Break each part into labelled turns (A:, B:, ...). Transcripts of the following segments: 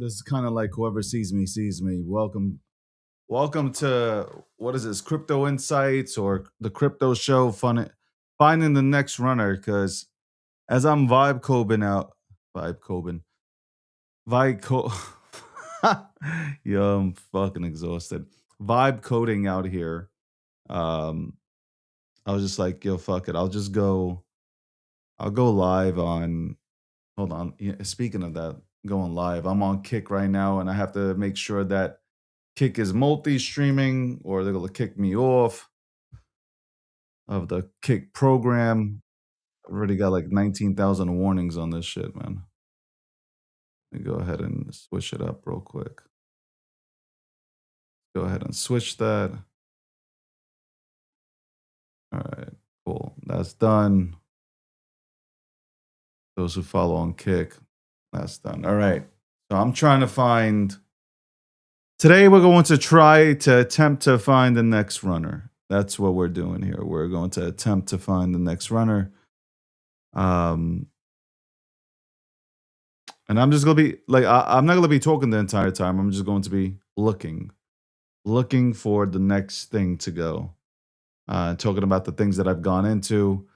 A: This is kind of like whoever sees me sees me. Welcome to what is this? Crypto Insights or the Crypto Show? Finding the next runner. Because as I'm vibe cobing, vibe co. Yo, I'm fucking exhausted. Vibe coding out here. Um, I was just like, yo, fuck it. I'll just go. I'll go live on. Hold on. Yeah, speaking of that, going live, I'm on Kick right now, and I have to make sure that Kick is multi-streaming or they're gonna kick me off of the Kick program. I already got like 19,000 warnings on this shit, man. Let me go ahead and switch it up real quick. Go ahead and switch that. All right, cool. That's done. Those who follow on Kick, that's done. All right. So I'm trying to find. Today we're going to try to attempt to find the next runner. That's what we're doing here. We're going to attempt to find the next runner. Um, And I'm just gonna be like, I'm not gonna be talking the entire time. I'm just going to be looking for the next thing to go. Talking about the things that I've gone into.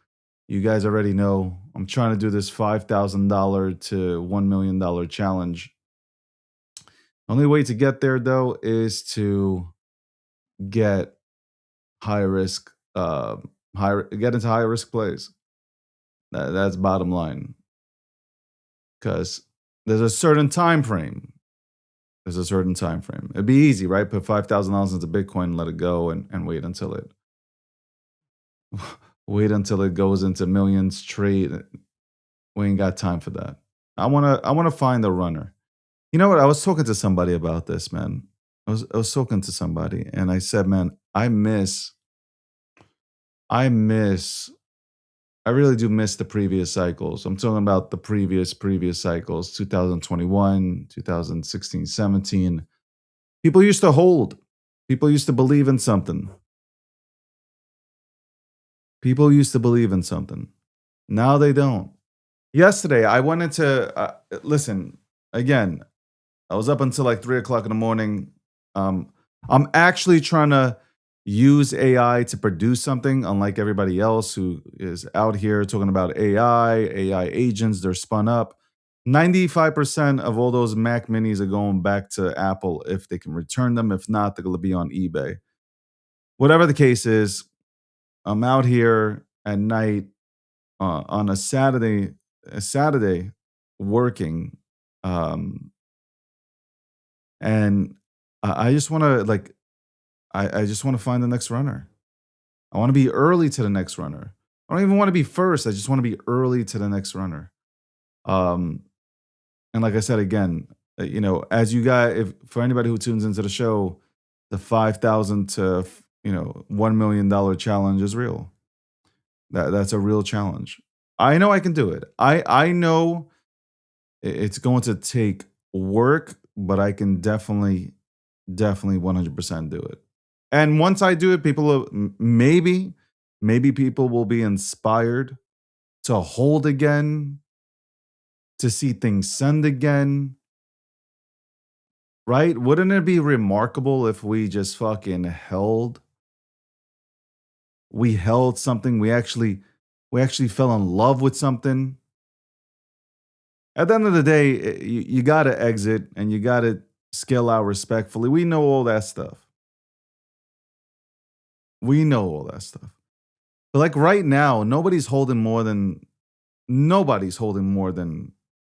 A: You guys already know I'm trying to do this $5,000 to $1 million challenge. Only way to get there though is to get high risk, get into high risk plays. That's bottom line. Because there's a certain time frame. There's a certain time frame. It'd be easy, right? Put $5,000 into Bitcoin, let it go, and wait until it wait until it goes into millions trade. We ain't got time for that. I wanna find a runner. You know what? I was talking to somebody about this, man. I was talking to somebody, and I said, man, I miss I really do miss the previous cycles. I'm talking about the previous cycles, 2021, 2016, 17. People used to hold. People used to believe in something. People used to believe in something. Now they don't. Yesterday, I went into listen again. I was up until like 3 o'clock in the morning. Um, I'm actually trying to use AI to produce something, unlike everybody else who is out here talking about AI agents. They're spun up. 95% of all those Mac Minis are going back to Apple if they can return them. If not, they're going to be on eBay. Whatever the case is, I'm out here at night on a Saturday working, um, and I just want to like I just want to find the next runner. I want to be early to the next runner. I don't even want to be first. I just want to be early to the next runner. Um, and like I said again, as you guys, if for anybody who tunes into the show, the 5,000 to $1 million challenge is real. That's a real challenge. I know I can do it. I know it's going to take work, but I can definitely 100% do it. And once I do it, people will, maybe people will be inspired to hold again, to see things send again, right? Wouldn't it be remarkable if we just fucking held? We held something. We actually fell in love with something. At the end of the day, you got to exit and you got to scale out respectfully. We know all that stuff. We know all that stuff. But like right now, nobody's holding more than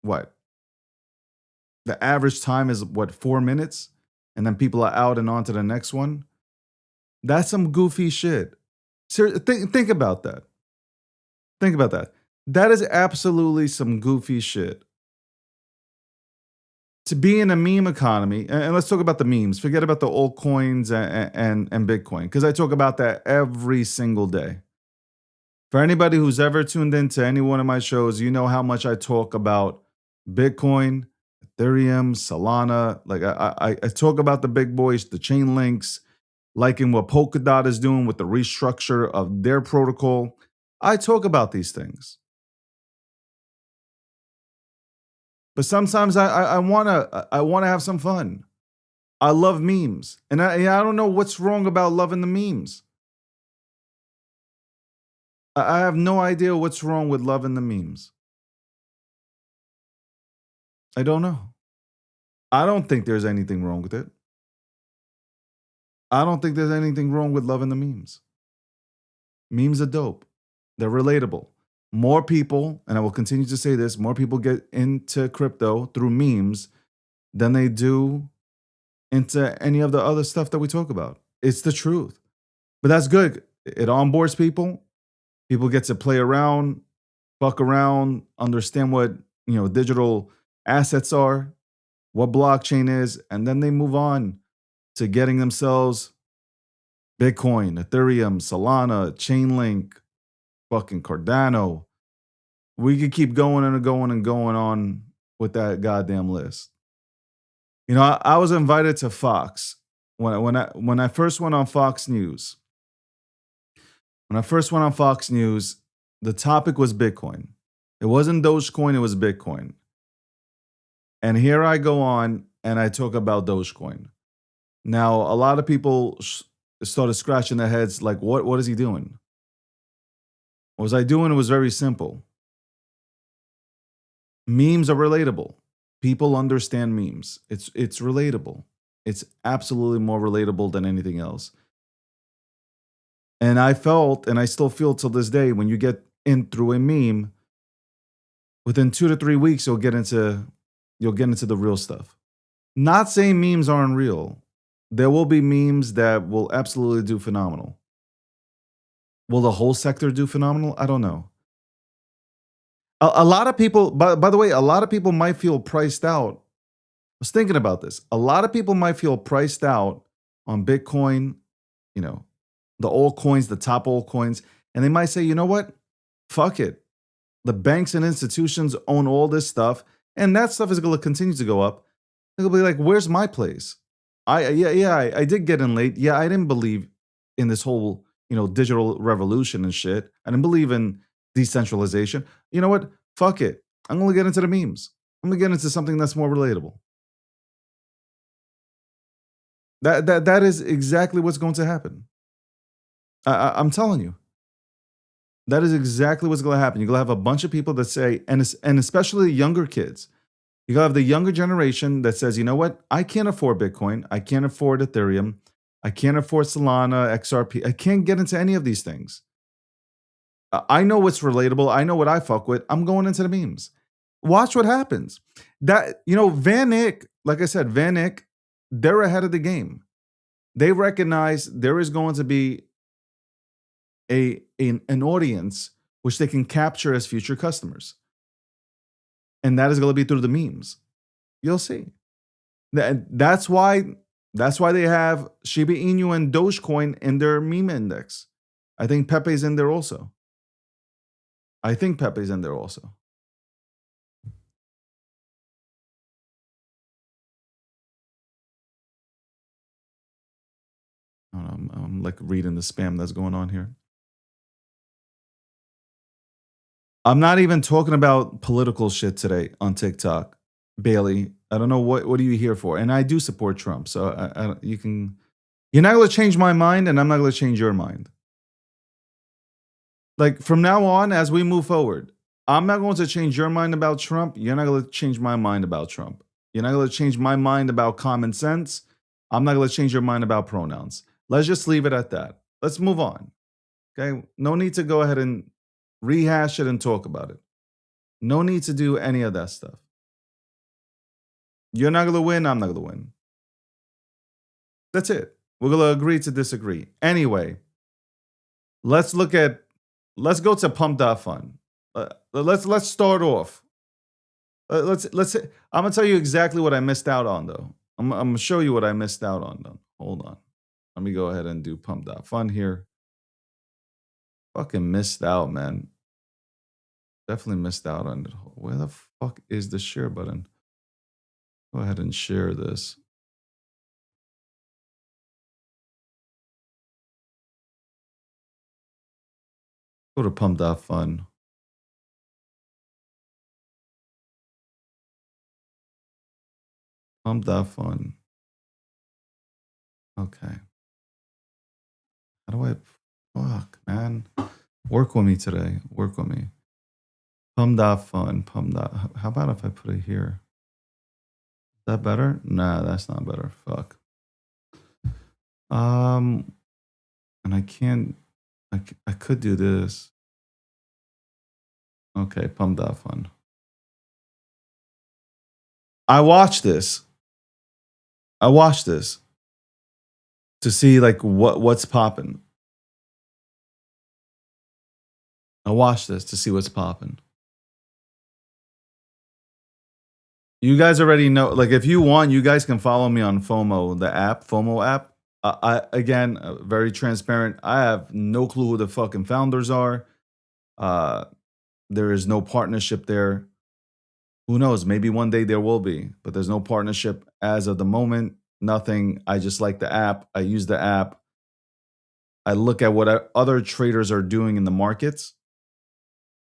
A: what? The average time is what, 4 minutes? And then people are out and on to the next one. That's some goofy shit. Think about that. Think about that. That is absolutely some goofy shit. To be in a meme economy, and let's talk about the memes. Forget about the altcoins and Bitcoin, because I talk about that every single day. For anybody who's ever tuned into any one of my shows, you know how much I talk about Bitcoin, Ethereum, Solana. Like I talk about the big boys, the chain links, liking what Polkadot is doing with the restructure of their protocol. I talk about these things. But sometimes I wanna have some fun. I love memes, and I don't know what's wrong about loving the memes. I have no idea what's wrong with loving the memes. I don't know. I don't think there's anything wrong with it. I don't think there's anything wrong with loving the memes. Memes are dope. They're relatable. More people, and I will continue to say this, more people get into crypto through memes than they do into any of the other stuff that we talk about. It's the truth. But that's good. It onboards people. People get to play around, fuck around, understand what, digital assets are, what blockchain is, and then they move on to getting themselves Bitcoin, Ethereum, Solana, Chainlink, fucking Cardano. We could keep going and going and going on with that goddamn list. I was invited to Fox when I first went on Fox News. When I first went on Fox News, the topic was Bitcoin. It wasn't Dogecoin, it was Bitcoin. And here I go on and I talk about Dogecoin. Now, a lot of people started scratching their heads like, what is he doing? What was I doing? It was very simple. Memes are relatable. People understand memes. It's relatable. It's absolutely more relatable than anything else. And I felt, and I still feel till this day, when you get in through a meme, within 2 to 3 weeks, you'll get into the real stuff. Not saying memes aren't real. There will be memes that will absolutely do phenomenal. Will the whole sector do phenomenal? I don't know. A lot of people, by the way, a lot of people might feel priced out. I was thinking about this. A lot of people might feel priced out on Bitcoin, you know, the altcoins, the top altcoins, and they might say, you know what? Fuck it. The banks and institutions own all this stuff, and that stuff is going to continue to go up. They'll be like, "Where's my place?" I did get in late. Yeah, I didn't believe in this whole digital revolution and shit. I didn't believe in decentralization. You know what? Fuck it. I'm going to get into the memes. I'm going to get into something that's more relatable. That is exactly what's going to happen. I'm telling you. That is exactly what's going to happen. You're going to have a bunch of people that say, and especially younger kids. You're going to have the younger generation that says, you know what? I can't afford Bitcoin. I can't afford Ethereum. I can't afford Solana, XRP. I can't get into any of these things. I know what's relatable. I know what I fuck with. I'm going into the memes. Watch what happens. Van Ick, like I said, Van Ick, they're ahead of the game. They recognize there is going to be an audience which they can capture as future customers. And that is going to be through the memes. You'll see. That's why they have Shiba Inu and Dogecoin in their meme index. I think Pepe's in there also. I'm like reading the spam that's going on here. I'm not even talking about political shit today on TikTok, Bailey. I don't know what are you here for, and I do support Trump, so you're not going to change my mind, and I'm not going to change your mind. Like from now on, as we move forward, I'm not going to change your mind about Trump. You're not going to change my mind about Trump. You're not going to change my mind about common sense. I'm not going to change your mind about pronouns. Let's just leave it at that. Let's move on. Okay. No need to go ahead and rehash it and talk about it. No need to do any of that stuff. You're not going to win. I'm not going to win. That's it. We're going to agree to disagree. Anyway, let's go to pump.fun. Let's start off. I'm gonna tell you exactly what I missed out on though. I'm gonna show you what I missed out on though. Hold on. Let me go ahead and do pump.fun here. Fucking missed out, man. Definitely missed out on it. Where the fuck is the share button? Go ahead and share this. Go to pump.fun. Pump that fun. Okay. How do I fuck, man? Work with me today. Work with me. Pump that fun. Pump that. How about if I put it here? Is that better? Nah, that's not better. Fuck. And I can't. I could do this. Okay, pump that fun. I watched this. I watched this to see like what's popping. I watched this to see what's popping. You guys already know. Like, if you want, you guys can follow me on FOMO, the app, FOMO app. I again, very transparent. I have no clue who the fucking founders are. Uh, there is no partnership there. Who knows? Maybe one day there will be, but there's no partnership as of the moment. Nothing. I just like the app. I use the app. I look at what other traders are doing in the markets.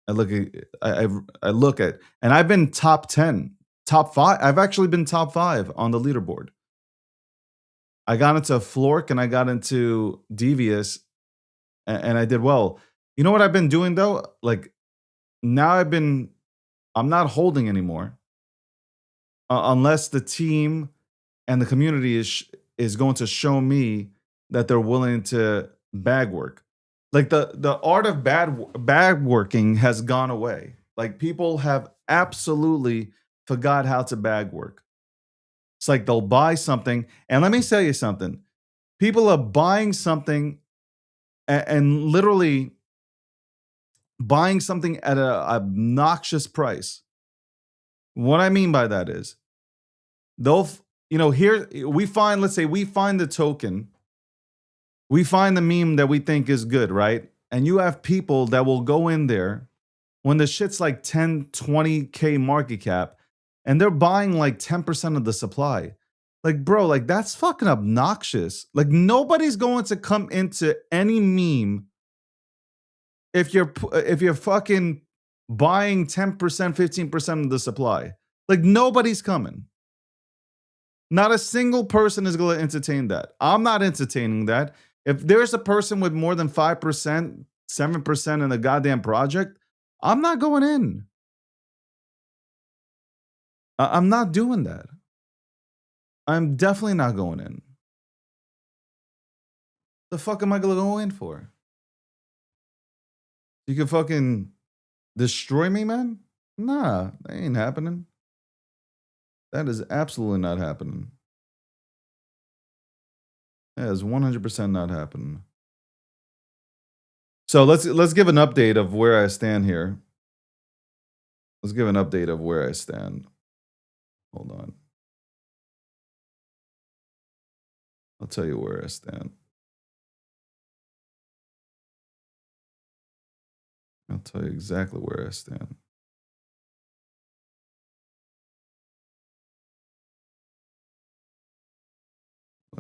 A: I look at I look at, and I've been top 10, top 5. I've actually been top 5 on the leaderboard. I got into Flork and I got into Devious, and I did well. You know what I've been doing though? Like, now I'm not holding anymore, unless the team and the community is going to show me that they're willing to bag work. Like, the art of bag working has gone away. Like, people have absolutely forgot how to bag work. It's like they'll buy something, and let me tell you something. People are buying something and literally buying something at an obnoxious price. What I mean by that is, they'll, here we find, let's say we find the token, we find the meme that we think is good, right? And you have people that will go in there when the shit's like 10, 20K market cap, and they're buying like 10% of the supply. Like, bro, like, that's fucking obnoxious. Like, nobody's going to come into any meme if you're fucking buying 10%, 15% of the supply. Like, nobody's coming. Not a single person is going to entertain that. I'm not entertaining that. If there's a person with more than 5%, 7% in the goddamn project, I'm not going in. I'm not doing that. I'm definitely not going in. The fuck am I going to go in for? You can fucking destroy me, man? Nah, that ain't happening. That is absolutely not happening. That is 100% not happening. So let's give an update of where I stand here. Let's give an update of where I stand. Hold on. I'll tell you where I stand. I'll tell you exactly where I stand.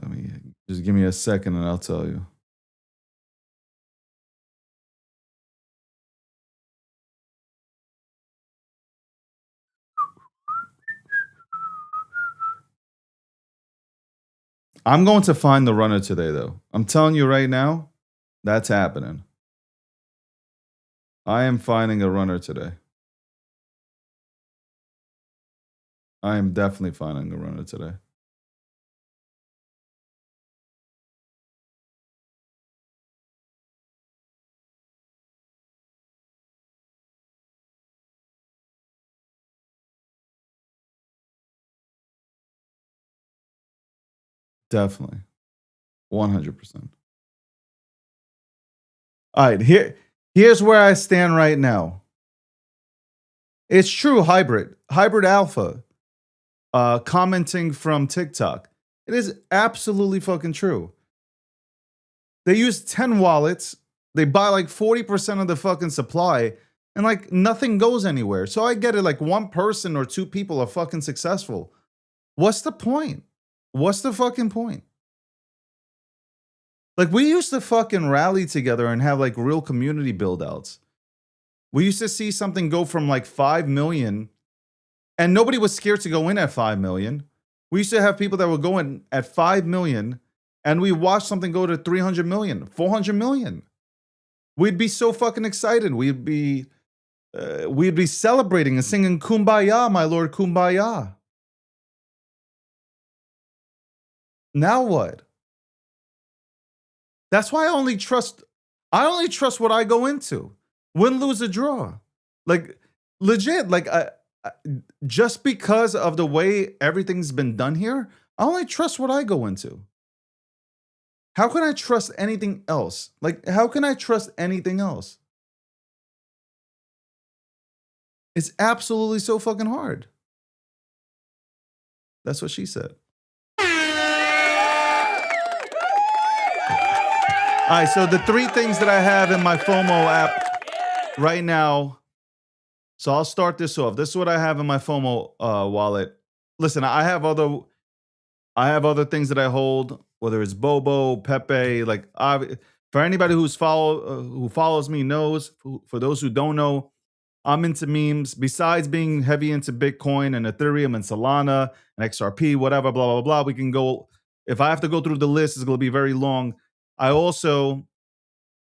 A: Let me just give me a second and I'll tell you. I'm going to find the runner today, though. I'm telling you right now, that's happening. I am finding a runner today. I am definitely finding a runner today. Definitely. 100%. All right, here's where I stand right now. It's true, hybrid alpha, commenting from TikTok. It is absolutely fucking true. They use 10 wallets. They buy like 40% of the fucking supply, and like nothing goes anywhere. So I get it. Like, one person or two people are fucking successful. What's the point? What's the fucking point? Like, we used to fucking rally together and have like real community build outs. We used to see something go from like 5 million, and nobody was scared to go in at 5 million. We used to have people that were going at 5 million and we watched something go to 300 million, 400 million. We'd be so fucking excited. We'd be celebrating and singing Kumbaya, my lord, Kumbaya. Now what? That's why I only trust what I go into. Win, lose, or draw. Like legit, like just because of the way everything's been done here, I only trust what I go into. How can I trust anything else? Like, how can I trust anything else? It's absolutely so fucking hard. That's what she said. All right, so the 3 things that I have in my FOMO app right now. So I'll start this off. This is what I have in my FOMO wallet. Listen, I have other things that I hold, whether it's Bobo, Pepe. Like, for anybody who follows me knows. For those who don't know, I'm into memes. Besides being heavy into Bitcoin and Ethereum and Solana and XRP, whatever, blah blah blah. We can go. If I have to go through the list, it's going to be very long. I also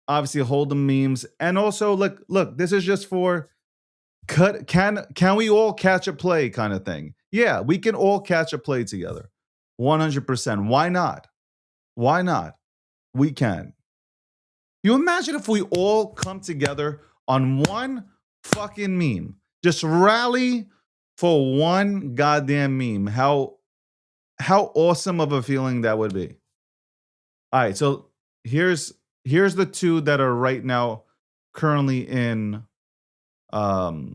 A: obviously hold the memes, and also look. This is just for can we all catch a play kind of thing. Yeah, we can all catch a play together. 100%. Why not? Why not? We can. You imagine if we all come together on one fucking meme, just rally for one goddamn meme. How awesome of a feeling that would be. All right, so here's the 2 that are right now currently in my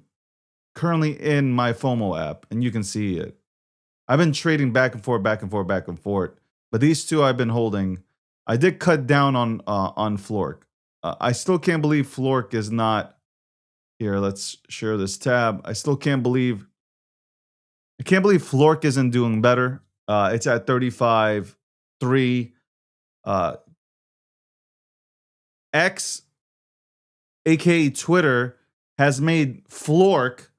A: FOMO app, and you can see it. I've been trading back and forth, but these 2 I've been holding. I did cut down on Flork. I still can't believe Flork is not here. Let's share this tab. I can't believe Flork isn't doing better. It's at 35.3. X, aka Twitter, has made Flork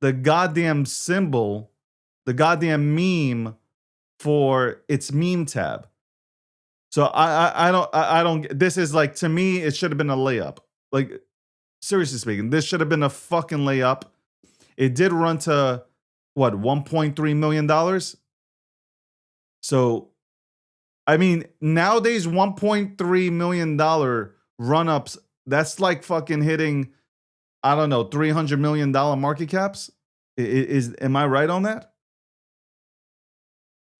A: the goddamn symbol, the goddamn meme for its meme tab. So I don't. This is like, to me, it should have been a layup. Like, seriously speaking, this should have been a fucking layup. It did run to what, $1.3 million. So, I mean, nowadays $1.3 million run-ups, that's like fucking hitting, I don't know, $300 million market caps. Am I right on that?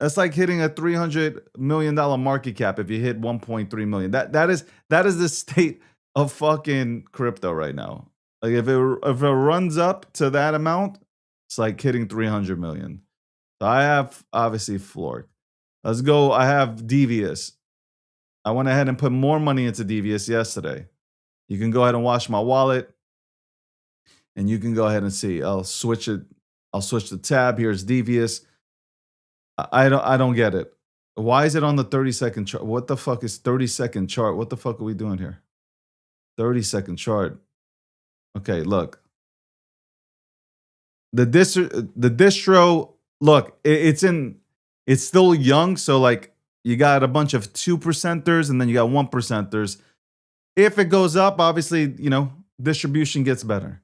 A: That's like hitting a $300 million market cap if you hit 1.3 million. That is the state of fucking crypto right now. Like, if it runs up to that amount, it's like hitting 300 million. So I have obviously Flork. Let's go. I have Devious. I went ahead and put more money into Devious yesterday. You can go ahead and watch my wallet, and you can go ahead and see. I'll switch it. I'll switch the tab. Here's Devious. I don't get it. Why is it on the 30-second chart? What the fuck is 30-second chart? What the fuck are we doing here? 30-second chart. Okay, look. The distro, look, it's still young, so like you got a bunch of 2%ers and then you got 1%ers. If it goes up, obviously, you know, distribution gets better.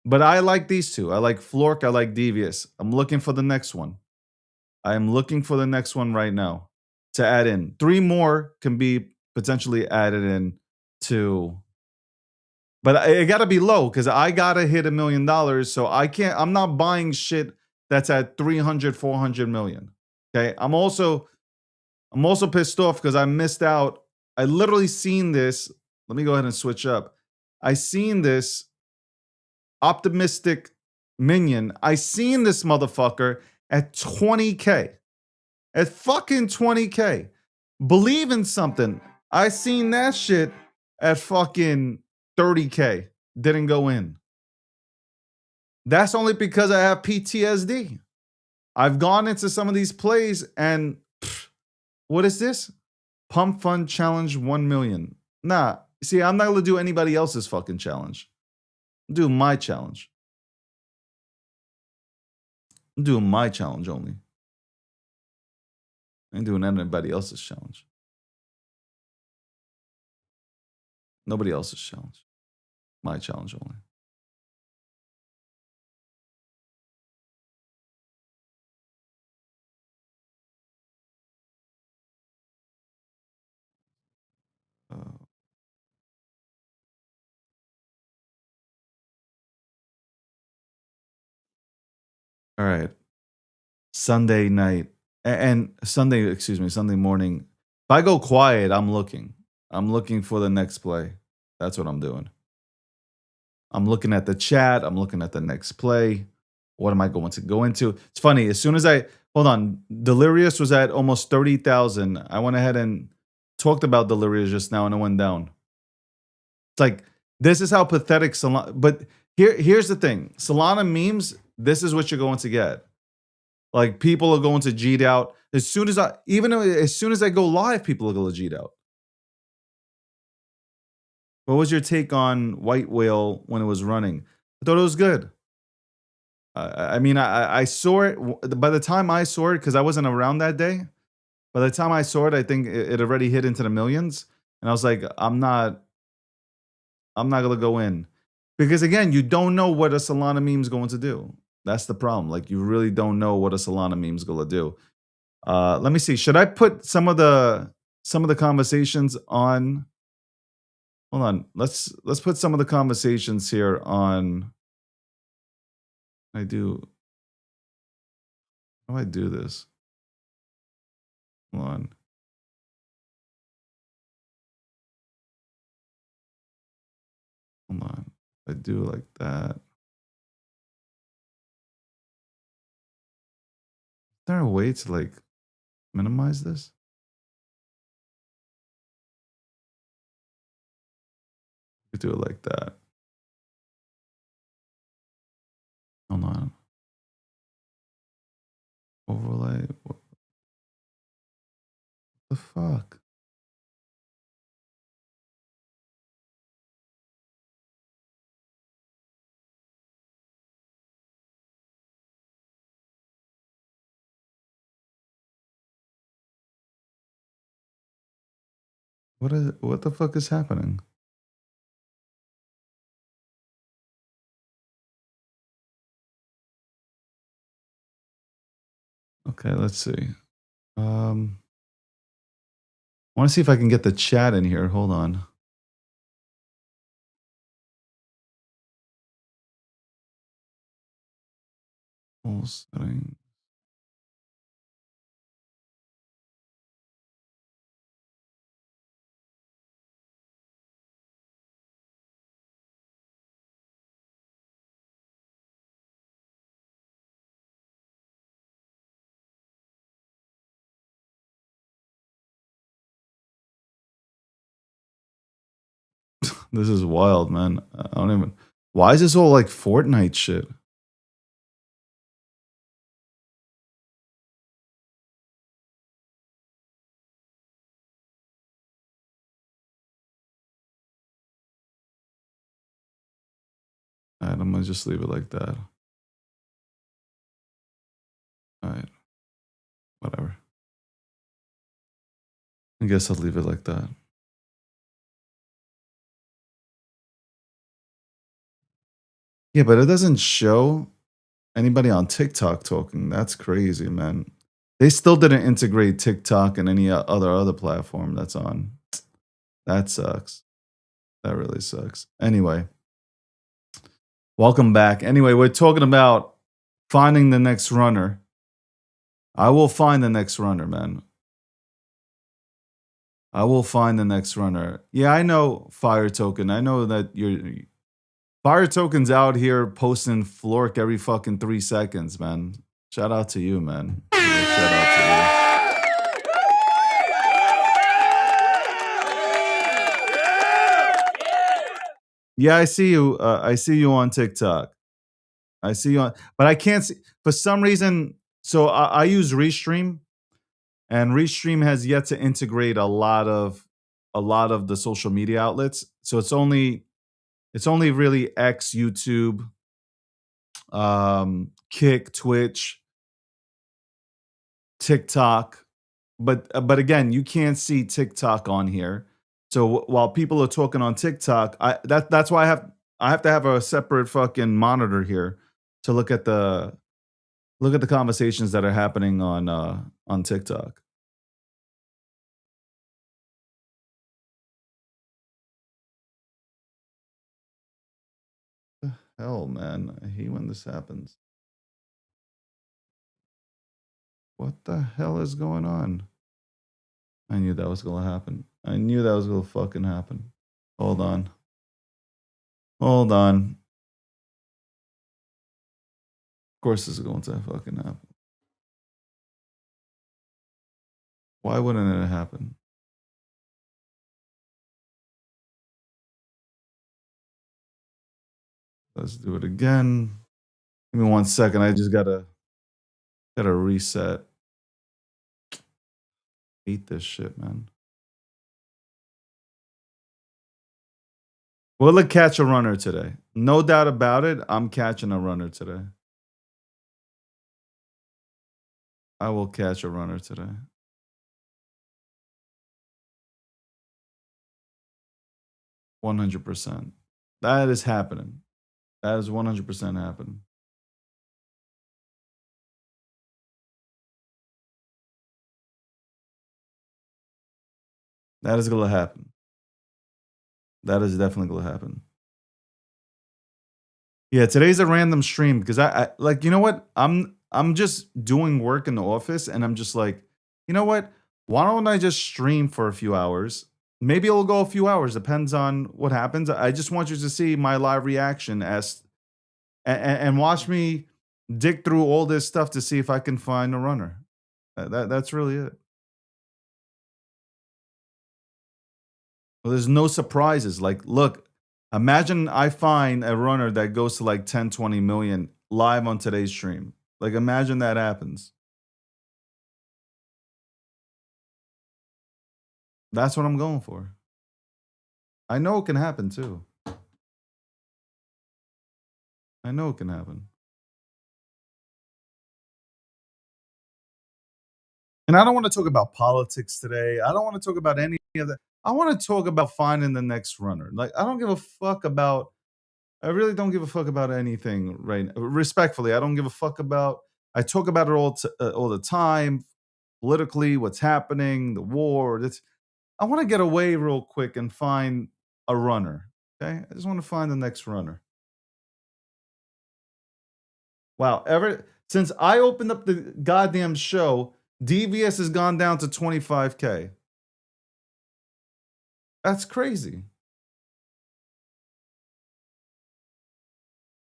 A: But I like these 2. I like Flork, I like Devious. I'm looking for the next one. I am looking for the next one right now to add in. 3 more can be potentially added in to, but it got to be low because I got to hit $1 million. So I'm not buying shit that's at 300, 400 million. Okay. I'm also pissed off because I missed out. I literally seen this. Let me go ahead and switch up. I seen this optimistic minion. I seen this motherfucker at 20K. At fucking 20K. Believe in something. I seen that shit at fucking 30K. Didn't go in. That's only because I have PTSD. I've gone into some of these plays and what is this? Pump Fund Challenge 1 million. Nah, see, I'm not going to do anybody else's fucking challenge. I'm doing my challenge. I'm doing my challenge only. I ain't doing anybody else's challenge. Nobody else's challenge. My challenge only. Uh, all right. Sunday night and Sunday, excuse me, Sunday morning. If I go quiet, I'm looking. I'm looking for the next play. That's what I'm doing. I'm looking at the chat. I'm looking at the next play. What am I going to go into? It's funny. As soon as I hold on, Delirious was at almost 30,000. I went ahead and talked about Delirious just now, and it went down. It's like this is how pathetic Solana. But here's the thing: Solana memes. This is what you're going to get. Like people are going to G'd out as soon as as soon as I go live, people are going to G'd out. What was your take on White Whale when it was running? I thought it was good. I mean, I saw it by the time I saw it because I wasn't around that day. By the time I saw it, I think it already hit into the millions, and I was like, I'm not gonna go in because again, you don't know what a Solana meme is going to do. That's the problem. Like, you really don't know what a Solana meme is gonna do. Let me see. Should I put some of the conversations on? Hold on. Let's put some of the conversations here on. I do. How do I do this? Hold on. Hold on. I do like that. Is there a way to like minimize this? We do it like that. Hold on. Overlay. What the fuck? What the fuck is happening? Okay, let's see. I want to see if I can get the chat in here. Hold on. Full setting. This is wild, man. I don't even. Why is this all like Fortnite shit? All right, I'm gonna just leave it like that. All right, whatever. I guess I'll leave it like that. Yeah, but it doesn't show anybody on TikTok talking. That's crazy, man. They still didn't integrate TikTok and any other platform that's on. That sucks. That really sucks. Anyway, welcome back. Anyway, we're talking about finding the next runner. I will find the next runner, man. I will find the next runner. Yeah, I know Fire Token. I know that you're Fire Token's out here posting Flork every fucking 3 seconds, man. Shout out to you, man. Shout out to you. Yeah, I see you. I see you on TikTok. I see you on, but I can't see for some reason. So I use Restream, and Restream has yet to integrate a lot of the social media outlets. So it's only really X, YouTube, Kick, Twitch, TikTok. but again, you can't see TikTok on here. So while people are talking on TikTok, that's why I have to have a separate fucking monitor here to look at the conversations that are happening on TikTok. Hell, man, I hate when this happens. What the hell is going on? I knew that was gonna happen. I knew that was gonna fucking happen. Hold on. Hold on. Of course this is going to fucking happen. Why wouldn't it happen? Let's do it again. Give me 1 second. I just gotta reset. Hate this shit, man. Will it catch a runner today? No doubt about it. I'm catching a runner today. I will catch a runner today. 100%. That is happening. That is 100% happening. That is gonna happen. That is definitely gonna happen. Yeah, today's a random stream because I like, you know what? I'm just doing work in the office and I'm just like, you know what? Why don't I just stream for a few hours? Maybe it'll go a few hours, depends on what happens. I just want you to see my live reaction as and watch me dig through all this stuff to see if I can find a runner. That's really it. Well, there's no surprises. Like, look, imagine I find a runner that goes to like 10, 20 million live on today's stream. Like, imagine that happens. That's what I'm going for. I know it can happen too. I know it can happen. And I don't want to talk about politics today. I don't want to talk about any of that. I want to talk about finding the next runner. Like, I don't give a fuck about, I really don't give a fuck about anything right now. Respectfully, I don't give a fuck about, I talk about it all the time, politically, what's happening, the war. This, I want to get away real quick and find a runner. Okay. I just want to find the next runner. Wow. Ever since I opened up the goddamn show, DVS has gone down to 25K. That's crazy.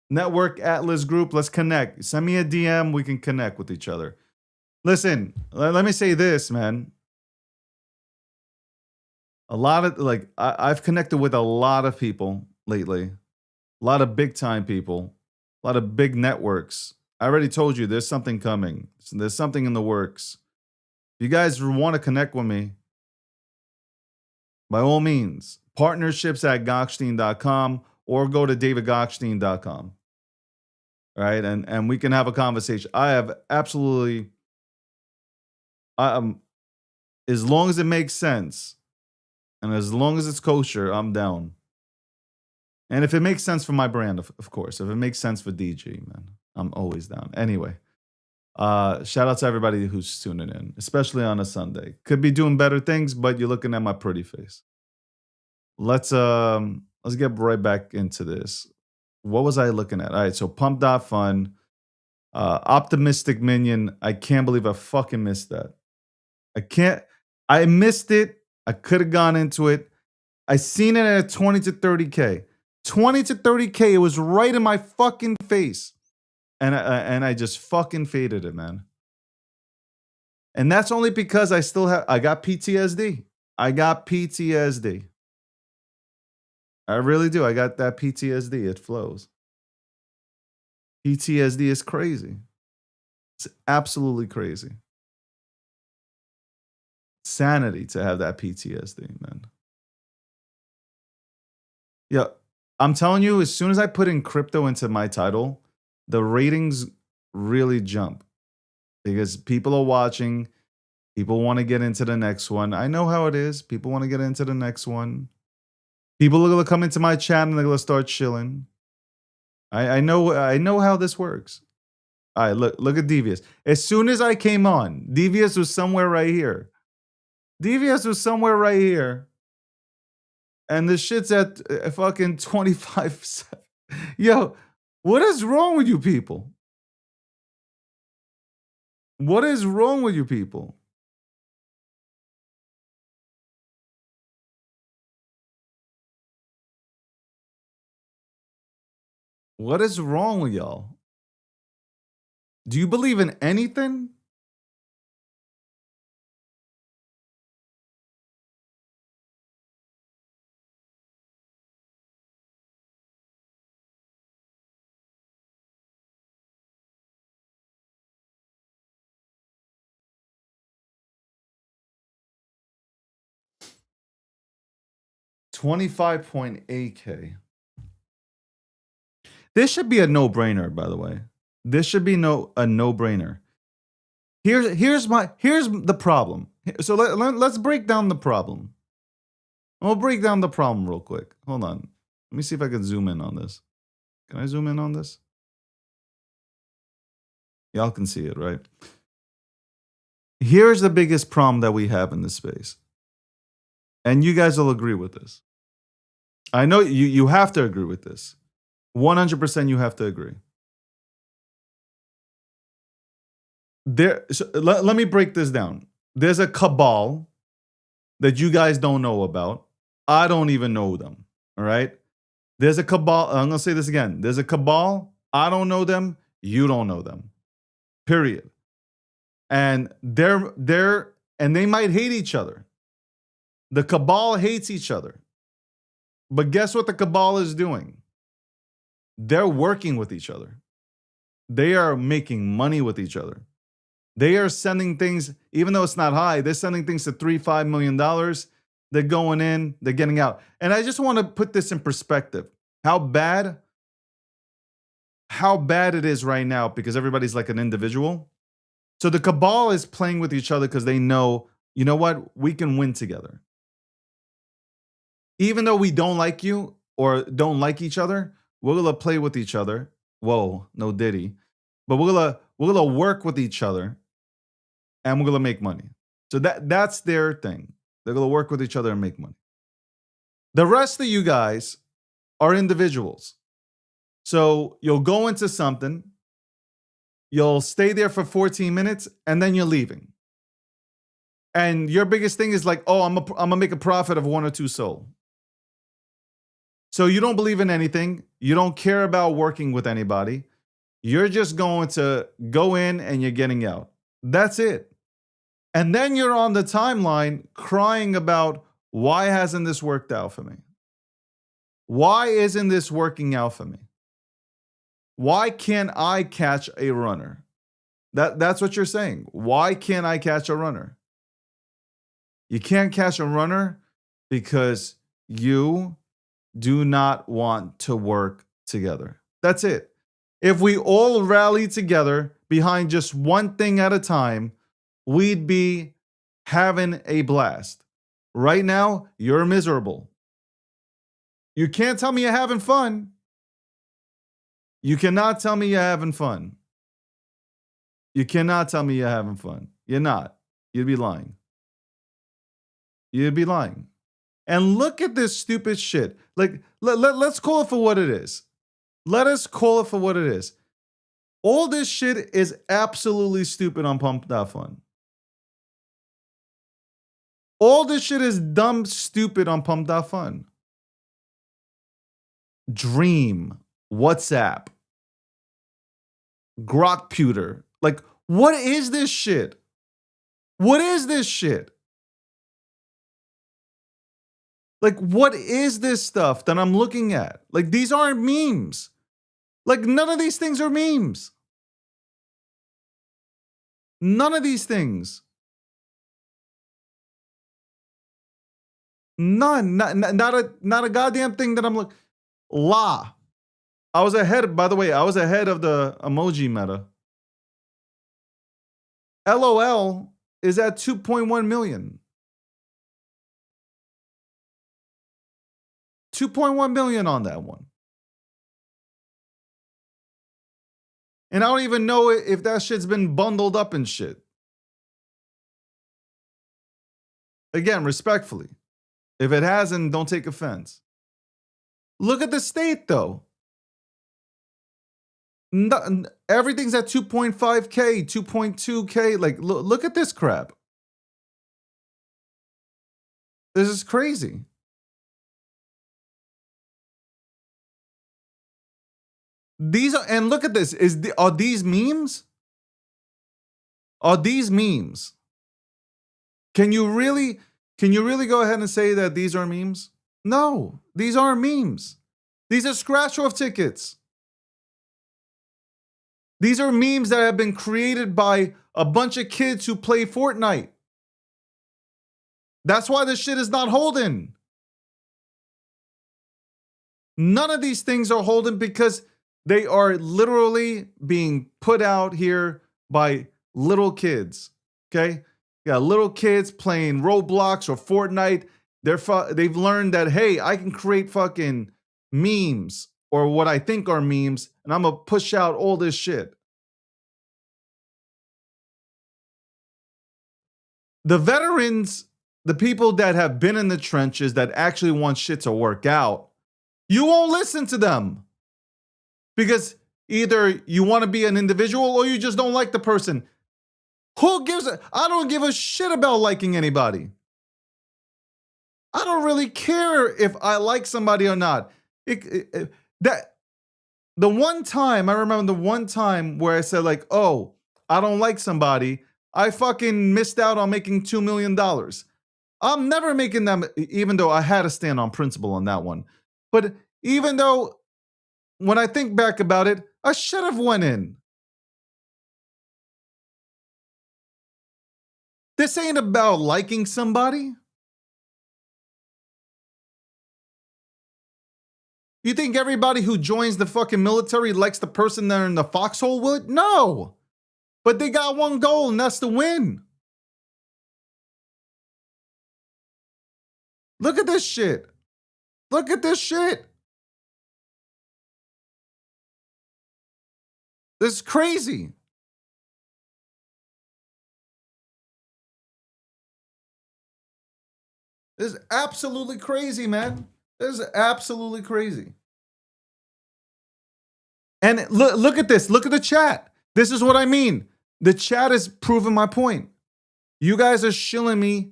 A: Network Atlas Group, let's connect. Send me a DM. We can connect with each other. Listen, let me say this, man. A lot of like I've connected with a lot of people lately, a lot of big time people, a lot of big networks. I already told you there's something coming. There's something in the works. If you guys want to connect with me, by all means, partnerships at Gokhshtein.com or go to davidgokhshtein.com. All right. And we can have a conversation. I have absolutely, I, as long as it makes sense and as long as it's kosher, I'm down. And if it makes sense for my brand, of course, if it makes sense for DG, man, I'm always down. Anyway, shout out to everybody who's tuning in, especially on a Sunday. Could be doing better things, but you're looking at my pretty face. Let's get right back into this. What was I looking at? All right, so Pump.Fun, Optimistic Minion. I can't believe I fucking missed that. I can't. I missed it. I could have gone into it. I seen it at 20 to 30K. 20 to 30K. It was right in my fucking face. And I just fucking faded it, man. And that's only because I got PTSD. I got PTSD. I really do. I got that PTSD. It flows. PTSD is crazy. It's absolutely crazy. Sanity to have that PTSD, man. Yeah, I'm telling you, as soon as I put in crypto into my title, the ratings really jump because people are watching. People want to get into the next one. I know how it is. People want to get into the next one. People are gonna come into my chat and they're gonna start chilling. I know how this works. All right, look at Devious. As soon as I came on, Devious was somewhere right here. Devious was somewhere right here. And the shit's at fucking 25. Yo, what is wrong with you people? What is wrong with you people? What is wrong with y'all? Do you believe in anything? $25.8K. This should be a no-brainer, by the way. This should be a no-brainer. Here's the problem. So let's break down the problem. We'll break down the problem real quick. Hold on. Let me see if I can zoom in on this. Can I zoom in on this? Y'all can see it, right? Here's the biggest problem that we have in this space. And you guys will agree with this. I know you have to agree with this. 100% you have to agree. Let me break this down. There's a cabal that you guys don't know about. I don't even know them. All right. There's a cabal. I'm going to say this again. There's a cabal. I don't know them. You don't know them. Period. And they might hate each other. The cabal hates each other. But guess what the cabal is doing? They're working with each other. They are making money with each other. They are sending things, even though it's not high, they're sending things to $3-5 million. They're going in, they're getting out. And I just want to put this in perspective. How bad it is right now because everybody's like an individual. So the cabal is playing with each other because they know, you know what, we can win together. Even though we don't like you or don't like each other, we're gonna play with each other. Whoa, no Diddy. But we're gonna work with each other and we're gonna make money. So that's their thing. They're gonna work with each other and make money. The rest of you guys are individuals. So you'll go into something, you'll stay there for 14 minutes, and then you're leaving. And your biggest thing is like, oh, I'm gonna make a profit of 1 or 2 SOL. So you don't believe in anything. You don't care about working with anybody. You're just going to go in and you're getting out. That's it. And then you're on the timeline crying about, why hasn't this worked out for me? Why isn't this working out for me? Why can't I catch a runner? That's what you're saying. Why can't I catch a runner? You can't catch a runner because you do not want to work together. That's it. If we all rally together behind just one thing at a time, we'd be having a blast. Right now, you're miserable. You can't tell me you're having fun. You cannot tell me you're having fun. You cannot tell me you're having fun. You're not. You'd be lying. You'd be lying. And look at this stupid shit. Like, let's call it for what it is. Let us call it for what it is. All this shit is absolutely stupid on Pump.Fun. All this shit is dumb, stupid on Pump.Fun. Dream, WhatsApp, Grokputer. Like, what is this shit? What is this shit? Like, what is this stuff that I'm looking at? Like, these aren't memes. Like, none of these things are memes. None of these things. None. Not a goddamn thing that I'm looking. La. I was ahead, by the way, I was ahead of the emoji meta. LOL is at 2.1 million. 2.1 million on that one. And I don't even know if that shit's been bundled up and shit. Again, respectfully. If it hasn't, don't take offense. Look at the state, though. Everything's at 2.5K, 2.2K. Like, look at this crap. This is crazy. These are, and look at this. Are these memes? Are these memes? Can you really go ahead and say that these are memes? No, these aren't memes. These are scratch-off tickets. These are memes that have been created by a bunch of kids who play Fortnite. That's why this shit is not holding. None of these things are holding because they are literally being put out here by little kids. Okay? You got little kids playing Roblox or Fortnite. They've learned that, hey, I can create fucking memes or what I think are memes, and I'm going to push out all this shit. The veterans, the people that have been in the trenches that actually want shit to work out, you won't listen to them. Because either you want to be an individual or you just don't like the person. Who gives a... I don't give a shit about liking anybody. I don't really care if I like somebody or not. The one time, I remember the one time where I said like, oh, I don't like somebody, I fucking missed out on making $2 million. I'm never making them, even though I had to stand on principle on that one. But even though, when I think back about it, I should have went in. This ain't about liking somebody. You think everybody who joins the fucking military likes the person they're in the foxhole with? No. But they got one goal, and that's to win. Look at this shit. Look at this shit. This is crazy. This is absolutely crazy, man. This is absolutely crazy. And look at this. Look at the chat. This is what I mean. The chat is proving my point. You guys are shilling me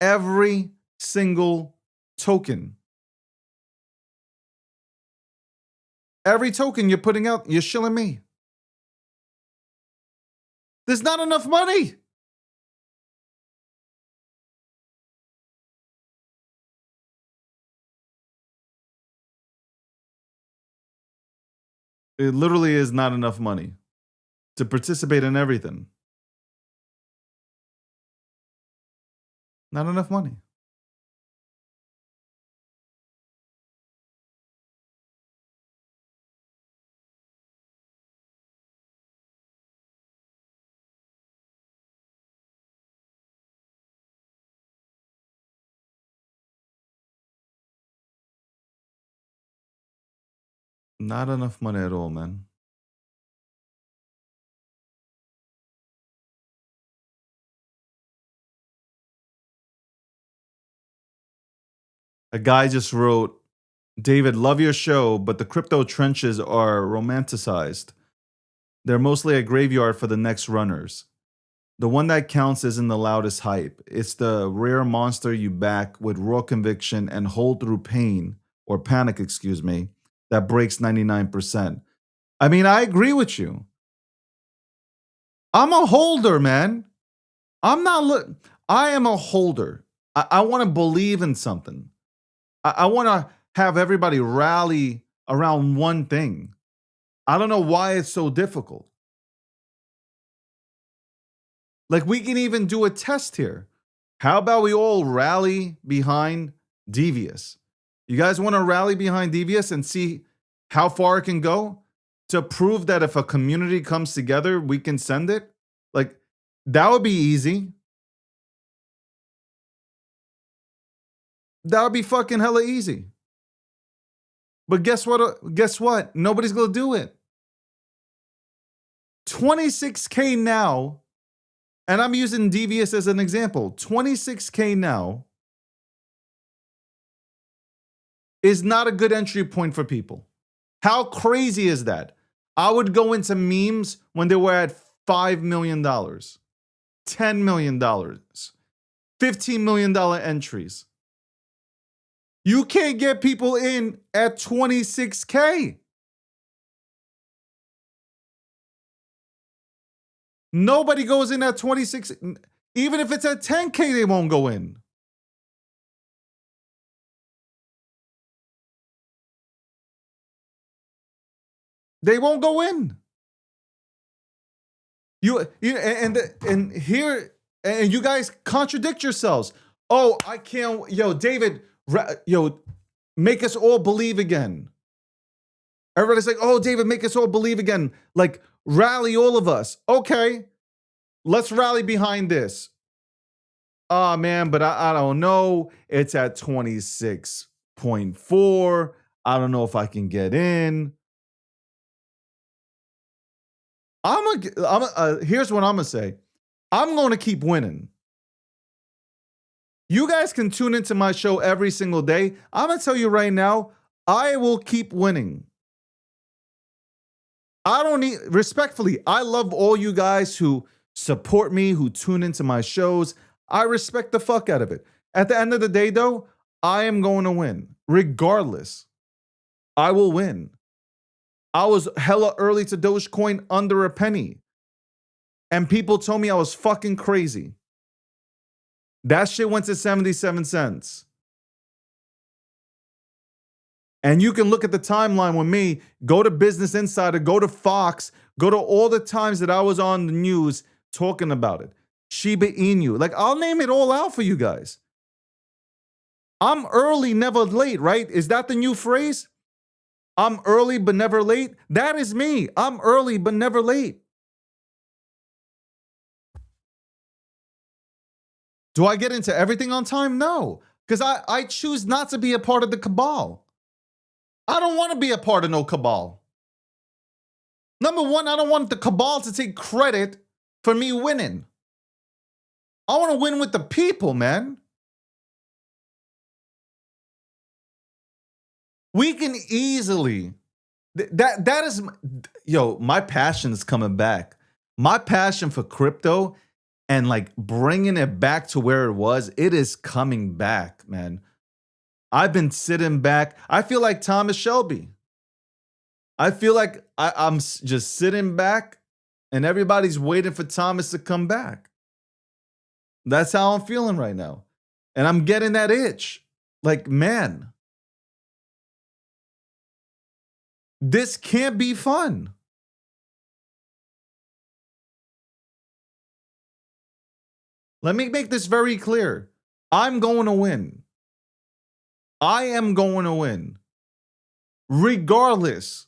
A: every single token. Every token you're putting out, you're shilling me. There's not enough money. It literally is not enough money to participate in everything. Not enough money. Not enough money at all, man. A guy just wrote, David, love your show, but the crypto trenches are romanticized. They're mostly a graveyard for the next runners. The one that counts isn't the loudest hype. It's the rare monster you back with raw conviction and hold through pain, or panic, excuse me, that breaks 99%. I mean, I agree with you. I'm a holder, man. I am a holder. I want to believe in something. I want to have everybody rally around one thing. I don't know why it's so difficult. Like, we can even do a test here. How about we all rally behind Devious? You guys want to rally behind Devious and see how far it can go to prove that if a community comes together, we can send it? Like, that would be easy. That would be fucking hella easy. But guess what? Guess what? Nobody's gonna do it. 26K now, and I'm using Devious as an example. 26K now is not a good entry point for people. How crazy is that? I would go into memes when they were at $5 million, $10 million, $15 million entries. You can't get people in at 26K. Nobody goes in at 26. Even if it's at 10K, they won't go in. They won't go in. And here, and you guys contradict yourselves. Oh, I can't. Yo, David, make us all believe again. Everybody's like, oh, David, make us all believe again. Like, rally all of us. Okay, let's rally behind this. Oh, man, but I don't know. It's at 26.4. I don't know if I can get in. Here's what I'm going to say. I'm going to keep winning. You guys can tune into my show every single day. I'm going to tell you right now, I will keep winning. Respectfully, I love all you guys who support me, who tune into my shows. I respect the fuck out of it. At the end of the day, though, I am going to win. Regardless, I will win. I was hella early to Dogecoin under a penny. And people told me I was fucking crazy. That shit went to 77 cents. And you can look at the timeline with me, go to Business Insider, go to Fox, go to all the times that I was on the news talking about it. Shiba Inu. Like, I'll name it all out for you guys. I'm early, never late, right? Is that the new phrase? I'm early, but never late. That is me. I'm early, but never late. Do I get into everything on time? No, because I choose not to be a part of the cabal. I don't want to be a part of no cabal. Number one, I don't want the cabal to take credit for me winning. I want to win with the people, man. We can easily, that is, my passion is coming back. My passion for crypto and like bringing it back to where it was, it is coming back, man. I've been sitting back. I feel like Thomas Shelby. I feel like I'm just sitting back and everybody's waiting for Thomas to come back. That's how I'm feeling right now. And I'm getting that itch. Like, man, this can't be fun. Let me make this very clear. I'm going to win. I am going to win. Regardless,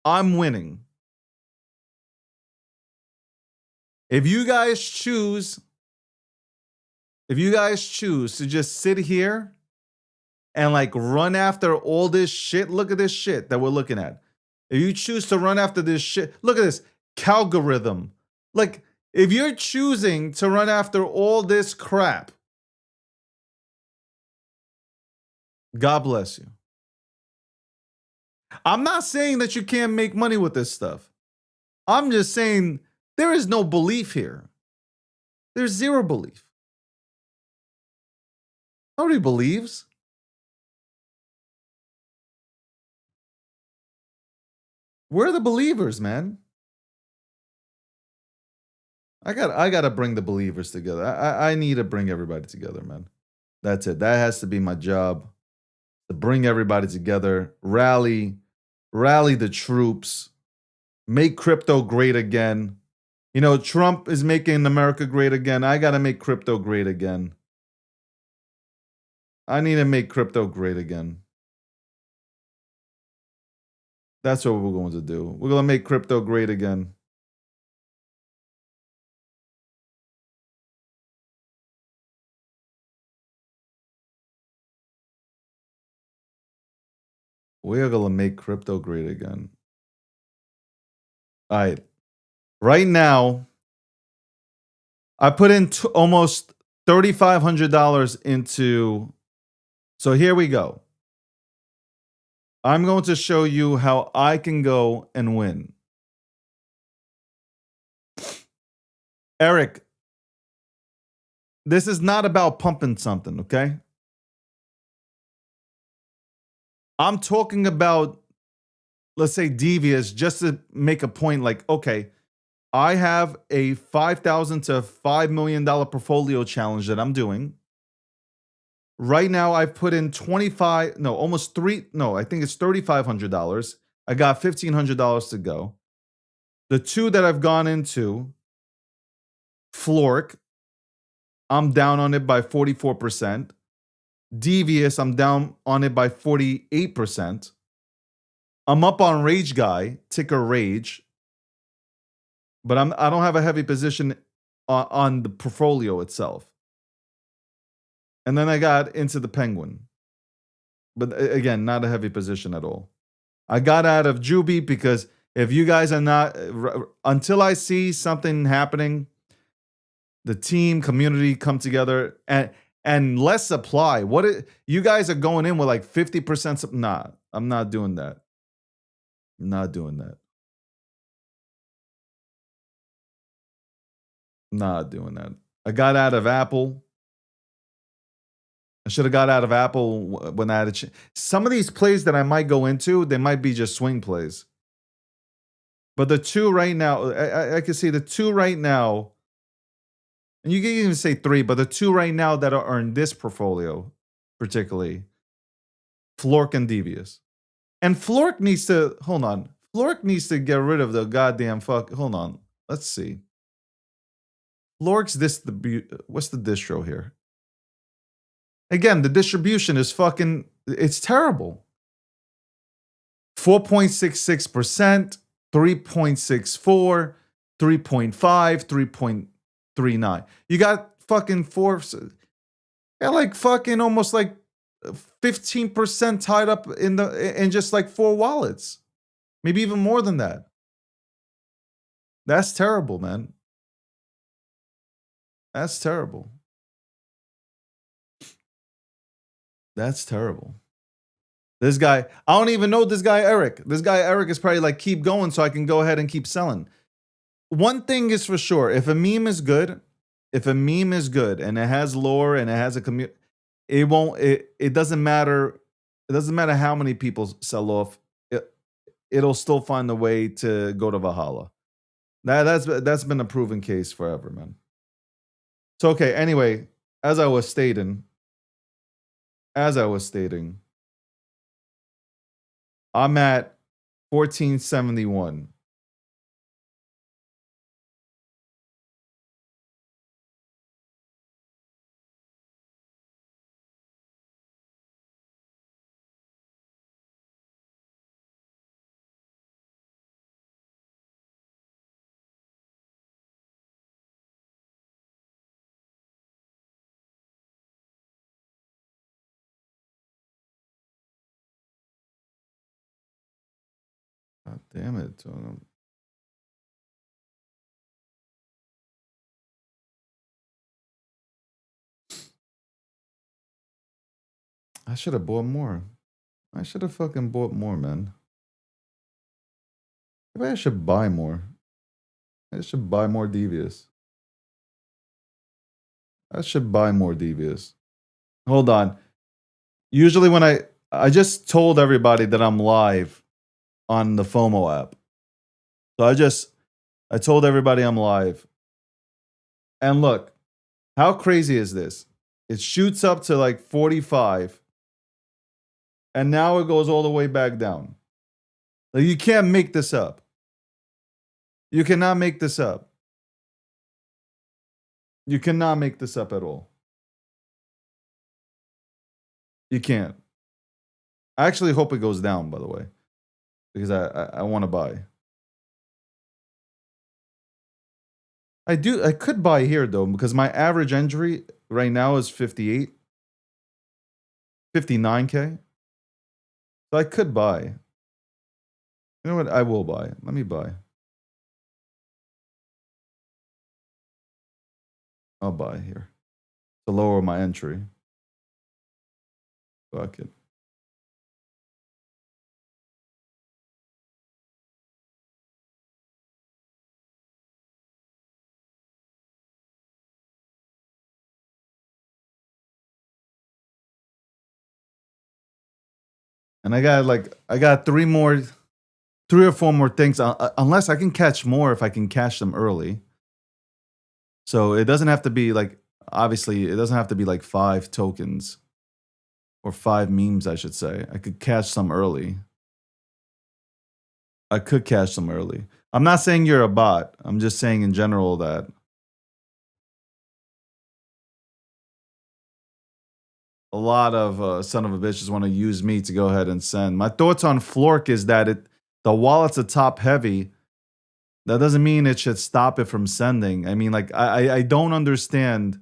A: I'm winning. If you guys choose to just sit here and like run after all this shit, look at this shit that we're looking at. If you choose to run after this shit, look at this Calgorithm. Like, if you're choosing to run after all this crap, God bless you. I'm not saying that you can't make money with this stuff. I'm just saying there is no belief here. There's zero belief. Nobody believes. We're the believers, man. I gotta bring the believers together. I need to bring everybody together, man. That's it. That has to be my job. To bring everybody together, rally the troops, make crypto great again. You know, Trump is making America great again. I gotta make crypto great again. I need to make crypto great again. That's what we're going to do. We're going to make crypto great again. We are gonna make crypto great again. All right. Right now, I put in almost $3,500 into. So here we go. I'm going to show you how I can go and win. Eric, this is not about pumping something, okay? I'm talking about, let's say, Devious, just to make a point like, okay, I have a $5,000 to $5 million portfolio challenge that I'm doing. Right now, I've put in almost I think it's $3,500. I got $1,500 to go. The two that I've gone into, Flork, I'm down on it by 44%. Devious, I'm down on it by 48%. I'm up on Rage Guy, ticker Rage, but I don't have a heavy position on the portfolio itself. And then I got into the Penguin, but again, not a heavy position at all. I got out of Juby because if you guys are not, until I see something happening, the team community come together and less supply. You guys are going in with like 50%? Nah, I'm not doing that. Not doing that. Not doing that. I got out of Apple. I should have got out of Apple when I had a chance. Some of these plays that I might go into, they might be just swing plays. But the two right now, I can see the two right now, and you can even say three, but the two right now that are in this portfolio, particularly, Flork and Devious. And Flork needs to, hold on. Flork needs to get rid of the goddamn hold on. Let's see. Flork's what's the distro here? Again, the distribution is it's terrible. 4.66%, 3.64, 3.5, 3.39. You got fucking like fucking almost like 15% tied up in just like 4 wallets. Maybe even more than that. That's terrible, man. That's terrible. That's terrible. This guy, I don't even know this guy, Eric. This guy, Eric, is probably like, keep going so I can go ahead and keep selling. One thing is for sure, if a meme is good and it has lore and it has a community, it doesn't matter. It doesn't matter how many people sell off. It'll still find a way to go to Valhalla. That's been a proven case forever, man. So, okay, anyway, as I was stating, I'm at 1471. God damn it. I should have bought more. I should have fucking bought more, man. Maybe I should buy more. I should buy more Devious. I should buy more Devious. Hold on. Usually when I just told everybody that I'm live on the FOMO app. So I told everybody I'm live. And look, how crazy is this? It shoots up to like 45. And now it goes all the way back down. Like, you can't make this up. You cannot make this up. You cannot make this up at all. You can't. I actually hope it goes down, by the way, because I want to buy. I could buy here, though, because my average entry right now is 59K. So I could buy. You know what? I will buy. Let me buy. I'll buy here to lower my entry. Fuck it. And I got three or four more things. Unless I can catch more if I can catch them early. So it doesn't have to be like, obviously it doesn't have to be like 5 tokens or 5 memes, I should say. I could catch some early. I could catch them early. I'm not saying you're a bot. I'm just saying in general that a lot of son of a bitches want to use me to go ahead and send. My thoughts on Flork is that the wallet's a top heavy. That doesn't mean it should stop it from sending. I mean, like, I don't understand.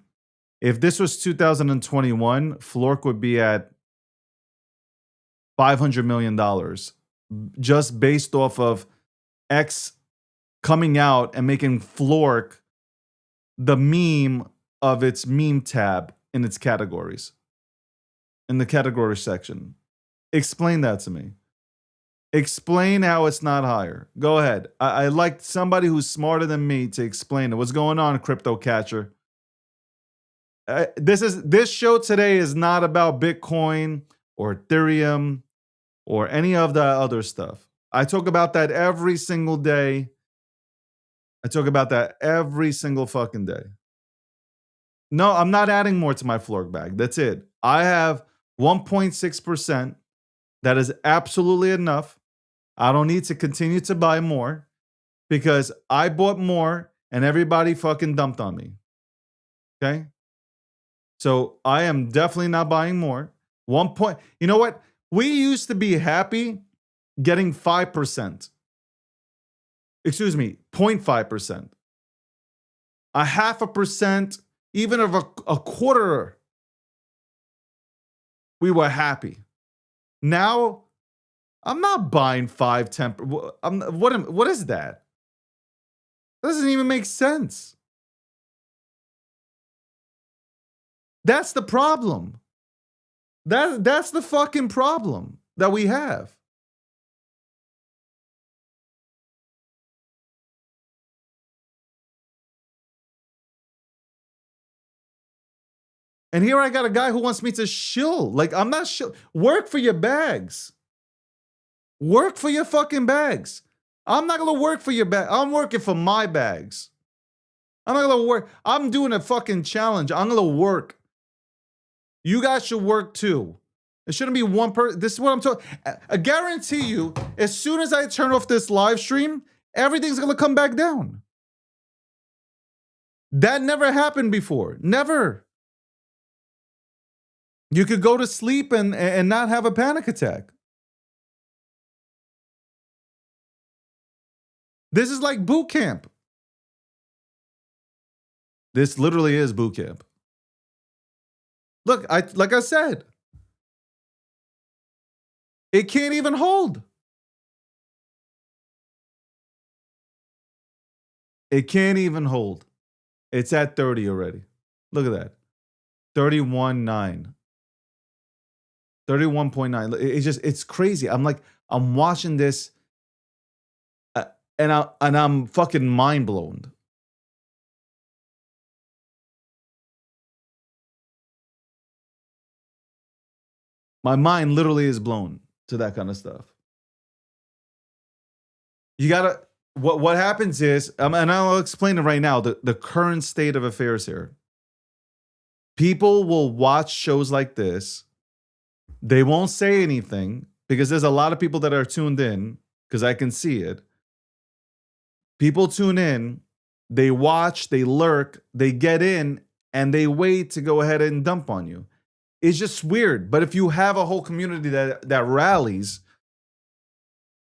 A: If this was 2021, Flork would be at $500 million just based off of X coming out and making Flork the meme of its meme tab in its categories, in the category section. Explain that to me. Explain how it's not higher. Go ahead. I like somebody who's smarter than me to explain it. What's going on, Crypto Catcher? This show today is not about Bitcoin or Ethereum or any of the other stuff. I talk about that every single day. I talk about that every single fucking day. No, I'm not adding more to my Flork bag. That's it. I have 1.6%. That is absolutely enough. I don't need to continue to buy more because I bought more and everybody fucking dumped on me. Okay? So I am definitely not buying more. You know what? We used to be happy getting 5%. Excuse me, 0.5%. A 0.5%, even of a quarter. We were happy. Now, I'm not buying 5, 10. What is that? That doesn't even make sense. That's the problem. That's the fucking problem that we have. And here I got a guy who wants me to shill. Like, I'm not shill. Work for your bags. Work for your fucking bags. I'm not gonna work for your bag. I'm working for my bags. I'm not gonna work. I'm doing a fucking challenge. I'm gonna work. You guys should work too. It shouldn't be one person. This is what I'm talking. I guarantee you, as soon as I turn off this live stream, everything's gonna come back down. That never happened before. Never. You could go to sleep and not have a panic attack. This is like boot camp. This literally is boot camp. Look, like I said, it can't even hold. It can't even hold. It's at 30 already. Look at that. 31.9. 31.9. It's crazy. I'm watching this and I'm fucking mind blown. My mind literally is blown to that kind of stuff. You gotta. What happens is, and I'll explain it right now. The current state of affairs here. People will watch shows like this. They won't say anything because there's a lot of people that are tuned in because I can see it. People tune in, they watch, they lurk, they get in, and they wait to go ahead and dump on you. It's just weird. But if you have a whole community that rallies,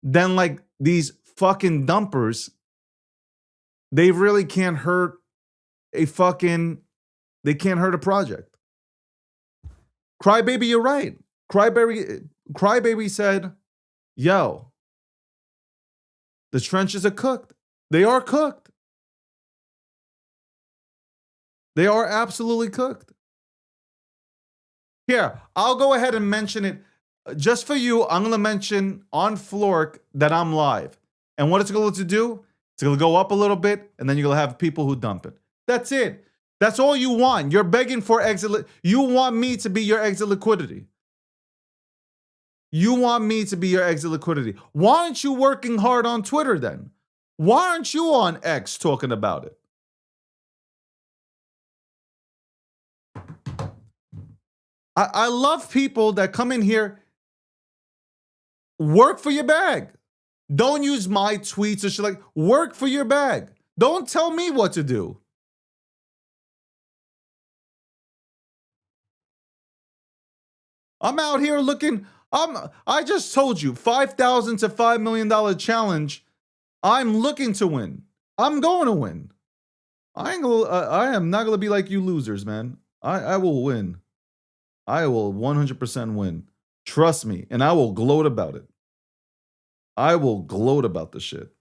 A: then like these fucking dumpers, they really can't hurt they can't hurt a project. Crybaby, you're right. Crybaby said, yo, the trenches are cooked. They are cooked. They are absolutely cooked. Here, I'll go ahead and mention it. Just for you, I'm going to mention on Flork that I'm live. And what it's going to do, it's going to go up a little bit, and then you're going to have people who dump it. That's it. That's all you want. You're begging for exit. You want me to be your exit liquidity. You want me to be your exit liquidity. Why aren't you working hard on Twitter then? Why aren't you on X talking about it? I love people that come in here, work for your bag. Don't use my tweets or shit like, work for your bag. Don't tell me what to do. I'm out here looking, I just told you, $5,000 to $5 million challenge. I'm looking to win. I'm going to win. I am not gonna be like you losers, man. I will win. I will 100% win. Trust me, and I will gloat about it. I will gloat about the shit.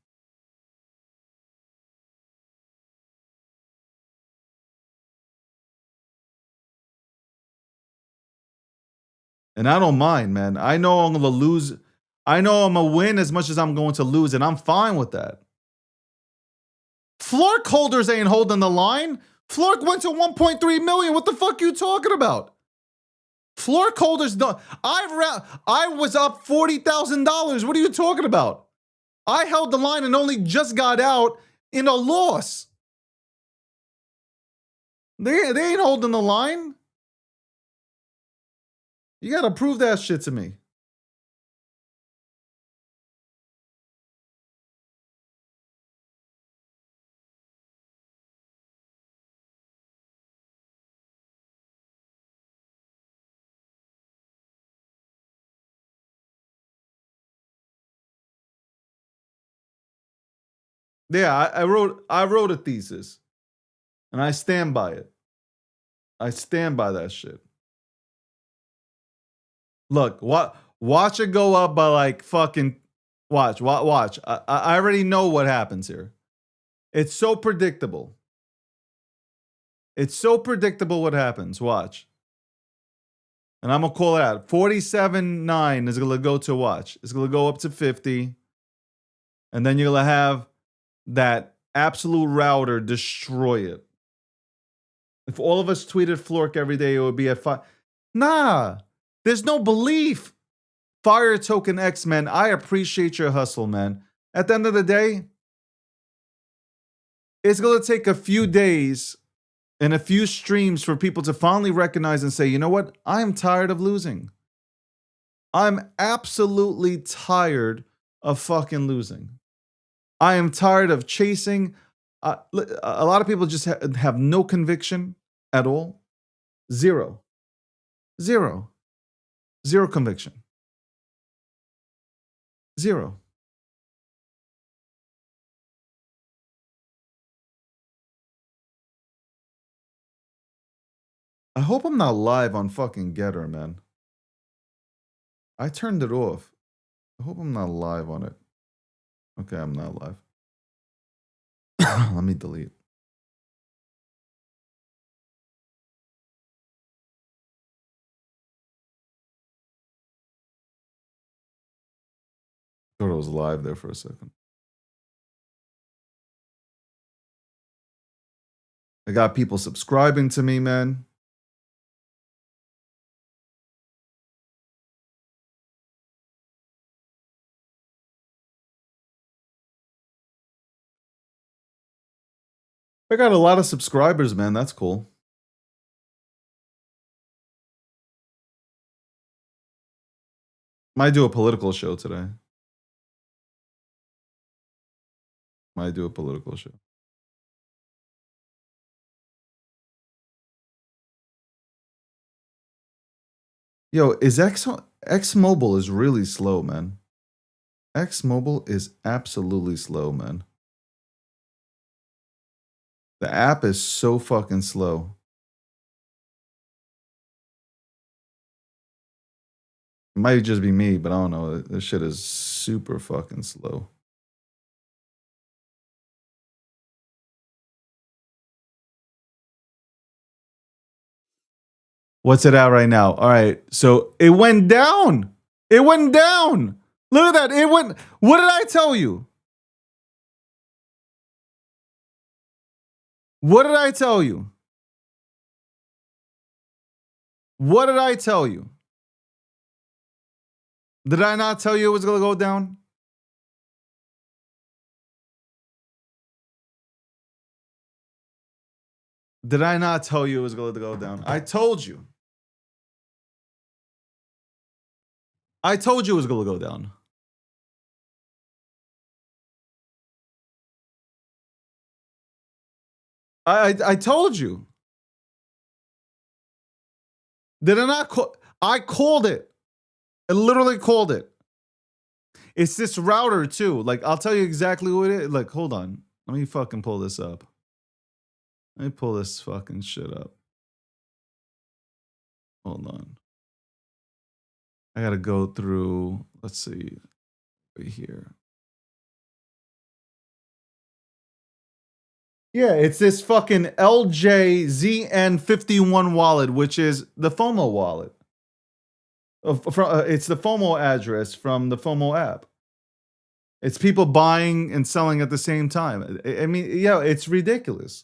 A: And I don't mind, man. I know I'm gonna lose. I know I'm gonna win as much as I'm going to lose, and I'm fine with that. Flork holders ain't holding the line. Flork went to 1.3 million. What the fuck you talking about? Flork holders don't. I was up $40,000. What are you talking about? I held the line and only just got out in a loss. They ain't holding the line. You gotta prove that shit to me. Yeah, I wrote a thesis, and I stand by it. I stand by that shit. Look, watch it go up by like fucking watch. I already know what happens here. It's so predictable. It's so predictable what happens. Watch. And I'm gonna call it out. 47.9 is gonna go to watch. It's gonna go up to 50. And then you're gonna have that absolute router destroy it. If all of us tweeted Flork every day, it would be at 5. Nah, there's no belief. Fire Token X, man, I appreciate your hustle, man. At the end of the day, it's going to take a few days and a few streams for people to finally recognize and say, you know what? I am tired of losing. I'm absolutely tired of fucking losing. I am tired of chasing. A lot of people just have no conviction at all. Zero conviction. Zero. I hope I'm not live on fucking Getter, man. I turned it off. I hope I'm not live on it. Okay, I'm not live. Let me delete. Thought I was live there for a second. I got people subscribing to me, man. I got a lot of subscribers, man. That's cool. Might do a political show today. Might do a political show. Yo, is X Mobile is really slow, man. X Mobile is absolutely slow, man. The app is so fucking slow. It might just be me, but I don't know. This shit is super fucking slow. What's it at right now? All right. So it went down. It went down. Look at that. It went. What did I tell you? What did I tell you? What did I tell you? Did I not tell you it was going to go down? Did I not tell you it was going to go down? I told you. I told you it was going to go down. I told you. Did I not call? I called it. I literally called it. It's this router too. Like, I'll tell you exactly what it is. Like, hold on. Let me fucking pull this up. Let me pull this fucking shit up. Hold on. I gotta go through. Let's see. Right here. Yeah, it's this fucking LJZN51 wallet, which is the FOMO wallet. It's the FOMO address from the FOMO app. It's people buying and selling at the same time. I mean, yeah, it's ridiculous.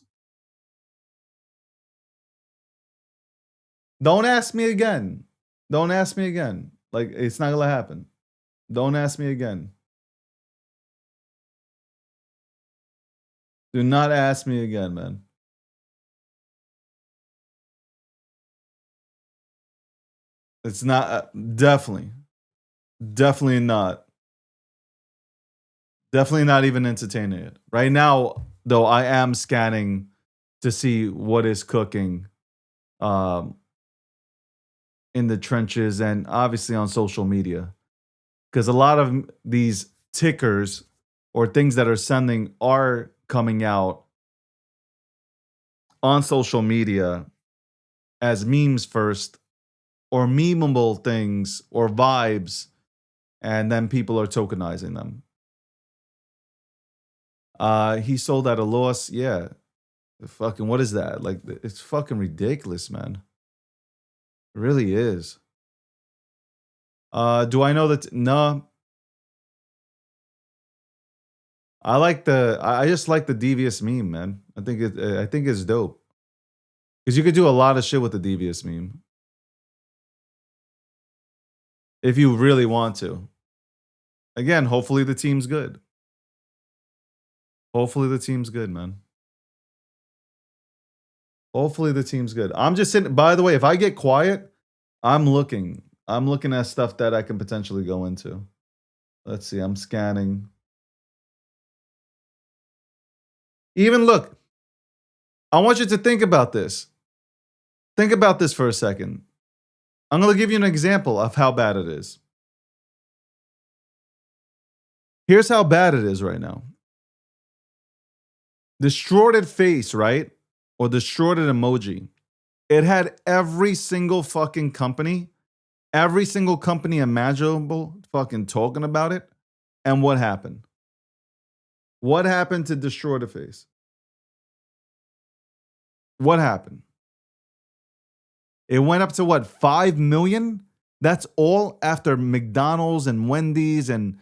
A: Don't ask me again. Don't ask me again. Like, it's not gonna happen. Don't ask me again. Do not ask me again, man. It's not definitely not. Definitely not even entertaining it. Right now, though, I am scanning to see what is cooking um, in the trenches and obviously on social media. Because a lot of these tickers or things that are sending are coming out on social media as memes first or memeable things or vibes, and then people are tokenizing them. He sold at a loss. Yeah. Fucking, what is that? Like, it's fucking ridiculous, man. It really is. Do I know that? No. I just like the devious meme, man. I think it's dope. Because you could do a lot of shit with the devious meme. If you really want to. Again, hopefully the team's good. Hopefully the team's good, man. Hopefully the team's good. I'm just sitting, by the way, if I get quiet, I'm looking. I'm looking at stuff that I can potentially go into. Let's see, I'm scanning. Even look, I want you to think about this. Think about this for a second. I'm going to give you an example of how bad it is. Here's how bad it is right now. The distorted face, right? Or the distorted emoji. It had every single fucking company imaginable fucking talking about it. And what happened? What happened to destroy the face? What happened? It went up to what, 5 million? That's all after McDonald's and Wendy's and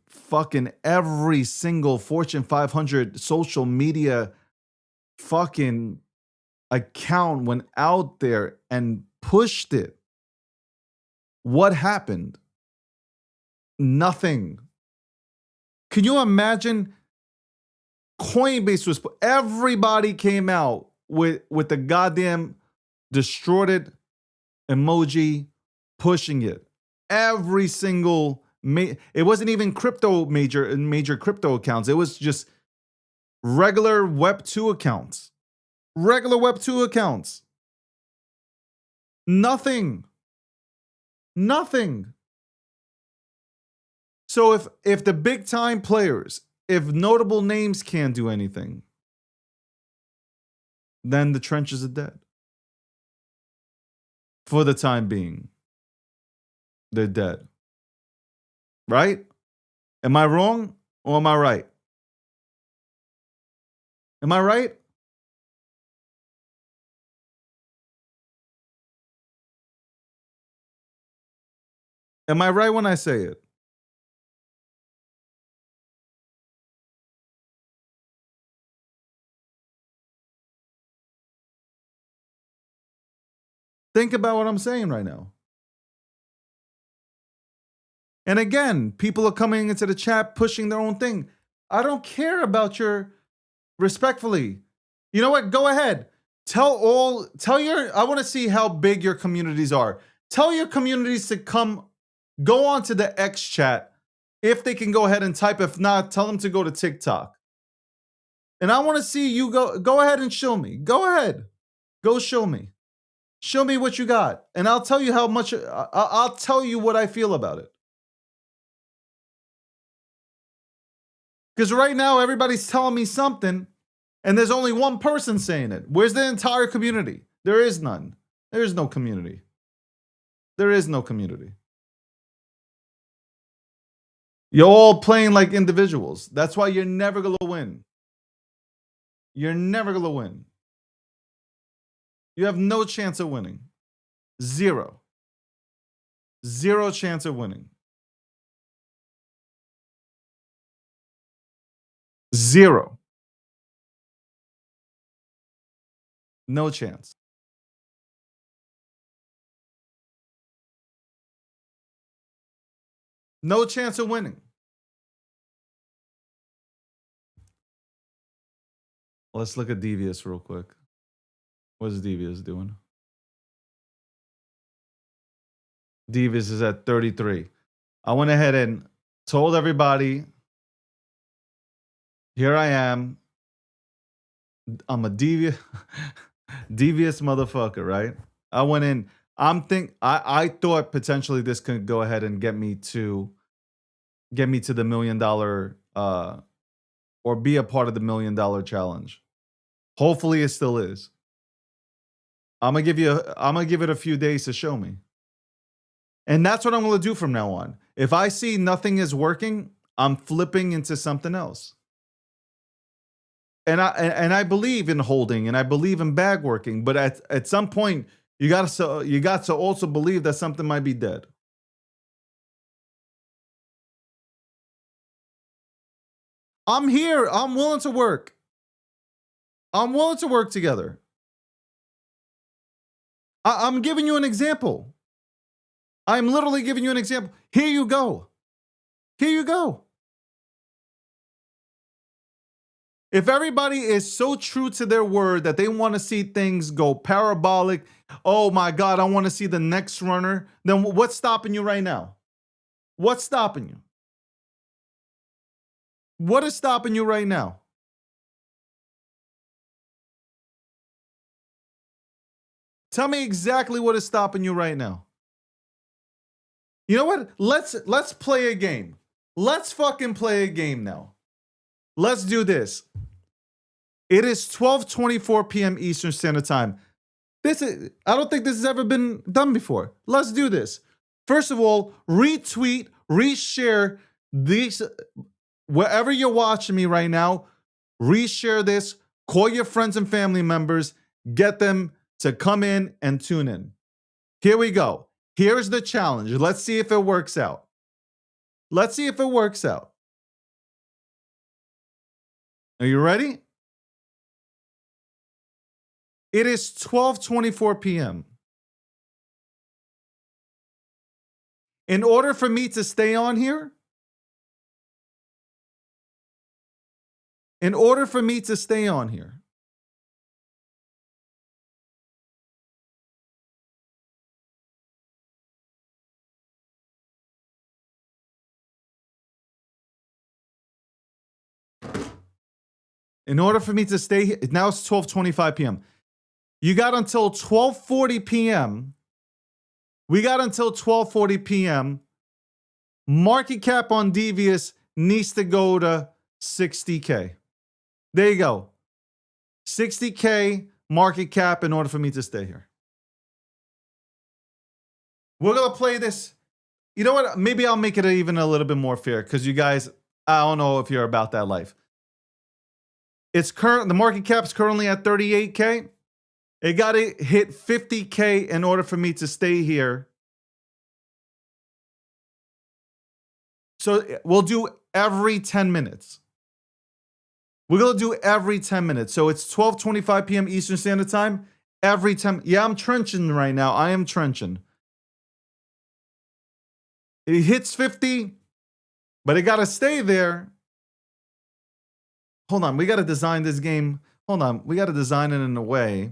A: fucking every single Fortune 500 social media fucking account went out there and pushed it. What happened? Nothing. Can you imagine? Coinbase was, everybody came out with the goddamn distorted emoji pushing it. Every single it wasn't even major crypto accounts. It was just regular Web 2 accounts. Regular Web 2 accounts. Nothing. Nothing. So if the big time players, if notable names can't do anything, then the trenches are dead. For the time being. they're dead. Right? Am I wrong or am I right? Am I right? Am I right when I say it? Think about what I'm saying right now. And again, people are coming into the chat pushing their own thing. I don't care about your respectfully. You know what? Go ahead. Tell your, I want to see how big your communities are. Tell your communities to go on to the X chat if they can go ahead and type. If not, tell them to go to TikTok. And I want to see you go ahead and show me. Go ahead. Go show me. Show me what you got. And I'll tell you how much, I'll tell you what I feel about it. Because right now, everybody's telling me something, and there's only one person saying it. Where's the entire community? There is none. There is no community. There is no community. You're all playing like individuals. That's why you're never going to win. You're never going to win. You have no chance of winning. Zero. Zero chance of winning. Zero. No chance. No chance of winning. Let's look at Devious real quick. What is Devious doing? Devious is at 33. I went ahead and told everybody, here I am. I'm a devious motherfucker, right? I went in. I thought potentially this could go ahead and get me to the $1 million or be a part of the $1 million challenge. Hopefully it still is. I'm gonna give it a few days to show me. And that's what I'm gonna do from now on. If I see nothing is working, I'm flipping into something else. And I believe in holding and I believe in bag working, but at some point you got to also believe that something might be dead. I'm here. I'm willing to work. I'm willing to work together. I'm giving you an example. I'm literally giving you an example. Here you go. Here you go. If everybody is so true to their word that they want to see things go parabolic, oh my God, I want to see the next runner, then what's stopping you right now? What's stopping you? What is stopping you right now? Tell me exactly what is stopping you right now. You know what? Let's play a game. Let's fucking play a game now. Let's do this. It is 12:24 p.m. Eastern Standard Time. I don't think this has ever been done before. Let's do this. First of all, retweet, reshare these wherever you're watching me right now. Reshare this. Call your friends and family members. Get them to come in and tune in. Here we go. Here's the challenge. Let's see if it works out. Let's see if it works out. Are you ready? It is 12:24 p.m. In order for me to stay on here, now it's 12:25 p.m. You got until 12:40 p.m. We got until 12:40 p.m. Market cap on Devious needs to go to 60K. There you go. 60K market cap in order for me to stay here. We're going to play this. You know what? Maybe I'll make it even a little bit more fair because you guys, I don't know if you're about that life. The market cap's currently at 38K. It got to hit 50K in order for me to stay here. So we'll do every 10 minutes. We're going to do every 10 minutes. So it's 12:25 p.m. Eastern Standard Time. Every 10. Yeah, I'm trenching right now. I am trenching. It hits 50, but it got to stay there. Hold on. We got to design this game. Hold on. We got to design it in a way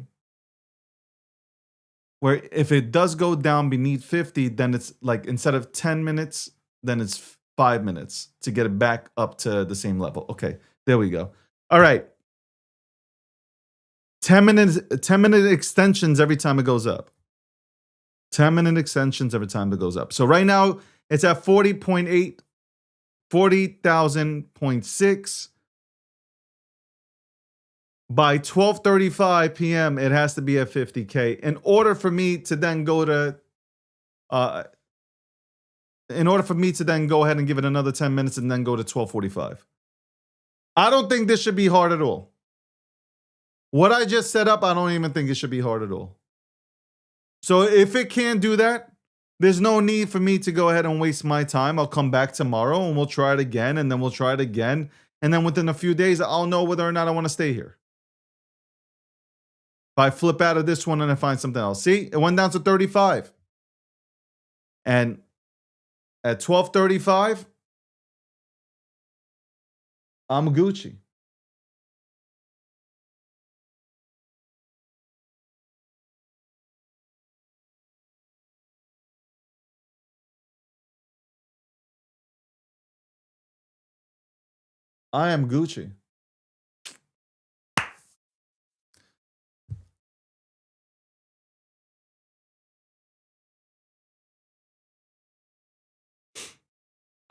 A: where if it does go down beneath 50, then it's like instead of 10 minutes, then it's 5 minutes to get it back up to the same level. Okay, there we go. All right. 10-minute extensions every time it goes up. 10-minute extensions every time it goes up. So right now it's at 40.8, 40,000.6. By 12:35 p.m., it has to be at 50K in order for me to then go to in order for me to then go ahead and give it another 10 minutes and then go to 12:45. I don't think this should be hard at all. What I just set up, I don't even think it should be hard at all. So if it can't do that, there's no need for me to go ahead and waste my time. I'll come back tomorrow and we'll try it again, and then we'll try it again. And then within a few days, I'll know whether or not I want to stay here. If I flip out of this one and I find something else. See, it went down to 35. And at 12:35, I'm Gucci. I am Gucci.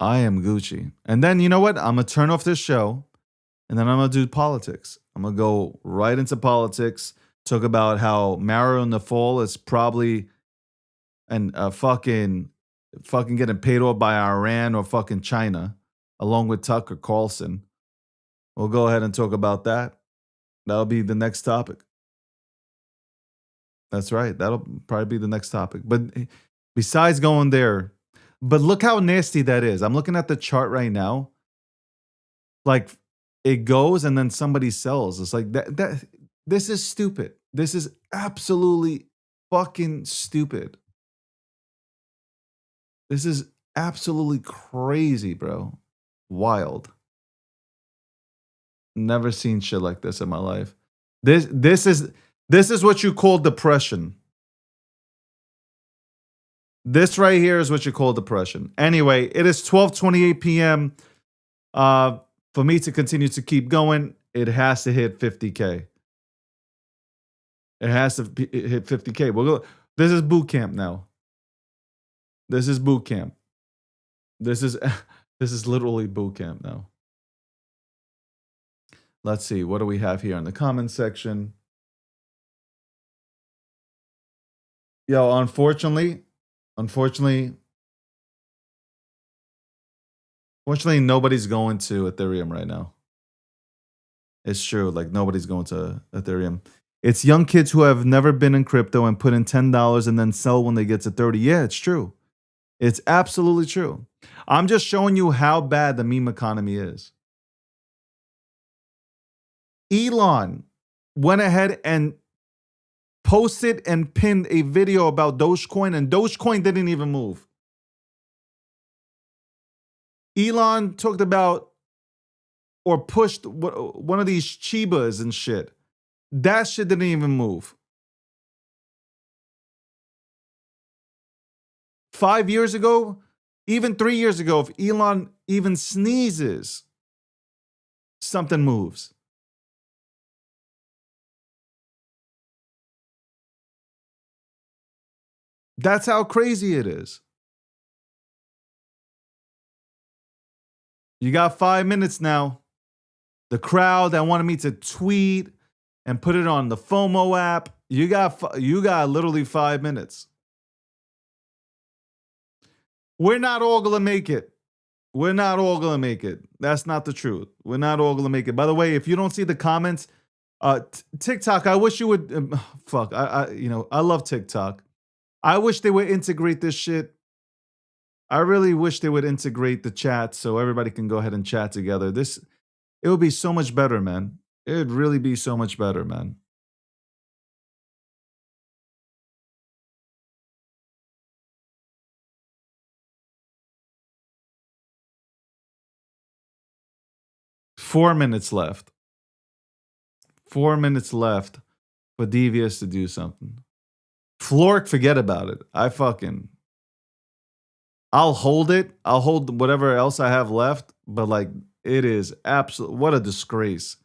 A: I am Gucci. And then you know what? I'm gonna turn off this show and then I'm gonna do politics. I'm gonna go right into politics, talk about how Mario in the fall is probably and fucking getting paid off by Iran or fucking China, along with Tucker Carlson. We'll go ahead and talk about that. That'll be the next topic. That's right. That'll probably be the next topic. But besides going there, but look how nasty that is. I'm looking at the chart right now. Like it goes and then somebody sells. It's like that this is stupid. This is absolutely fucking stupid. This is absolutely crazy, bro. Wild. Never seen shit like this in my life. This is what you call depression. This right here is what you call depression. Anyway, it is 12:28 p.m. For me to continue to keep going, it has to hit 50K. It has to hit 50K. This is boot camp now. This is boot camp. This is literally boot camp now. Let's see. What do we have here in the comment section? Yo, unfortunately, nobody's going to Ethereum right now. It's true. Like nobody's going to Ethereum. It's young kids who have never been in crypto and put in $10 and then sell when they get to 30. Yeah, it's true. It's absolutely true. I'm just showing you how bad the meme economy is. Elon went ahead and posted and pinned a video about Dogecoin, and Dogecoin didn't even move. Elon talked about or pushed one of these Chibas and shit. That shit didn't even move. 5 years ago, even 3 years ago, if Elon even sneezes, something moves. That's how crazy it is. You got 5 minutes now. The crowd that wanted me to tweet and put it on the FOMO app, you got literally 5 minutes. We're not all gonna make it. We're not all gonna make it. That's not the truth. We're not all gonna make it. By the way, if you don't see the comments, TikTok, I wish you would. Fuck, I love TikTok. I wish they would integrate this shit. I really wish they would integrate the chat so everybody can go ahead and chat together. It would be so much better, man. It would really be so much better, man. 4 minutes left. 4 minutes left for Devious to do something. Flork, forget about it. I'll hold it. I'll hold whatever else I have left. But like, it is absolute. What a disgrace.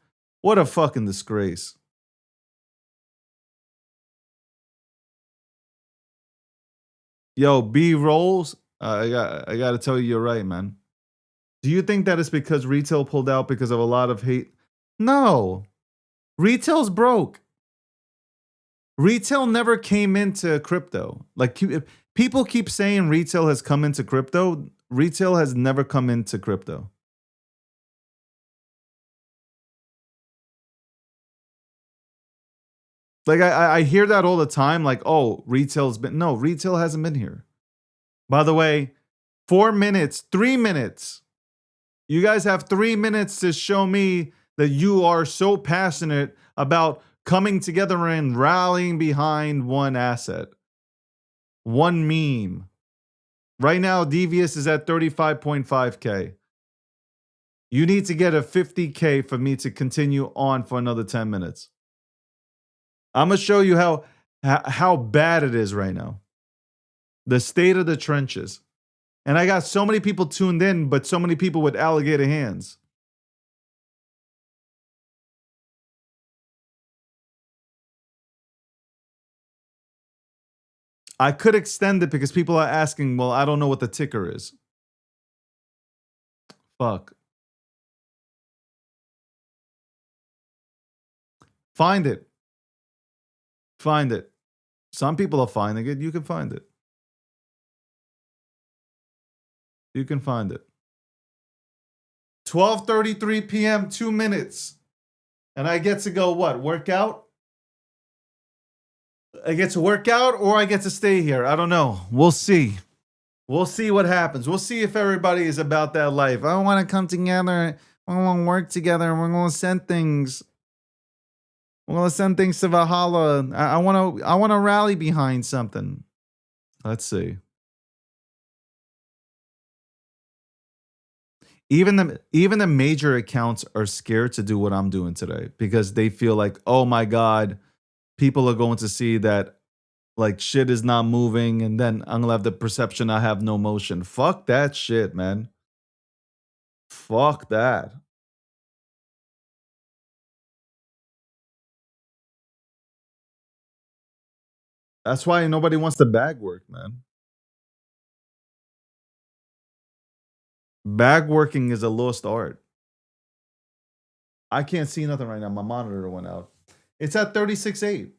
A: What a fucking disgrace. Yo, B rolls. I got to tell you, you're right, man. Do you think that it's because retail pulled out because of a lot of hate? No, retail's broke. Retail never came into crypto. Like people keep saying retail has come into crypto. Retail has never come into crypto. Like I hear that all the time. Like, oh, retail's been no, retail hasn't been here. By the way, 4 minutes, 3 minutes. You guys have 3 minutes to show me that you are so passionate about coming together and rallying behind one asset, one meme. Right now, Devious is at 35.5K. You need to get a 50K for me to continue on for another 10 minutes. I'm gonna show you how bad it is right now. The state of the trenches. And I got so many people tuned in, but so many people with alligator hands. I could extend it because people are asking, well, I don't know what the ticker is. Fuck. Find it. Find it. Some people are finding it. You can find it. You can find it. 12:33 p.m., 2 minutes. And I get to go what? Work out? I get to work out or I get to stay here. I don't know. We'll see. We'll see what happens. We'll see if everybody is about that life. I want to come together. I want to work together. We're going to send things. We're going to send things to Valhalla. I want to rally behind something. Let's see. Even the major accounts are scared to do what I'm doing today because they feel like, "Oh my god, people are going to see that like shit is not moving and then I'm going to have the perception I have no motion." Fuck that shit, man. Fuck that. That's why nobody wants to bag work, man. Bag working is a lost art. I can't see nothing right now. My monitor went out. It's at 36.8.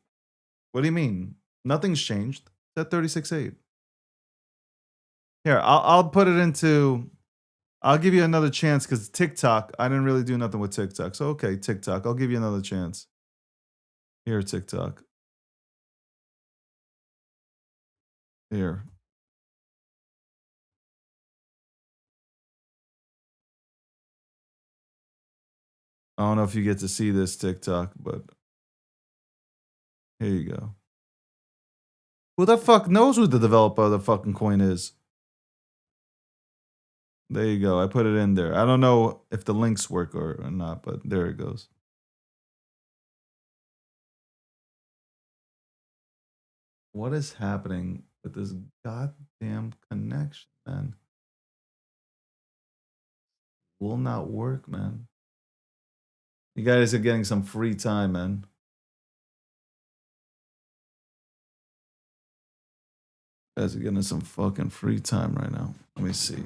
A: What do you mean? Nothing's changed. It's at 36.8. Here, I'll put it into. I'll give you another chance because TikTok. I didn't really do nothing with TikTok. So okay, TikTok. I'll give you another chance. Here, TikTok. Here. I don't know if you get to see this TikTok, but here you go. Who the fuck knows who the developer of the fucking coin is? There you go. I put it in there. I don't know if the links work or not, but there it goes. What is happening with this goddamn connection, man? Will not work, man. You guys are getting some free time, man. You guys are getting some fucking free time right now. Let me see.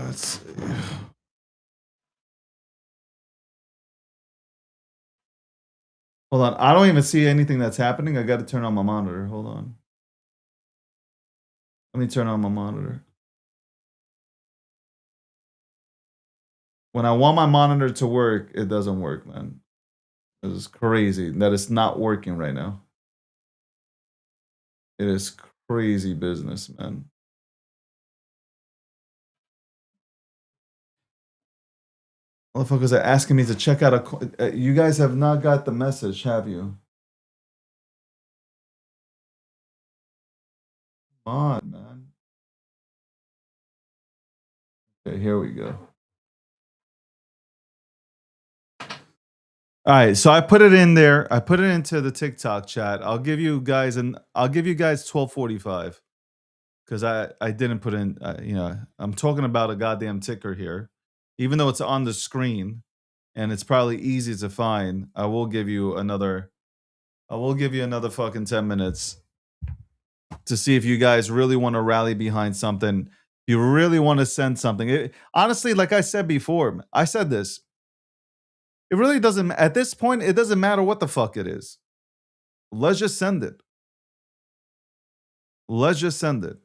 A: Let's see. Hold on. I don't even see anything that's happening. I got to turn on my monitor. Hold on. Let me turn on my monitor. When I want my monitor to work, it doesn't work, man. This is crazy that it's not working right now. It is crazy business, man. Motherfuckers are asking me to check out a. You guys have not got the message, have you? Come on, man. Okay, here we go. All right, so I put it in there. I put it into the TikTok chat. I'll give you guys 12:45 because I didn't put in. I'm talking about a goddamn ticker here, even though it's on the screen and it's probably easy to find. I will give you another fucking 10 minutes to see if you guys really want to rally behind something. You really want to send something. Honestly, like I said before, I said this. It really doesn't, at this point, it doesn't matter what the fuck it is. Let's just send it. Let's just send it.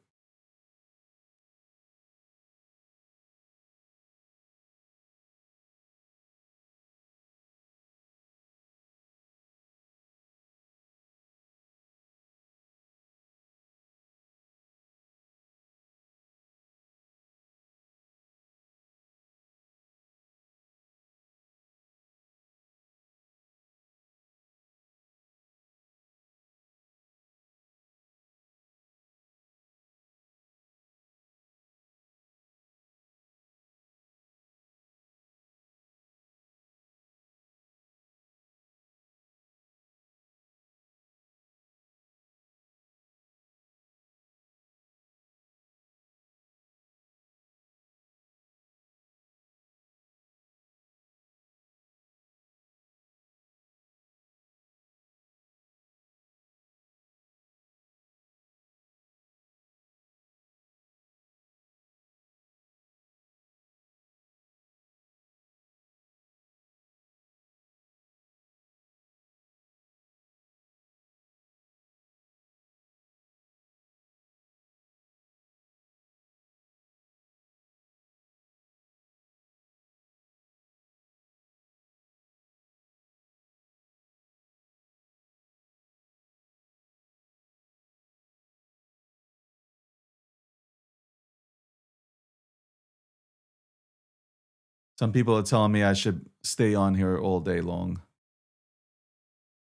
A: Some people are telling me I should stay on here all day long.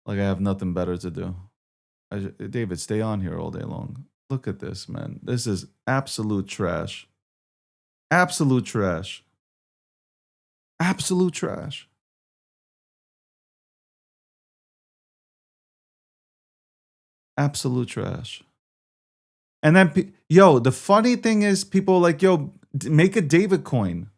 A: Like I have nothing better to do. David, stay on here all day long. Look at this, man. This is absolute trash. Absolute trash. Absolute trash. Absolute trash. And then, yo, the funny thing is, people are like, yo, make a David coin.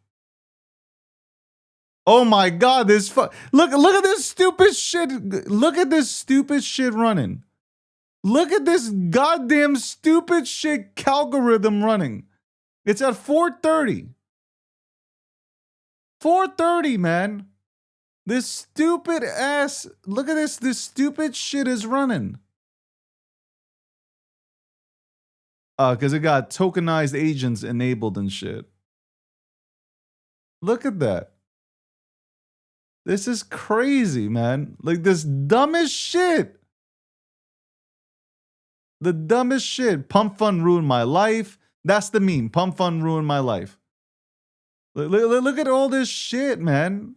A: Oh my God, look at this stupid shit. Look at this stupid shit running. Look at this goddamn stupid shit algorithm running. It's at 4:30. 4:30, man. This stupid ass. Look at this. This stupid shit is running. Because it got tokenized agents enabled and shit. Look at that. This is crazy, man. Like this dumbest shit. The dumbest shit. Pump fund ruined my life. That's the meme. Pump fund ruined my life. Look at all this shit, man.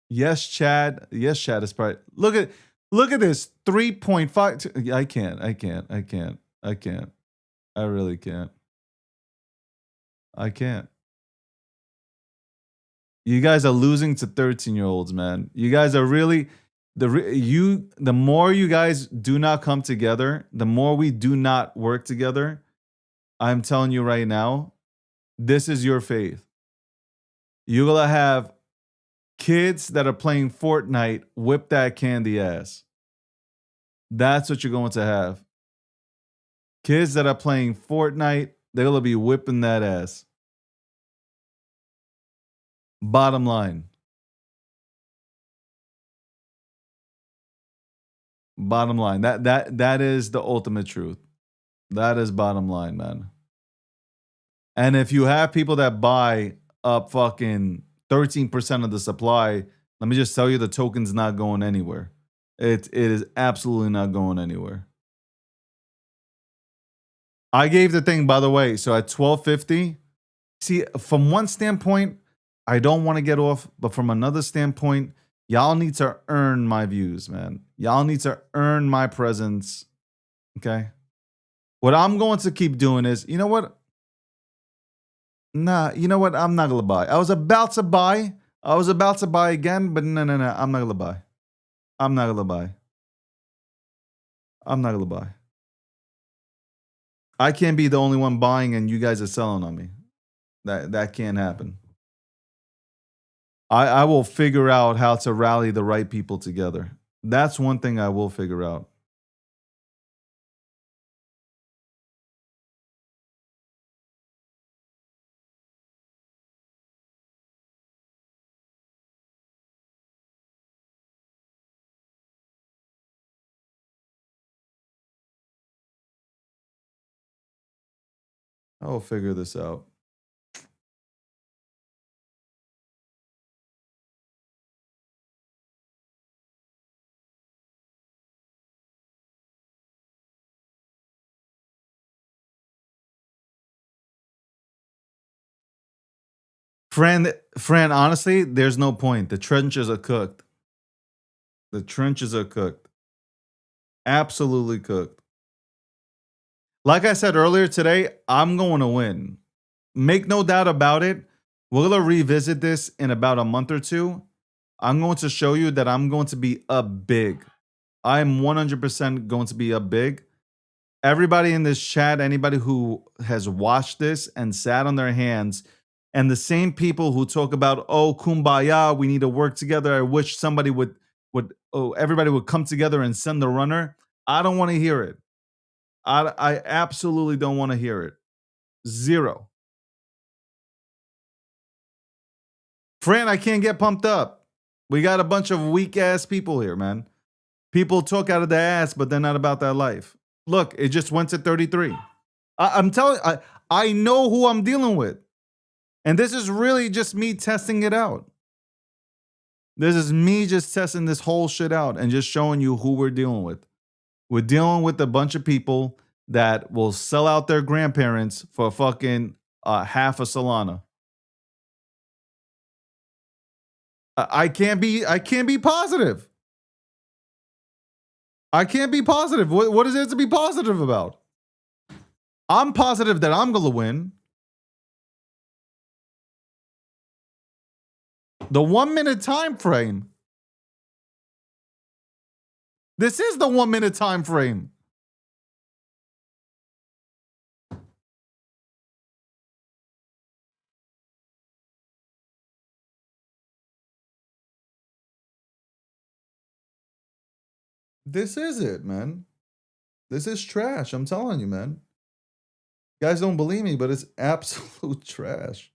A: Yes, Chad. Yes, Chad is probably. Look at this. 3.5. I can't. I really can't. I can't. You guys are losing to 13-year-olds, man. You guys are really the more you guys do not come together, the more we do not work together. I'm telling you right now, this is your faith. You're gonna have kids that are playing Fortnite whip that candy ass. That's what you're going to have. Kids that are playing Fortnite, they're gonna be whipping that ass. Bottom line. Bottom line. That is the ultimate truth. That is bottom line, man. And if you have people that buy up fucking 13% of the supply, let me just tell you the token's not going anywhere. It is absolutely not going anywhere. I gave the thing, by the way, so at 1250, see, from one standpoint, I don't want to get off, but from another standpoint, y'all need to earn my views, man. Y'all need to earn my presence. Okay. What I'm going to keep doing is, you know what? Nah, you know what? I'm not gonna buy. I was about to buy. I was about to buy again, but no, no, no. I'm not gonna buy. I'm not gonna buy. I'm not gonna buy. I can't be the only one buying and you guys are selling on me. That can't happen. I will figure out how to rally the right people together. That's one thing I will figure out. I will figure this out. Fran, honestly, there's no point. The trenches are cooked. The trenches are cooked. Absolutely cooked. Like I said earlier today, I'm going to win. Make no doubt about it. We're going to revisit this in about a month or two. I'm going to show you that I'm going to be up big. I am 100% going to be up big. Everybody in this chat, anybody who has watched this and sat on their hands, and the same people who talk about, oh, kumbaya, we need to work together. I wish somebody everybody would come together and send the runner. I don't want to hear it. I absolutely don't want to hear it. Zero. Fran, I can't get pumped up. We got a bunch of weak ass people here, man. People talk out of their ass, but they're not about that life. Look, it just went to 33. I'm telling I know who I'm dealing with. And this is really just me testing it out. This is me just testing this whole shit out and just showing you who we're dealing with. We're dealing with a bunch of people that will sell out their grandparents for fucking half a Solana. I can't be positive. I can't be positive. What is there to be positive about? I'm positive that I'm gonna win. The 1 minute time frame. This is the 1 minute time frame. This is it, man. This is trash. I'm telling you, man. You guys don't believe me, but it's absolute trash.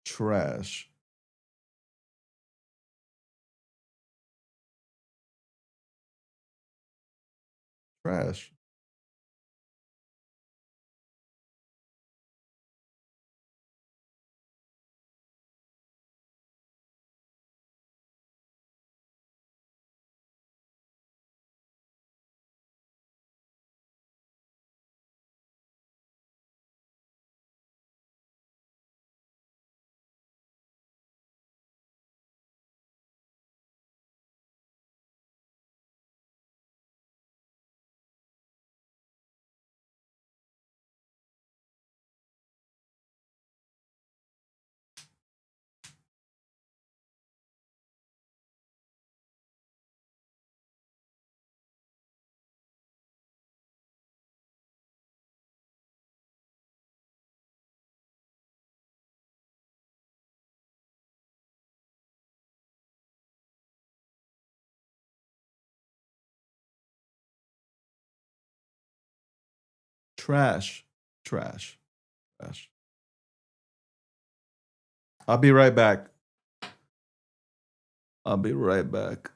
A: Trash. Trash. Trash. Trash. Trash. I'll be right back. I'll be right back.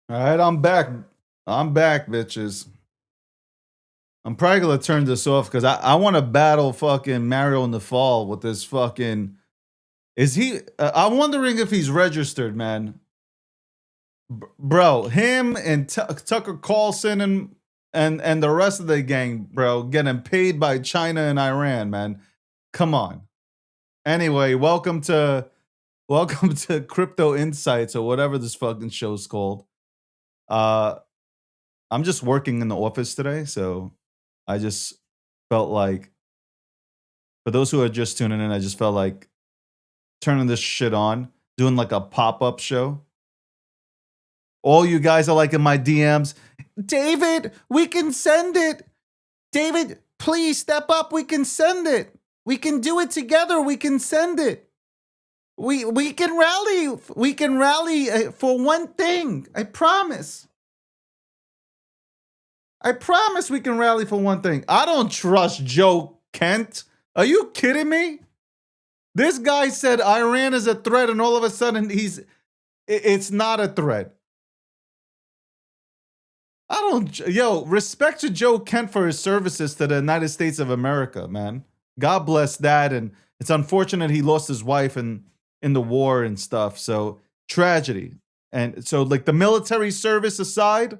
A: All right, I'm back. I'm back, bitches. I'm probably gonna turn this off because I want to battle fucking Mario in the fall with this fucking. Is he? I'm wondering if he's registered, man. Bro, him and Tucker Carlson and the rest of the gang, bro, getting paid by China and Iran, man. Come on. Anyway, welcome to Crypto Insights or whatever this fucking show's called. I'm just working in the office today, so I just felt like, for those who are just tuning in, I just felt like turning this shit on, doing like a pop-up show. All you guys are like in my DMs, David, we can send it. David, please step up. We can send it. We can do it together. We can send it. We can rally. We can rally for one thing. I promise. I promise we can rally for one thing. I don't trust Joe Kent. Are you kidding me? This guy said Iran is a threat, and all of a sudden it's not a threat. I don't, respect to Joe Kent for his services to the United States of America, man. God bless that. And it's unfortunate he lost his wife in the war and stuff. So tragedy. And so, like, the military service aside,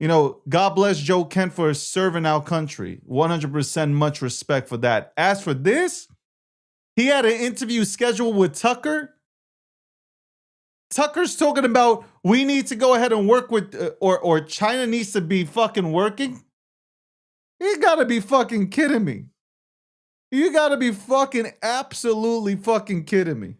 A: God bless Joe Kent for serving our country. 100% much respect for that. As for this, he had an interview scheduled with Tucker. Tucker's talking about we need to go ahead and work with, or China needs to be fucking working. You gotta be fucking kidding me. You gotta be fucking absolutely fucking kidding me.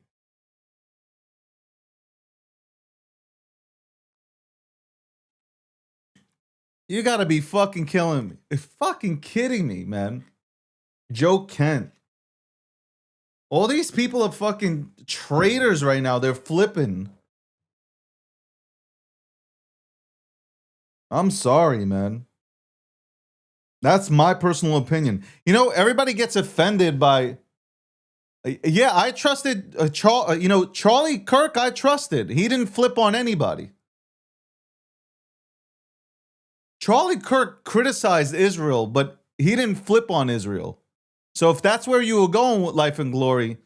A: You gotta be fucking killing me. You're fucking kidding me, man. Joe Kent. All these people are fucking traitors right now. They're flipping. I'm sorry, man. That's my personal opinion. Everybody gets offended by. Yeah, I trusted Charlie Kirk. I trusted. He didn't flip on anybody. Charlie Kirk criticized Israel, but he didn't flip on Israel. So if that's where you were going with Life and Glory,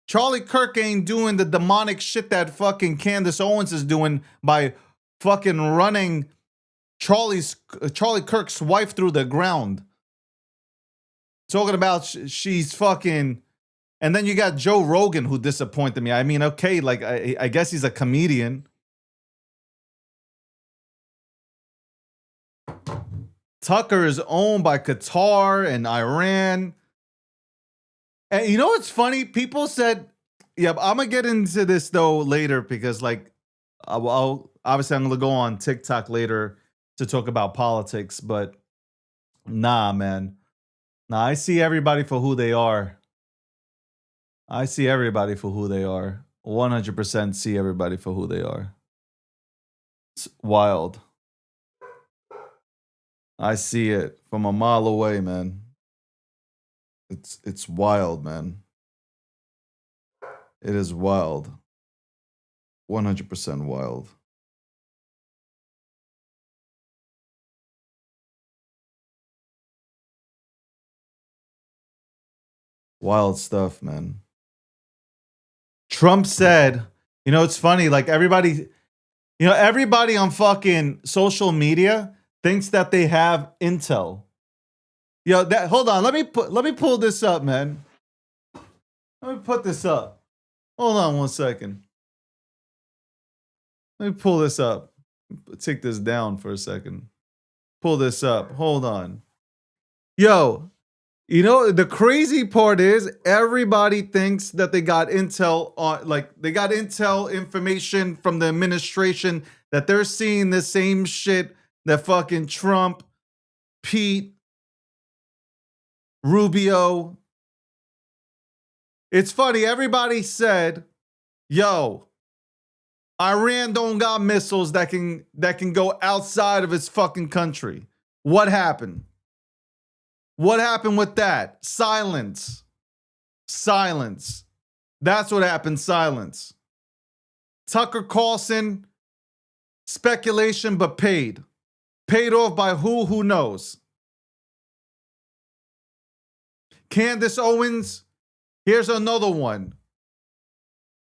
A: Charlie Kirk ain't doing the demonic shit that fucking Candace Owens is doing by fucking running Charlie Kirk's wife through the ground. Talking about she's fucking. And then you got Joe Rogan, who disappointed me. I mean, okay, like, I guess he's a comedian. Tucker is owned by Qatar and Iran. And you know what's funny? People said, yeah, I'm going to get into this, though, later because, like, obviously I'm going to go on TikTok later to talk about politics. But nah, man. Nah, I see everybody for who they are. I see everybody for who they are. 100% see everybody for who they are. It's wild. I see it from a mile away, man. It's wild, man. It is wild. 100% wild. Wild stuff, man. Trump said, it's funny, like everybody on fucking social media thinks that they have intel. Hold on, let me pull this up, man. Let me put this up. Hold on 1 second. Let me pull this up. Take this down for a second. Pull this up. Hold on. The crazy part is everybody thinks that they got intel on, like, they got intel information from the administration that they're seeing the same shit that fucking Trump, Pete, Rubio. It's funny. Everybody said, Iran don't got missiles that can go outside of its fucking country. What happened? What happened with that? Silence. Silence. That's what happened. Silence. Tucker Carlson, speculation, but paid. Paid off by who? Who knows? Candace Owens, here's another one.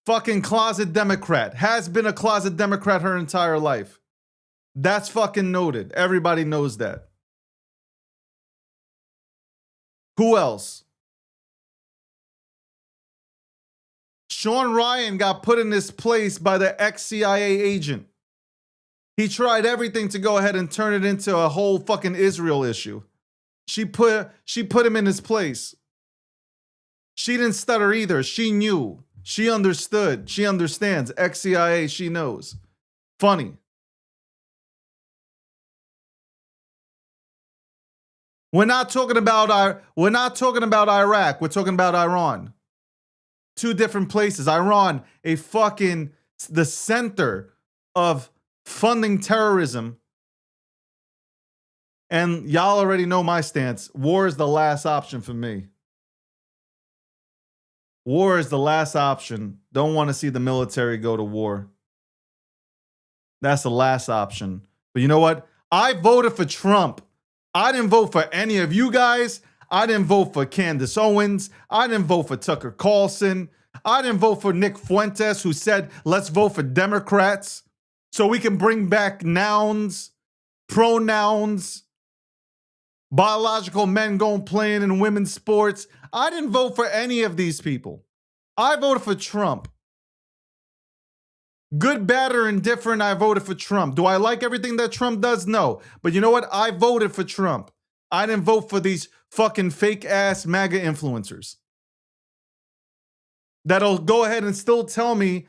A: Fucking closet Democrat. Has been a closet Democrat her entire life. That's fucking noted. Everybody knows that. Who else? Sean Ryan got put in this place by the ex-CIA agent. He tried everything to go ahead and turn it into a whole fucking Israel issue. She put him in his place. She didn't stutter either. She knew. She understood. She understands. Ex-CIA, she knows. Funny. We're not talking about Iraq. We're talking about Iran. Two different places. Iran, the center of funding terrorism. And y'all already know my stance. War is the last option for me. War is the last option. Don't want to see the military go to war. That's the last option. But you know what? I voted for Trump. I didn't vote for any of you guys. I didn't vote for Candace Owens. I didn't vote for Tucker Carlson. I didn't vote for Nick Fuentes, who said, let's vote for Democrats so we can bring back nouns, pronouns, biological men going playing in women's sports. I didn't vote for any of these people. I voted for Trump. Good, bad, or indifferent, I voted for Trump. Do I like everything that Trump does? No. But you know what? I voted for Trump. I didn't vote for these fucking fake-ass MAGA influencers that'll go ahead and still tell me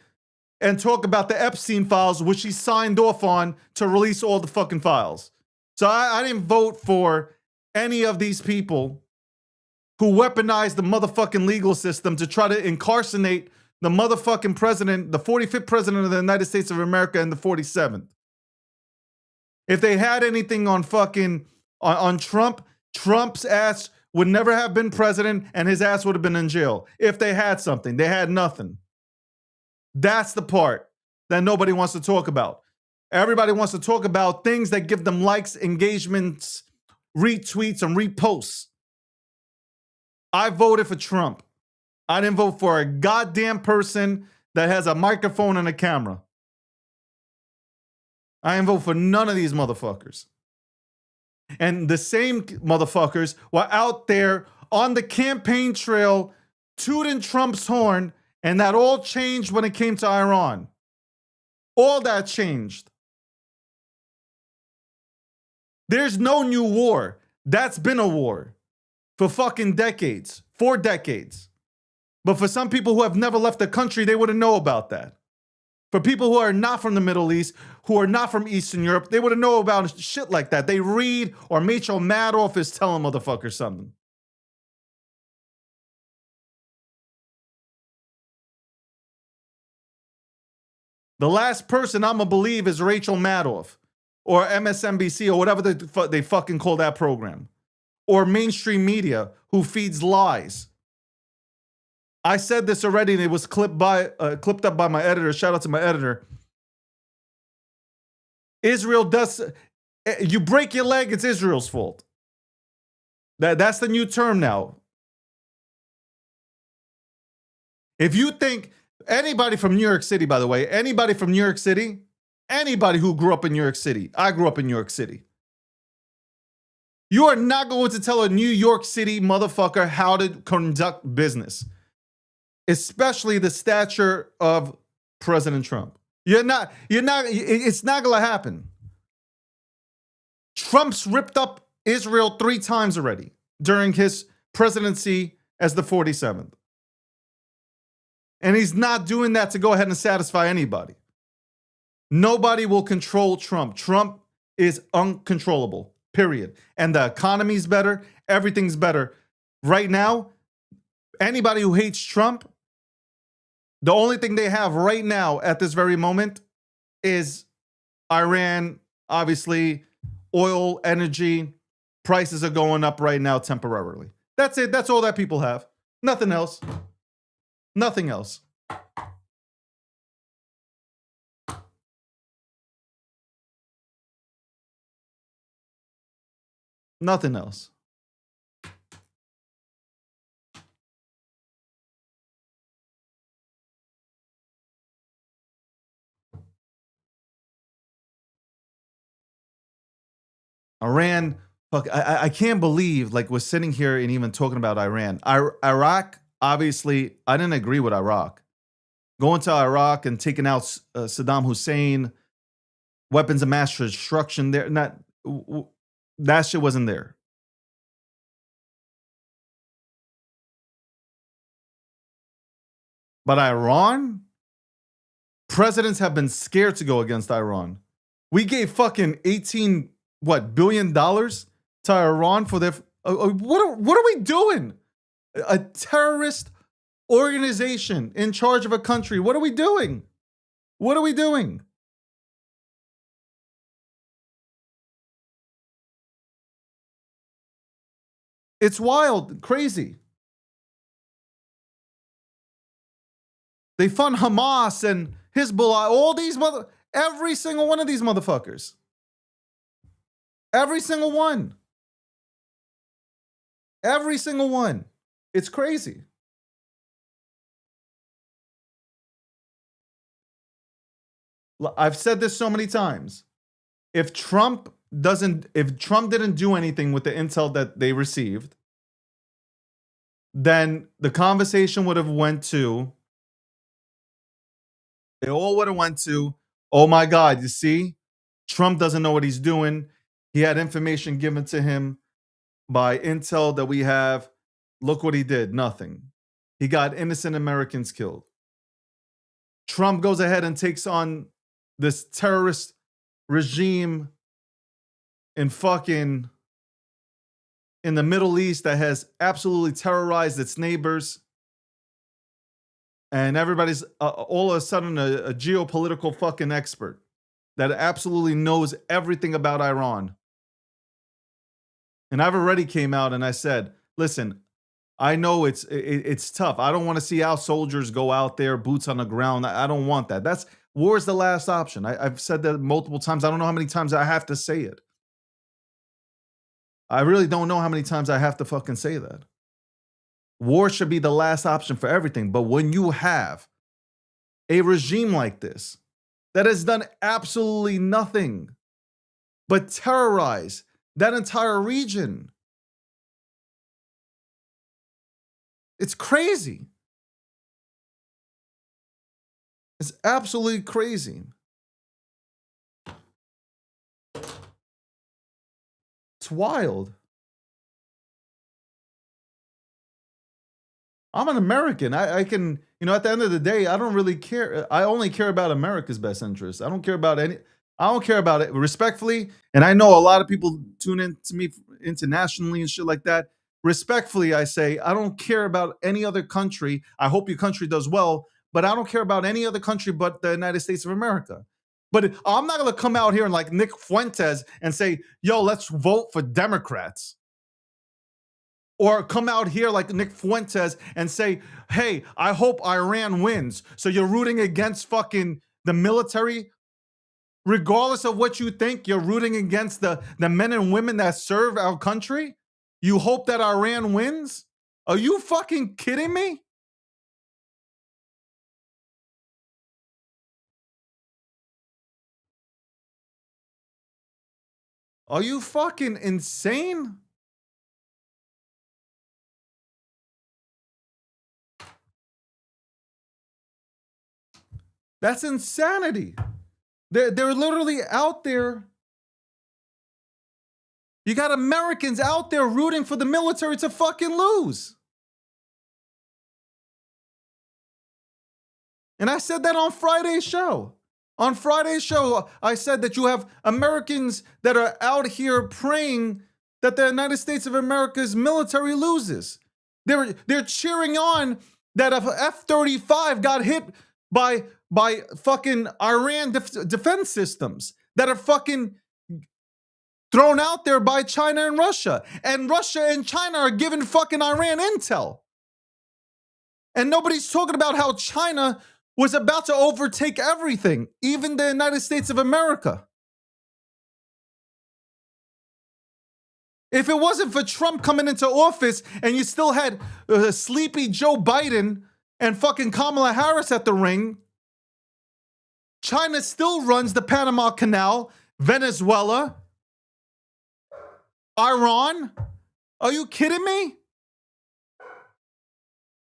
A: and talk about the Epstein files, which he signed off on to release all the fucking files. So I didn't vote for any of these people who weaponized the motherfucking legal system to try to incarcerate the motherfucking president, the 45th president of the United States of America, and the 47th. If they had anything on Trump, Trump's ass would never have been president and his ass would have been in jail. If they had something, they had nothing. That's the part that nobody wants to talk about. Everybody wants to talk about things that give them likes, engagements, retweets, and reposts. I voted for Trump. I didn't vote for a goddamn person that has a microphone and a camera. I didn't vote for none of these motherfuckers. And the same motherfuckers were out there on the campaign trail tooting Trump's horn, and that all changed when it came to Iran. All that changed. There's no new war. That's been a war for fucking decades, 4 decades. But for some people who have never left the country, they wouldn't know about that. For people who are not from the Middle East, who are not from Eastern Europe, they wouldn't know about shit like that. They read, or Rachel Maddow is telling motherfuckers something. The last person I'm gonna believe is Rachel Maddow or MSNBC or whatever they fucking call that program, or mainstream media who feeds lies. I said this already, and it was clipped up by my editor. Shout out to my editor. Israel does. You break your leg, it's Israel's fault. That's the new term now. If you think anybody from New York City, by the way, anybody from New York City, anybody who grew up in New York City, I grew up in New York City. You are not going to tell a New York City motherfucker how to conduct business, especially the stature of President Trump. It's not going to happen. Trump's ripped up Israel 3 times already during his presidency as the 47th. And he's not doing that to go ahead and satisfy anybody. Nobody will control Trump. Trump is uncontrollable, period. And the economy's better. Everything's better. Right now, anybody who hates Trump, the only thing they have right now at this very moment is Iran. Obviously, oil, energy, prices are going up right now temporarily. That's it. That's all that people have. Nothing else. Nothing else. Nothing else. Iran, fuck, I can't believe, like, we're sitting here and even talking about Iran. Iraq, obviously, I didn't agree with Iraq. Going to Iraq and taking out Saddam Hussein, weapons of mass destruction, that shit wasn't there. But Iran, presidents have been scared to go against We gave fucking $18 billion to Iran for their What are we doing? A terrorist organization in charge of a country. What are we doing? What are we doing? It's wild, crazy. They fund Hamas and Hezbollah, all these every single one of these motherfuckers. Every single one. Every single one. It's crazy. I've said this so many times. If Trump didn't do anything with the intel that they received, then the conversation would have went to, they all would have went to, oh my God, you see, Trump doesn't know what he's doing. He had information given to him by intel that we have. Look what he did. Nothing. He got innocent Americans killed. Trump goes ahead and takes on this terrorist regime in the Middle East that has absolutely terrorized its neighbors. And everybody's all of a sudden a geopolitical fucking expert that absolutely knows everything about Iran. And I've already came out and I said, listen, I know it's tough. I don't want to see our soldiers go out there, boots on the ground. I don't want that. War is the last option. I've said that multiple times. I don't know how many times I have to say it. I really don't know how many times I have to fucking say that. War should be the last option for everything. But when you have a regime like this that has done absolutely nothing but terrorize that entire region, it's crazy. It's absolutely crazy. It's wild. I'm an American. I can, at the end of the day, I don't really care. I only care about America's best interest. I don't care about it respectfully. And I know a lot of people tune in to me internationally and shit like that. Respectfully, I say, I don't care about any other country. I hope your country does well, but I don't care about any other country but the United States of America. But I'm not going to come out here and like Nick Fuentes and say, yo, let's vote for Democrats. Or come out here like Nick Fuentes and say, hey, I hope Iran wins. So you're rooting against fucking the military? Regardless of what you think, you're rooting against the men and women that serve our country? You hope that Iran wins? Are you fucking kidding me? Are you fucking insane? That's insanity. They're literally out there. You got Americans out there rooting for the military to fucking lose. And I said that on Friday's show. On Friday's show, I said that you have Americans that are out here praying that the United States of America's military loses. They're cheering on that if F-35 got hit by fucking Iran defense systems that are fucking thrown out there by China and Russia. And Russia and China are giving fucking Iran intel. And nobody's talking about how China was about to overtake everything, even the United States of America. If it wasn't for Trump coming into office and you still had sleepy Joe Biden and fucking Kamala Harris at the ring, China still runs the Panama Canal, Venezuela, Iran. Are you kidding me?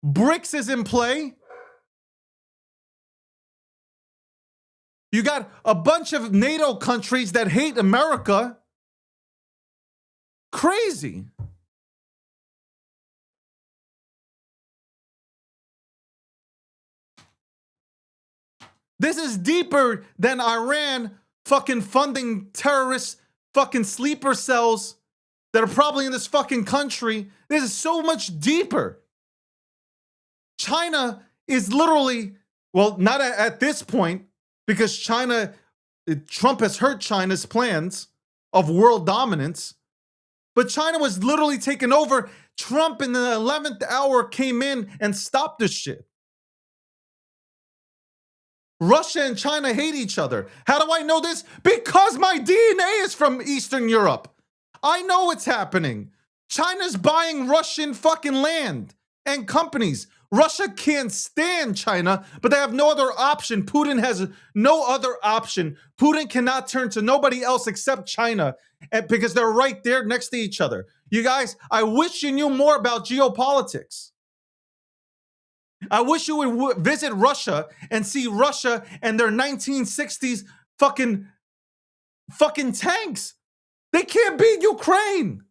A: BRICS is in play. You got a bunch of NATO countries that hate America. Crazy. This is deeper than Iran fucking funding terrorists, fucking sleeper cells that are probably in this fucking country. This is so much deeper. China is literally, well, not at this point, because Trump has hurt China's plans of world dominance, but China was literally taken over. Trump in the 11th hour came in and stopped this shit. Russia and China hate each other. How do I know this? Because my DNA is from Eastern Europe. I know what's happening. China's buying Russian fucking land and companies. Russia can't stand China, but they have no other option. Putin has no other option. Putin cannot turn to nobody else except China because they're right there next to each other. You guys, I wish you knew more about geopolitics. I wish you would visit Russia and see Russia and their 1960s fucking tanks. They can't beat Ukraine.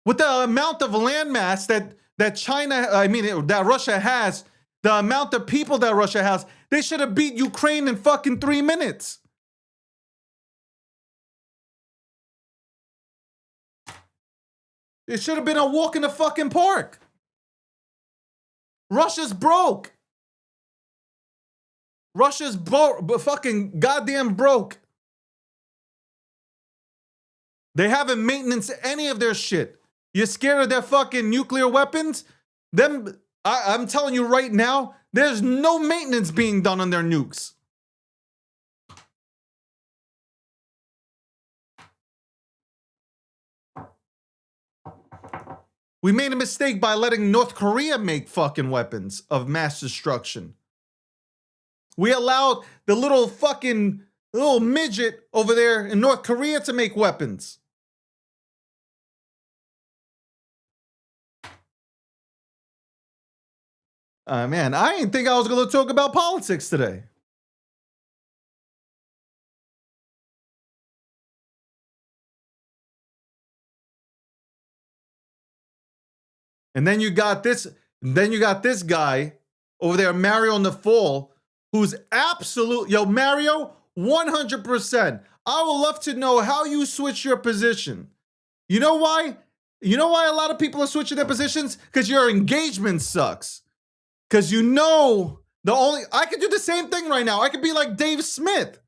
A: With the amount of landmass that that Russia has, the amount of people that Russia has, they should have beat Ukraine in fucking 3 minutes. It should have been a walk in the fucking park. Russia's broke. Russia's fucking goddamn broke. They haven't maintenance any of their shit. You're scared of their fucking nuclear weapons? I'm telling you right now, there's no maintenance being done on their nukes. We made a mistake by letting North Korea make fucking weapons of mass destruction. We allowed the little midget over there in North Korea to make weapons. Man, I didn't think I was going to talk about politics today. And then you got this guy over there, Mario Nawfal, who's Mario, 100%. I would love to know how you switch your position. You know why? You know why a lot of people are switching their positions? Because your engagement sucks. Because I could do the same thing right now. I could be like Dave Smith.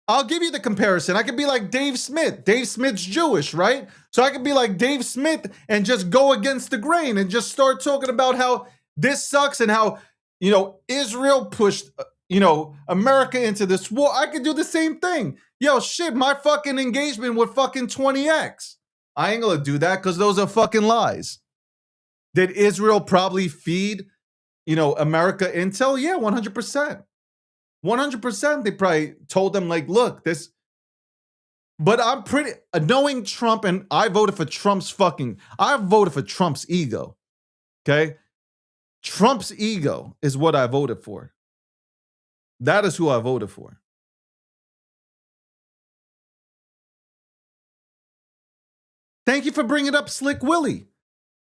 A: I'll give you the comparison. I could be like Dave Smith. Dave Smith's Jewish, right? So I could be like Dave Smith and just go against the grain and just start talking about how this sucks and how, Israel pushed, America into this war. I could do the same thing. Yo, shit, my fucking engagement with fucking 20X. I ain't gonna do that because those are fucking lies. Did Israel probably feed, America intel? Yeah, 100%. 100%. They probably told them, like, look, this. But I'm knowing Trump, and I voted for Trump's ego. Okay? Trump's ego is what I voted for. That is who I voted for. Thank you for bringing up Slick Willie.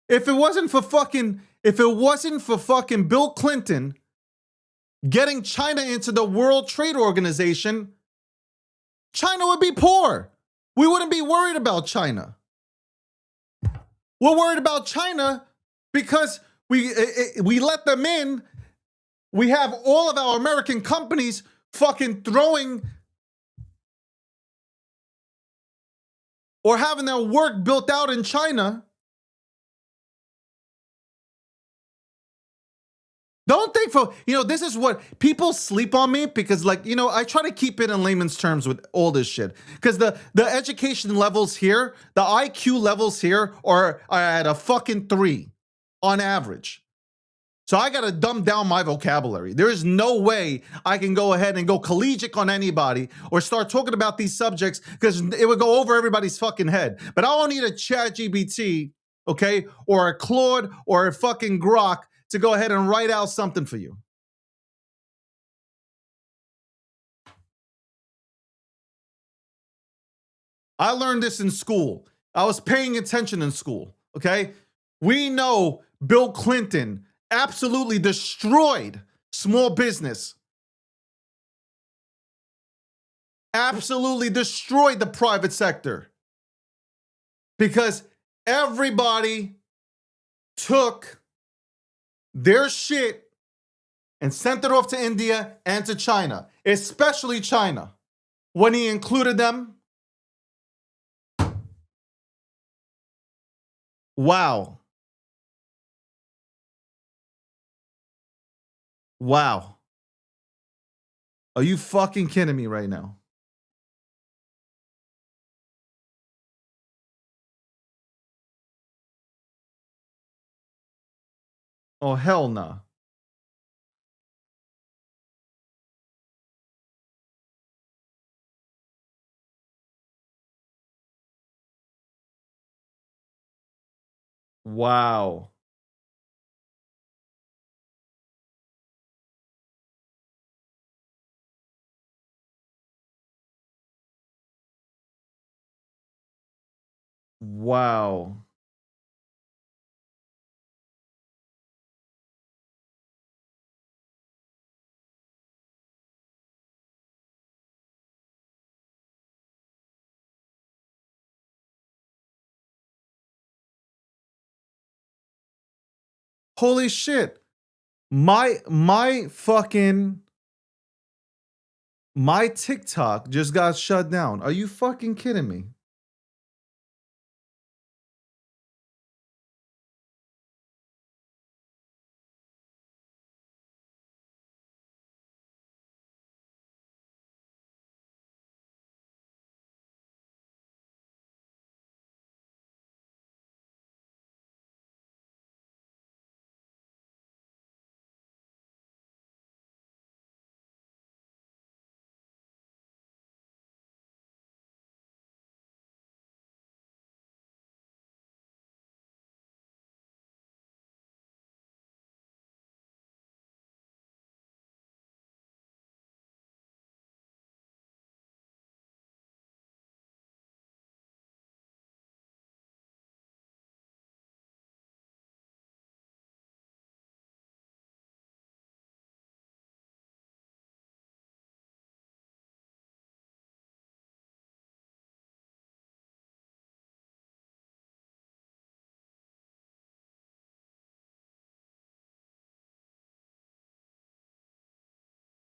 A: If it wasn't for fucking Bill Clinton getting China into the World Trade Organization, China would be poor. We wouldn't be worried about China. We're worried about China because we let them in. We have all of our American companies fucking throwing or having their work built out in China. Don't think this is what people sleep on me because, I try to keep it in layman's terms with all this shit. Because the education levels here, the IQ levels here are at a fucking 3 on average. So I got to dumb down my vocabulary. There is no way I can go ahead and go collegiate on anybody or start talking about these subjects because it would go over everybody's fucking head. But I don't need a ChatGPT, okay, or a Claude or a fucking Grok to go ahead and write out something for you. I learned this in school. I was paying attention in school, okay? We know Bill Clinton absolutely destroyed small business. absolutely destroyed the private sector because everybody took their shit and sent it off to India and to China, especially China. When he included them, wow. Wow. Are you fucking kidding me right now? Oh, hell nah. Wow. Wow. Holy shit. My fucking my TikTok just got shut down. Are you fucking kidding me?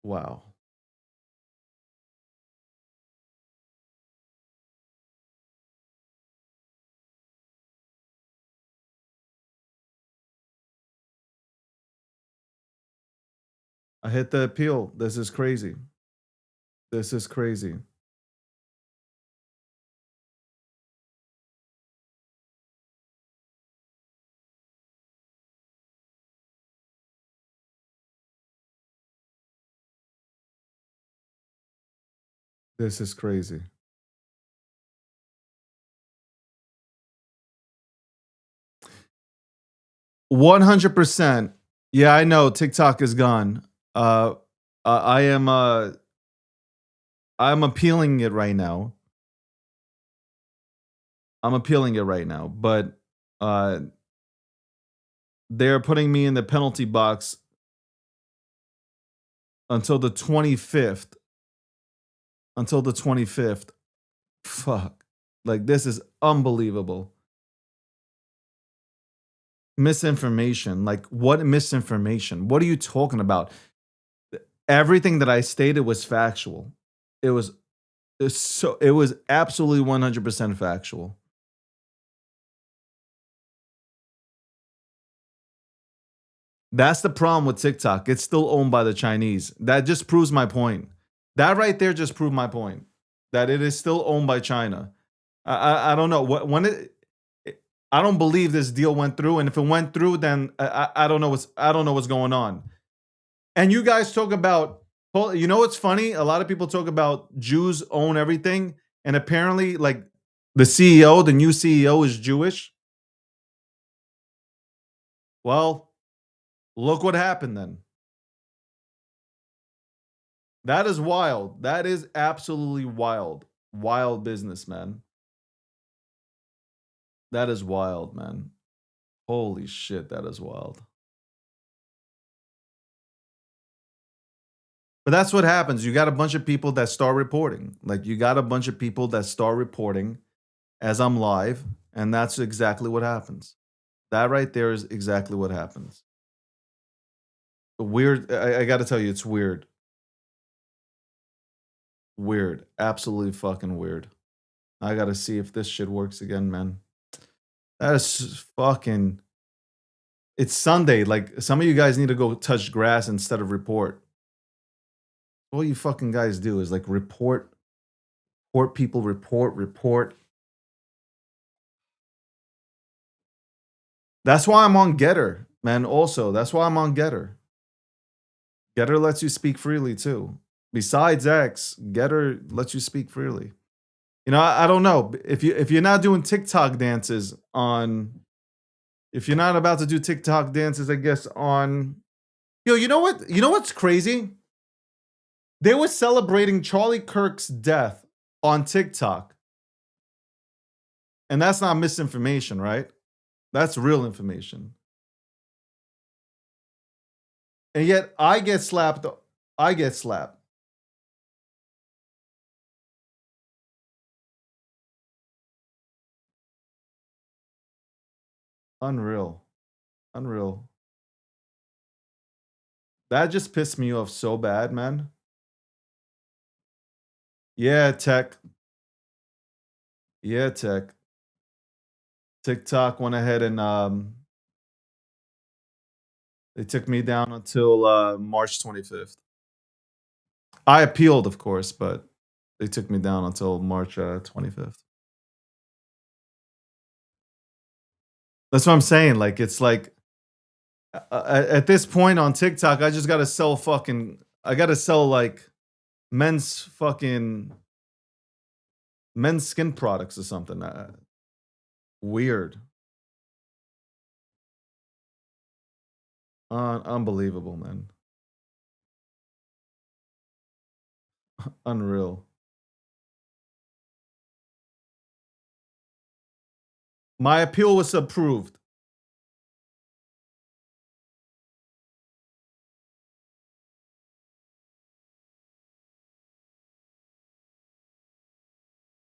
A: Wow. I hit the appeal. This is crazy. This is crazy. This is crazy. 100%. Yeah, I know TikTok is gone. I am I'm appealing it right now. I'm appealing it right now, but uh they're putting me in the penalty box until the 25th. Until the 25th. Fuck. Like this is unbelievable. Misinformation. Like what misinformation? What are you talking about? Everything that I stated was factual. It was it was absolutely 100% factual. That's the problem with TikTok. It's still owned by the Chinese. That just proves my point. That right there just proved my point. That it is still owned by China. I don't know what when I don't believe this deal went through, and if it went through, then I don't know what's going on. And you guys talk about, you know what's funny? A lot of people talk about Jews own everything, and apparently, like the CEO, the new CEO, is Jewish. Well, look what happened then. That is wild. That is absolutely wild. Wild business, man. That is wild, man. Holy shit, that is wild. But that's what happens. You got a bunch of people that start reporting. Like you got a bunch of people that start reporting as I'm live, and that's exactly what happens. That right there is exactly what happens. Weird. I got to tell you, it's weird. Weird. Absolutely fucking weird. I got to see if this shit works again, man. That is fucking. It's Sunday. Like some of you guys need to go touch grass instead of report. All you fucking guys do is like report people, report. That's why I'm on Getter, man. Also, that's why I'm on Getter. Getter lets you speak freely too. Besides X, Getter lets you speak freely. You know, I don't know if you're not doing TikTok dances on, if you're not about to do TikTok dances, I guess on. Yo, you know what? You know what's crazy? They were celebrating Charlie Kirk's death on TikTok, and that's not misinformation, right? That's real information. And yet I get slapped. I get slapped. Unreal. Unreal. That just pissed me off so bad, man. Yeah, tech. Yeah, tech. TikTok went ahead and they took me down until March 25th. I appealed, of course, but they took me down until March 25th. That's what I'm saying. Like, it's like at this point on TikTok, I just got to sell fucking, I got to sell like men's fucking, men's skin products or something. Weird. Unbelievable, man. Unreal. My appeal was approved.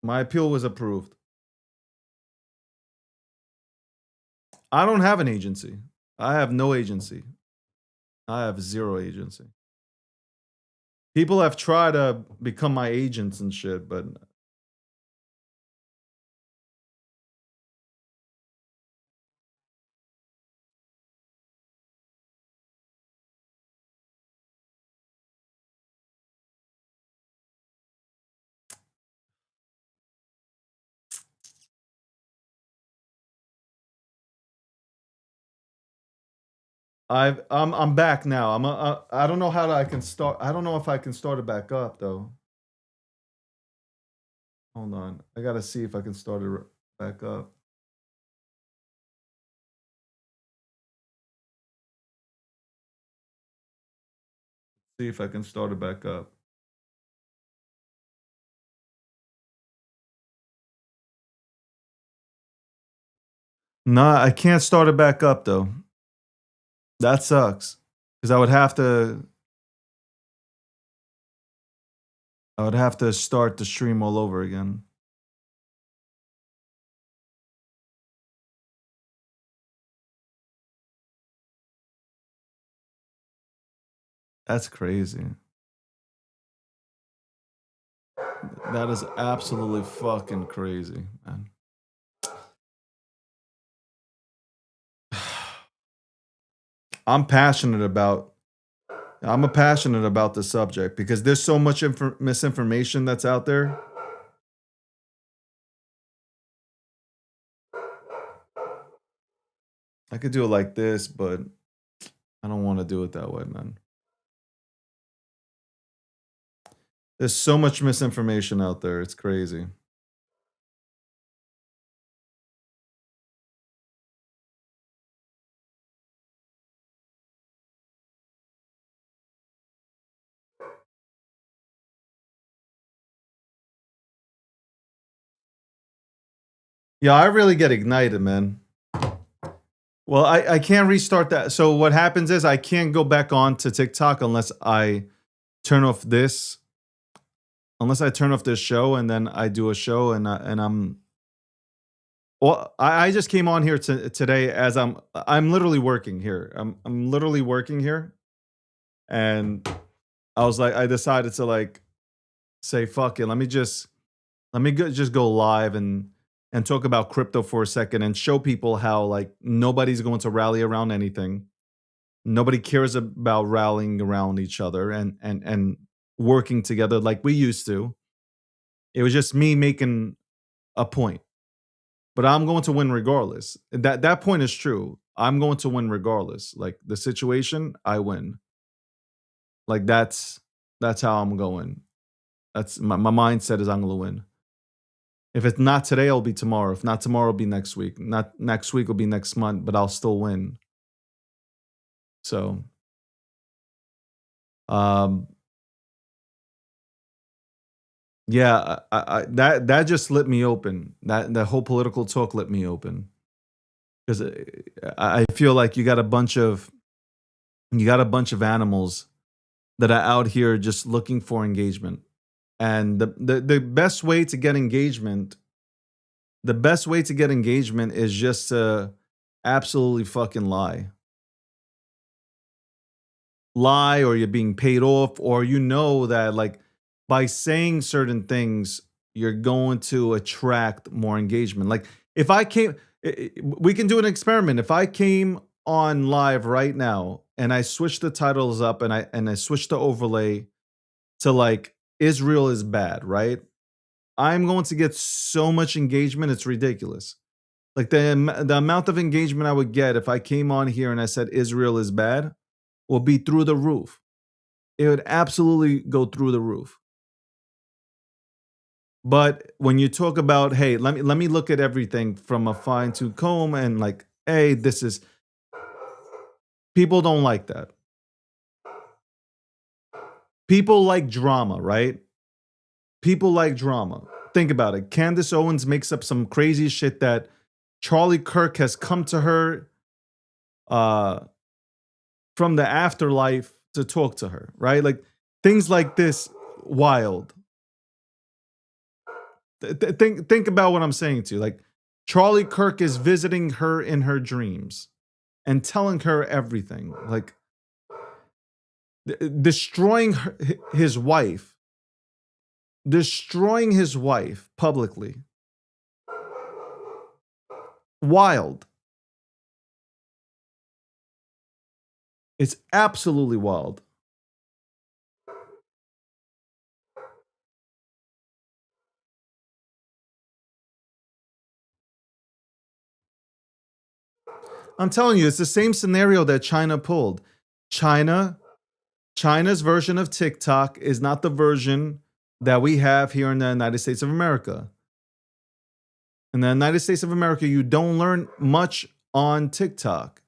A: My appeal was approved. I don't have an agency. I have no agency. I have zero agency. People have tried to become my agents and shit, but I'm back now. I don't know how I can start. I don't know if I can start it back up though. Hold on. I gotta see if I can start it back up. See if I can start it back up. Nah, I can't start it back up though. That sucks. Because I would have to start the stream all over again. That's crazy. That is absolutely fucking crazy, man. I'm passionate about I'm a passionate about the subject because there's so much misinformation that's out there. I could do it like this, but I don't want to do it that way, man. There's so much misinformation out there. It's crazy. Yeah, I really get ignited, man. Well, I can't restart that. So what happens is I can't go back on to TikTok unless I turn off this, unless I turn off this show and then I do a show and I'm well, I just came on here today as I'm literally working here. I'm literally working here, and I was like, I decided to like say fuck it. Just go live and talk about crypto for a second and show people how like nobody's going to rally around anything. Nobody cares about rallying around each other and working together like we used to. It was just me making a point. But I'm going to win regardless. That point is true. I'm going to win regardless. Like the situation, I win. Like that's how I'm going. That's my mindset is I'm gonna win. If it's not today, it'll be tomorrow. If not tomorrow, it'll be next week. Not next week will be next month, but I'll still win. So um yeah, that just lit me open. That whole political talk lit me open. Because I feel like you got a bunch of animals that are out here just looking for engagement. And the best way to get engagement, the best way to get engagement is just to absolutely fucking lie. Lie, or you're being paid off, or you know that like by saying certain things, you're going to attract more engagement. Like if I came, we can do an experiment. If I came on live right now and I switched the titles up and I switched the overlay to like Israel is bad, right? I'm going to get so much engagement, it's ridiculous. Like the amount of engagement I would get if I came on here and I said Israel is bad will be through the roof. It would absolutely go through the roof. But when you talk about, hey, let me look at everything from a fine tooth comb and like, hey, this is people don't like that. People like drama, right? People like drama. Think about it. Candace Owens makes up some crazy shit that Charlie Kirk has come to her uh from the afterlife to talk to her, right? Like things like this wild. Think about what I'm saying to you. Like Charlie Kirk is visiting her in her dreams and telling her everything. Like destroying his wife, destroying his wife publicly. Wild. It's absolutely wild. I'm telling you, it's the same scenario that China pulled. China, China's version of TikTok is not the version that we have here in the United States of America. In the United States of America, you don't learn much on TikTok.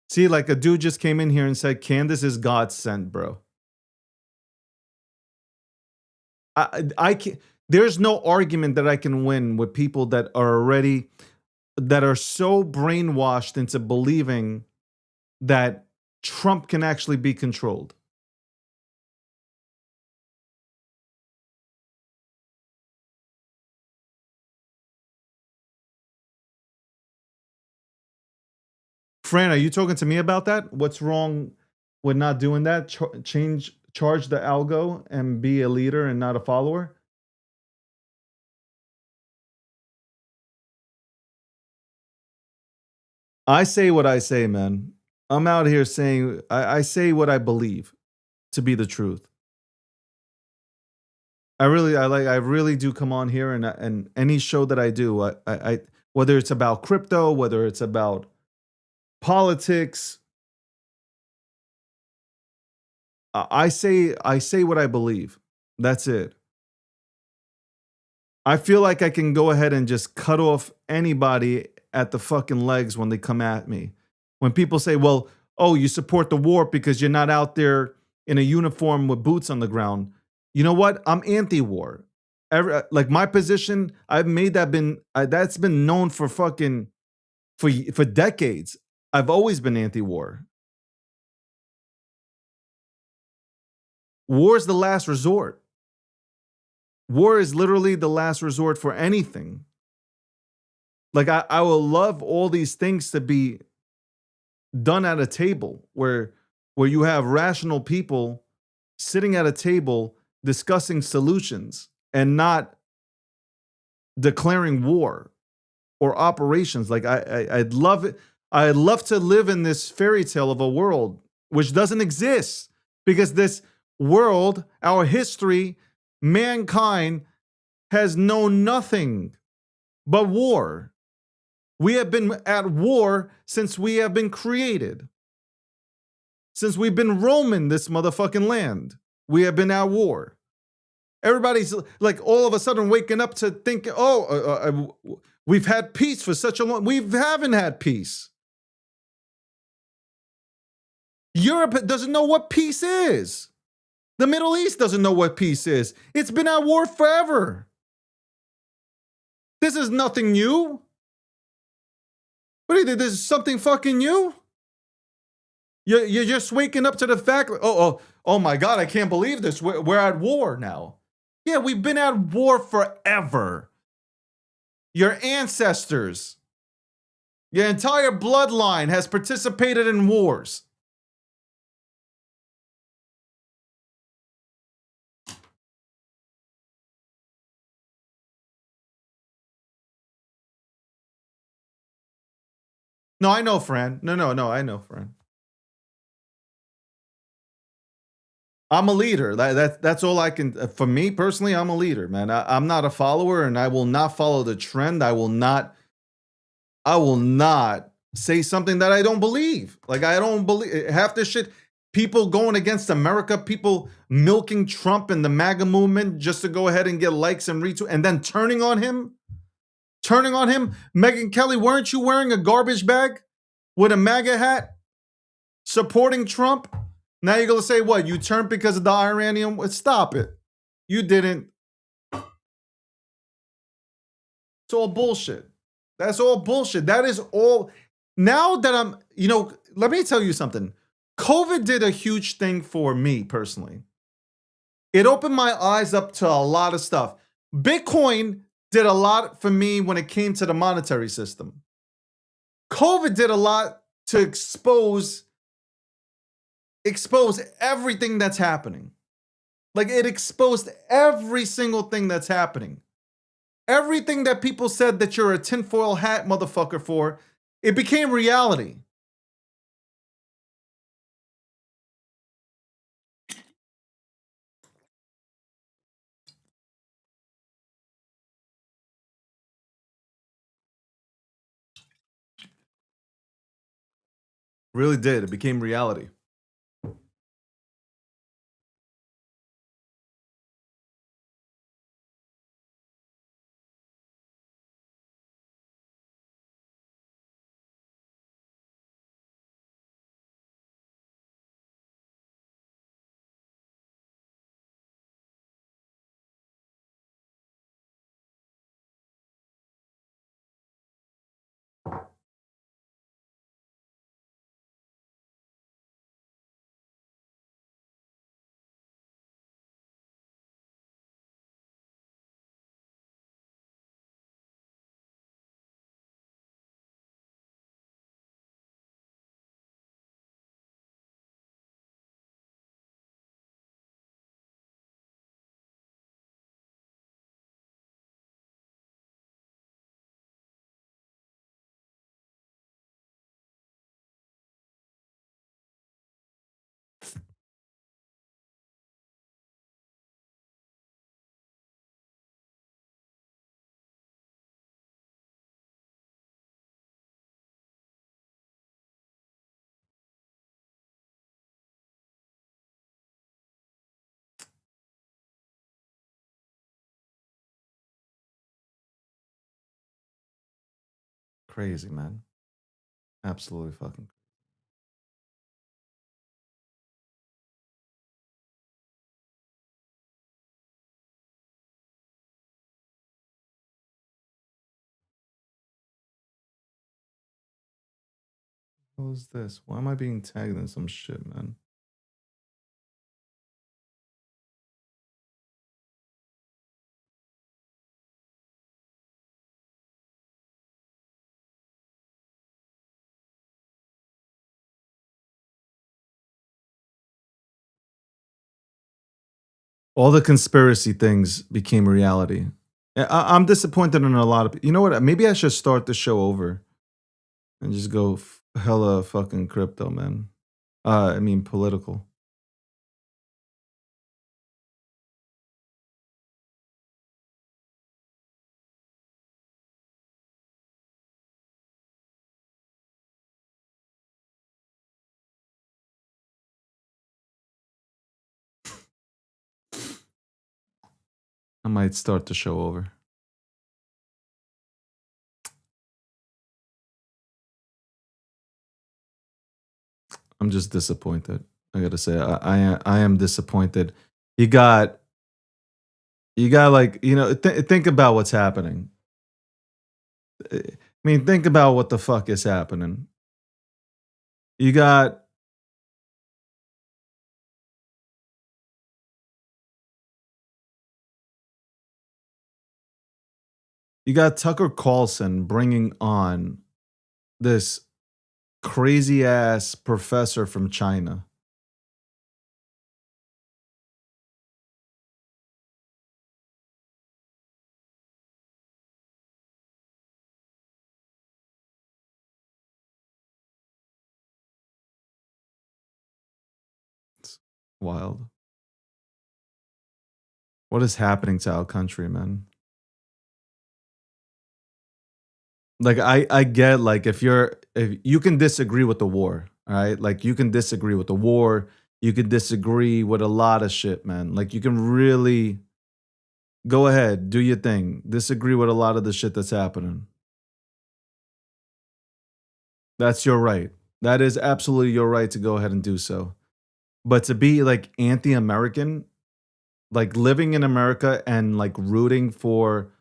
A: See, like a dude just came in here and said, Candace is God sent, bro. I can't, there's no argument that I can win with people that are already, that are so brainwashed into believing that Trump can actually be controlled. Fran, are you talking to me about that? What's wrong with not doing that? Charge the algo and be a leader and not a follower? I say what I say, man. I'm out here saying I say what I believe to be the truth. I really do come on here and any show that I do, I whether it's about crypto, whether it's about politics, I say what I believe. That's it. I feel like I can go ahead and just cut off anybody at the fucking legs when they come at me. When people say, well, oh, you support the war because you're not out there in a uniform with boots on the ground. You know what? I'm anti-war. Like my position, I've made that been that's been known for fucking for decades. I've always been anti-war. War is the last resort. War is literally the last resort for anything. Like I will love all these things to be done at a table where you have rational people sitting at a table discussing solutions and not declaring war or operations. Like I'd love it. I'd love to live in this fairy tale of a world which doesn't exist because this world, our history, mankind has known nothing but war. We have been at war since we have been created. Since we've been roaming this motherfucking land, we have been at war. Everybody's like all of a sudden waking up to think, we've had peace for such a long. We haven't had peace. Europe doesn't know what peace is. The Middle East doesn't know what peace is. It's been at war forever. This is nothing new. What do you think? This is something fucking new? You're just waking up to the fact, oh my God, I can't believe this. We're at war now. Yeah, we've been at war forever. Your ancestors, your entire bloodline has participated in wars. No, I know, Fran. No, I know, Fran. I'm a leader. That's all I can. For me personally, I'm a leader, man. I'm not a follower, and I will not follow the trend. I will not say something that I don't believe. Like I don't believe half this shit. People going against America, people milking Trump and the MAGA movement just to go ahead and get likes and retweets, and then turning on him. Megyn Kelly, weren't you wearing a garbage bag with a MAGA hat, supporting Trump? Now you're gonna say what? You turned because of the Iranian? Stop it. You didn't. It's all bullshit. That's all bullshit. That is all. Now that I'm, let me tell you something. COVID did a huge thing for me personally. It opened my eyes up to a lot of stuff. Bitcoin did a lot for me when it came to the monetary system. COVID did a lot to expose everything that's happening. Like it exposed every single thing that's happening. Everything that people said that you're a tinfoil hat motherfucker for, it became reality. Really did. It became reality. Crazy, man. Absolutely fucking. What is this? Why am I being tagged in some shit, man? All the conspiracy things became reality. I'm disappointed in a lot of. You know what? Maybe I should start the show over and just go hella fucking crypto, man. I mean political. I might start the show over. I'm just disappointed. I gotta say, I am disappointed. You got you got like think about what's happening. I mean, think about what the fuck is happening. You got you got Tucker Carlson bringing on this crazy ass professor from China. It's wild. What is happening to our country, man? Like I get like if you can disagree with the war, all right? Like you can disagree with the war, you can disagree with a lot of shit, man. Like you can really go ahead, do your thing. Disagree with a lot of the shit that's happening. That's your right. That is absolutely your right to go ahead and do so. But to be like anti-American, like living in America and like rooting for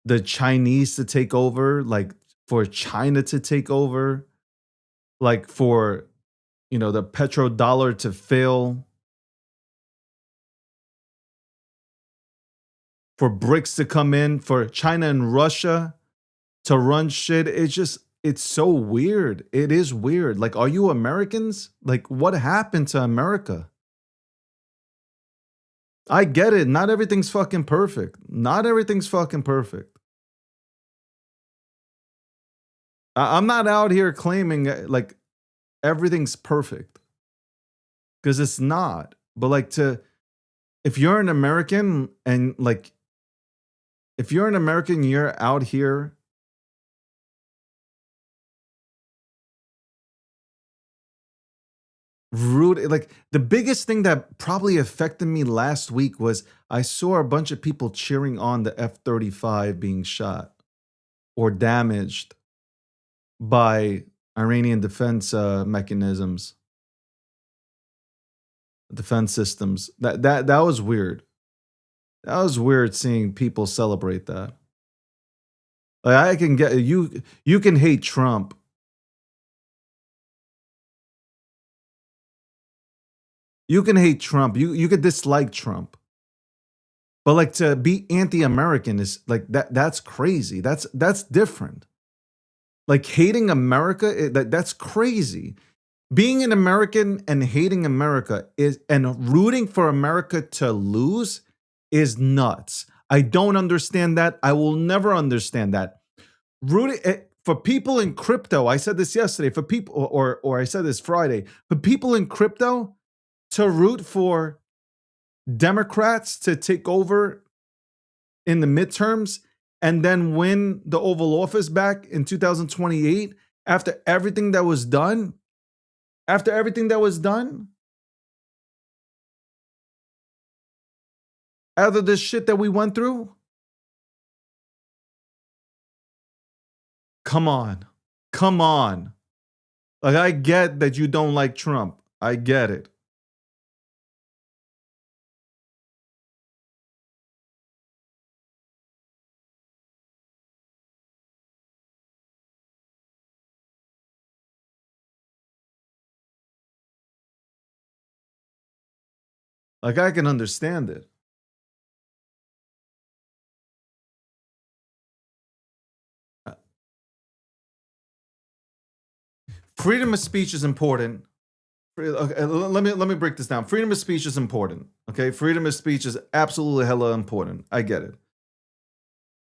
A: the Chinese to take over, like for China to take over, like for the petrodollar to fail, for BRICS to come in, for China and Russia to run shit. It's so weird. It is weird. Like, are you Americans? Like, what happened to America? I get it. Not everything's fucking perfect. Not everything's fucking perfect. I'm not out here claiming like everything's perfect because it's not. But like if you're an American and like if you're an American, you're out here rude. Like the biggest thing that probably affected me last week was I saw a bunch of people cheering on the F-35 being shot or damaged by Iranian defense mechanisms, defense systems. That was weird. That was weird seeing people celebrate that. Like I can get you. You can hate Trump. You can hate Trump. You could dislike Trump. But like to be anti-American is like that's crazy. That's different. Like hating America, that's crazy. Being an American and hating America is and rooting for America to lose is nuts. I don't understand that. I will never understand that. Rooting for people in crypto, I said this yesterday, for people or I said this Friday, for people in crypto to root for Democrats to take over in the midterms and then win the Oval Office back in 2028 after everything that was done, after everything that was done, after this shit that we went through. Come on. Come on. Like, I get that you don't like Trump. I get it. Like, I can understand it. Freedom of speech is important. Okay, let me break this down. Freedom of speech is important. Okay, freedom of speech is absolutely hella important. I get it.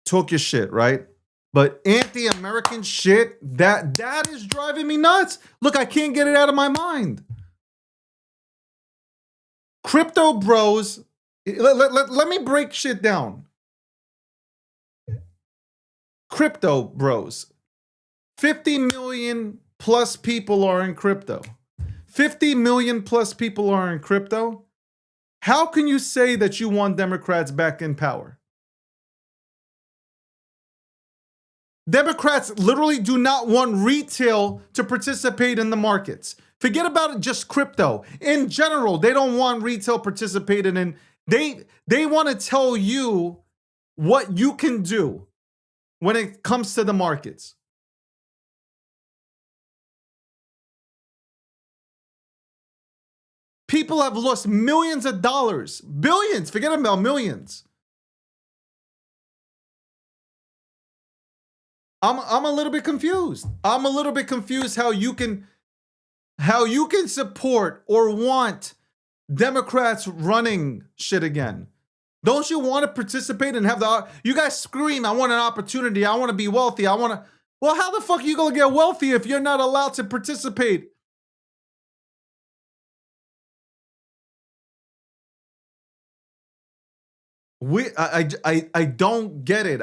A: Talk your shit, right? But anti-American shit, that is driving me nuts. Look, I can't get it out of my mind. Crypto bros, let me break shit down. Crypto bros, 50 million plus people are in crypto. 50 million plus people are in crypto. How can you say that you want Democrats back in power? Democrats literally do not want retail to participate in the markets. Forget about it, just crypto. In general, they don't want retail participating in. They want to tell you what you can do when it comes to the markets. People have lost millions of dollars, billions, forget about millions. I'm a little bit confused. I'm a little bit confused how you can support or want Democrats running shit again. Don't you want to participate and have you guys scream, I want an opportunity, I want to be wealthy, I want to. Well, how the fuck are you going to get wealthy if you're not allowed to participate? I don't get it.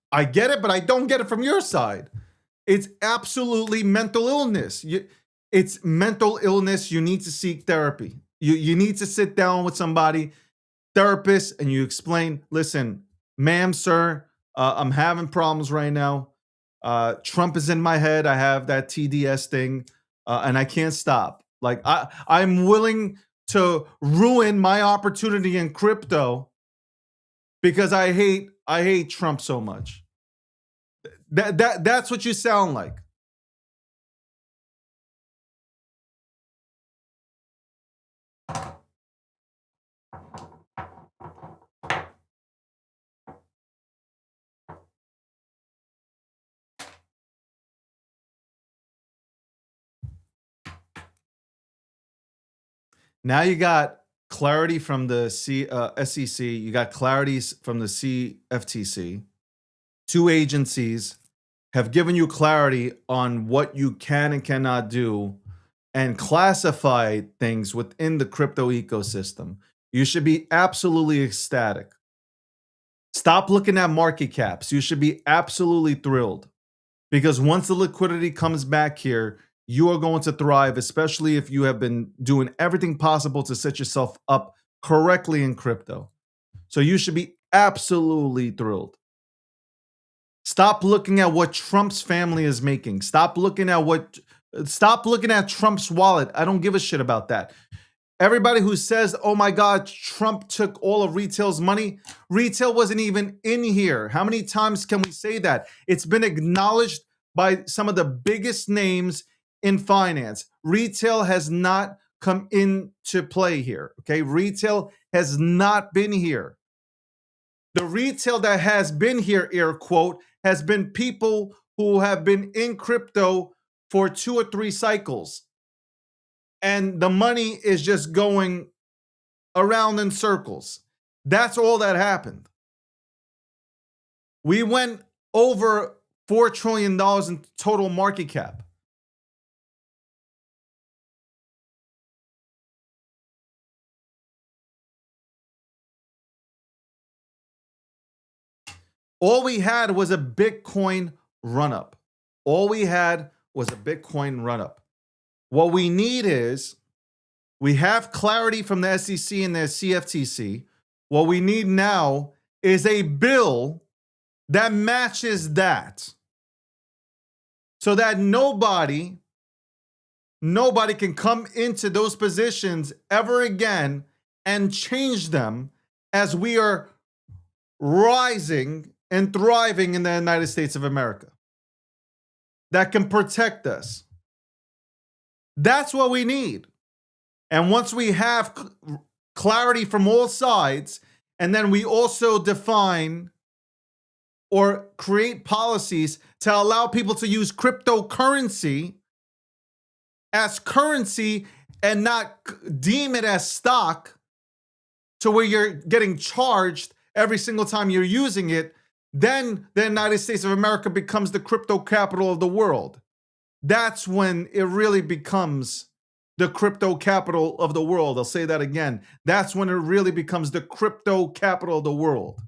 A: I get it, but I don't get it from your side. It's absolutely mental illness. It's mental illness. You need to seek therapy. You need to sit down with somebody, therapist, and you explain, listen, ma'am, sir, I'm having problems right now. Trump is in my head. I have that TDS thing, and I can't stop. Like, I'm willing to ruin my opportunity in crypto because I hate Trump so much. That's what you sound like. Now you got clarity from the SEC. You got clarities from the CFTC. Two agencies have given you clarity on what you can and cannot do and classified things within the crypto ecosystem. You should be absolutely ecstatic. Stop looking at market caps. You should be absolutely thrilled because once the liquidity comes back here, you are going to thrive, especially if you have been doing everything possible to set yourself up correctly in crypto. So you should be absolutely thrilled. Stop looking at what Trump's family is making. Stop looking at Trump's wallet. I don't give a shit about that. Everybody who says, oh my God, Trump took all of retail's money, retail wasn't even in here. How many times can we say that? It's been acknowledged by some of the biggest names in finance. Retail has not come into play here, okay? Retail has not been here. The retail that has been here, air quote, has been people who have been in crypto for 2 or 3 cycles. And the money is just going around in circles. That's all that happened. We went over $4 trillion in total market cap. All we had was a Bitcoin run up. All we had was a Bitcoin run up. What we need is we have clarity from the SEC and the CFTC. What we need now is a bill that matches that so that nobody can come into those positions ever again and change them as we are rising and thriving in the United States of America. That can protect us. That's what we need. And once we have clarity from all sides, and then we also define or create policies to allow people to use cryptocurrency as currency and not deem it as stock, to where you're getting charged every single time you're using it, then the United States of America becomes the crypto capital of the world. That's when it really becomes the crypto capital of the world. I'll say that again. That's when it really becomes the crypto capital of the world.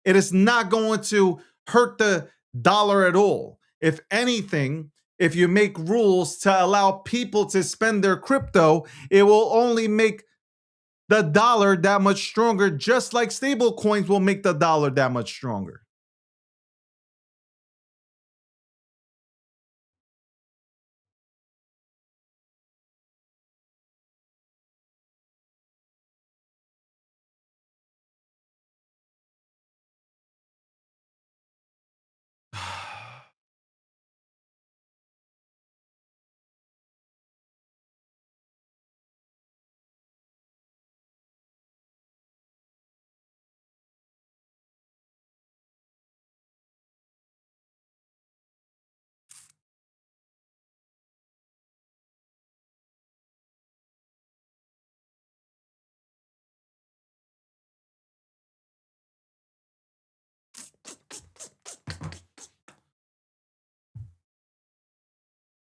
A: It is not going to hurt the dollar at all. If anything, if you make rules to allow people to spend their crypto, it will only make the dollar that much stronger, just like stable coins will make the dollar that much stronger.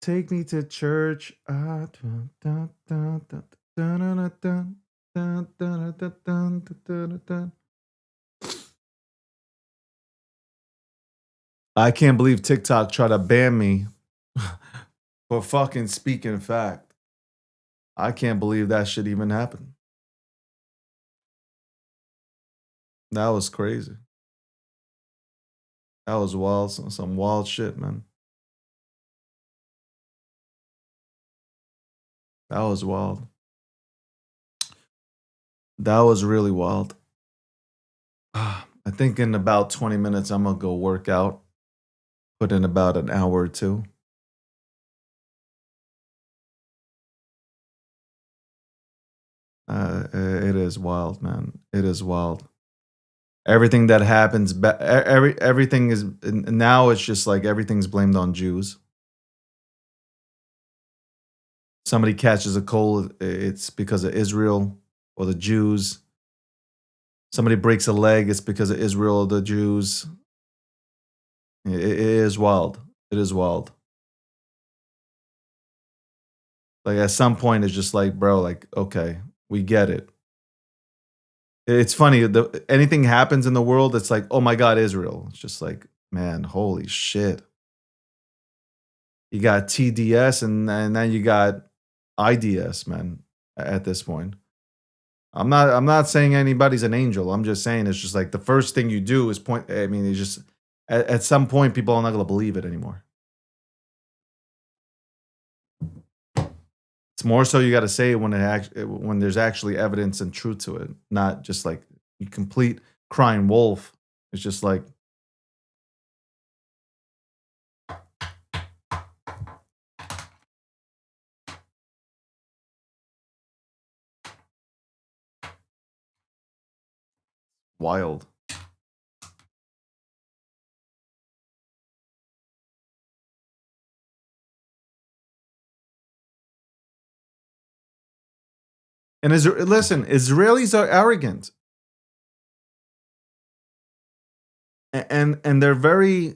A: Take me to church. I can't believe TikTok tried to ban me for fucking speaking fact. I can't believe that shit even happened. That was crazy. That was wild. Some wild shit, man. That was wild. That was really wild. I think in about 20 minutes, I'm gonna go work out. Put in about an hour or two. It is wild, man. It is wild. Everything that happens, everything is now. It's just like everything's blamed on Jews. Somebody catches a cold, it's because of Israel or the Jews. Somebody breaks a leg, it's because of Israel or the Jews. It is wild. It is wild. Like at some point, it's just like, bro, like, okay, we get it. It's funny. Anything happens in the world, it's like, oh my God, Israel. It's just like, man, holy shit. You got TDS and then you got IDS, man, at this point. I'm not saying anybody's an angel. I'm just saying it's just like the first thing you do is point. I mean, it's just at some point people are not gonna believe it anymore. It's more so you got to say it when when there's actually evidence and truth to it, not just like you complete crying wolf. It's just like wild. And listen, Israelis are arrogant, and they're very.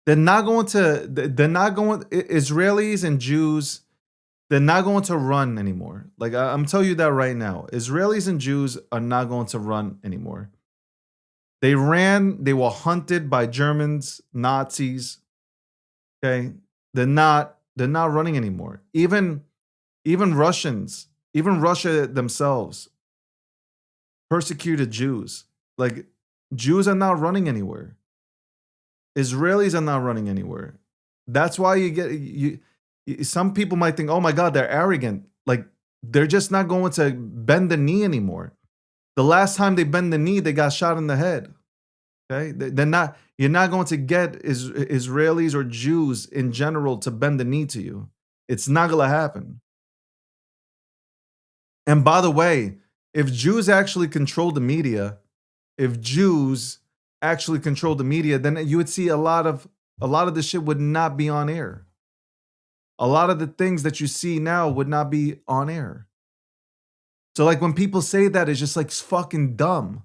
A: They're not going to. They're not going. Israelis and Jews. They're not going to run anymore. Like I'm telling you that right now. Israelis and Jews are not going to run anymore. They ran. They were hunted by Germans, Nazis. Okay, they're not. They're not running anymore. Even Russians, even Russia themselves persecuted Jews. Like Jews are not running anywhere. Israelis are not running anywhere. That's why some people might think, "Oh my god, they're arrogant." Like they're just not going to bend the knee anymore. The last time they bend the knee, they got shot in the head. Okay? They're not you're not going to get Israelis or Jews in general to bend the knee to you. It's not going to happen. And by the way, if Jews actually controlled the media, if Jews actually controlled the media, then you would see a lot of this shit would not be on air. A lot of the things that you see now would not be on air. So like when people say that, it's just like fucking dumb.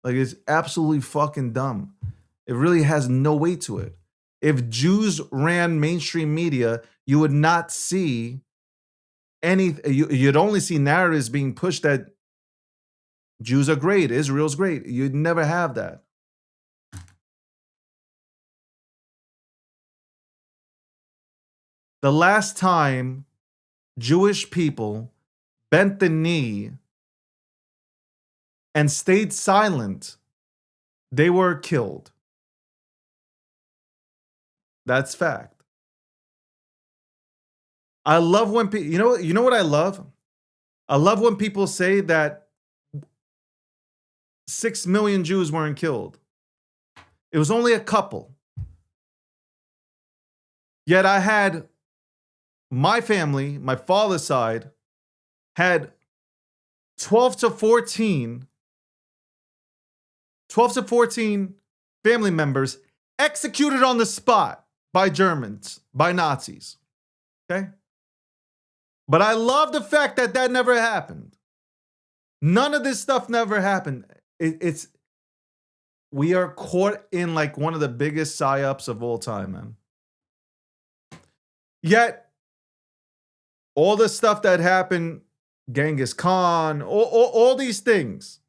A: Like it's absolutely fucking dumb. It really has no weight to it. If Jews ran mainstream media, you would not see you'd only see narratives being pushed that Jews are great, Israel's great. You'd never have that. The last time Jewish people bent the knee and stayed silent, they were killed. That's fact. I love when people, you know what I love? I love when people say that 6 million Jews weren't killed. It was only a couple. Yet I had my family, my father's side, had 12 to 14 family members executed on the spot by Germans, by Nazis. Okay? But I love the fact that that never happened. None of this stuff never happened. We are caught in like one of the biggest psyops of all time, man. Yet, all the stuff that happened, Genghis Khan, all these things,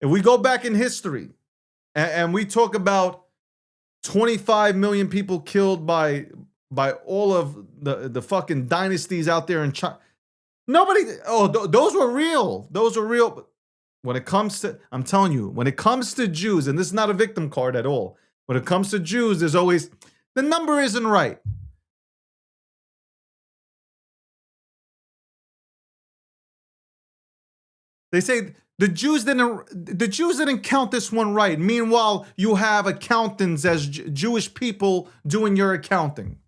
A: if we go back in history and we talk about 25 million people killed by all of the fucking dynasties out there in China, those were real. Those were real. But when it comes to, I'm telling you, when it comes to Jews, and this is not a victim card at all, when it comes to Jews, there's always, the number isn't right. They say the Jews didn't count this one right. Meanwhile, you have accountants as Jewish people doing your accounting.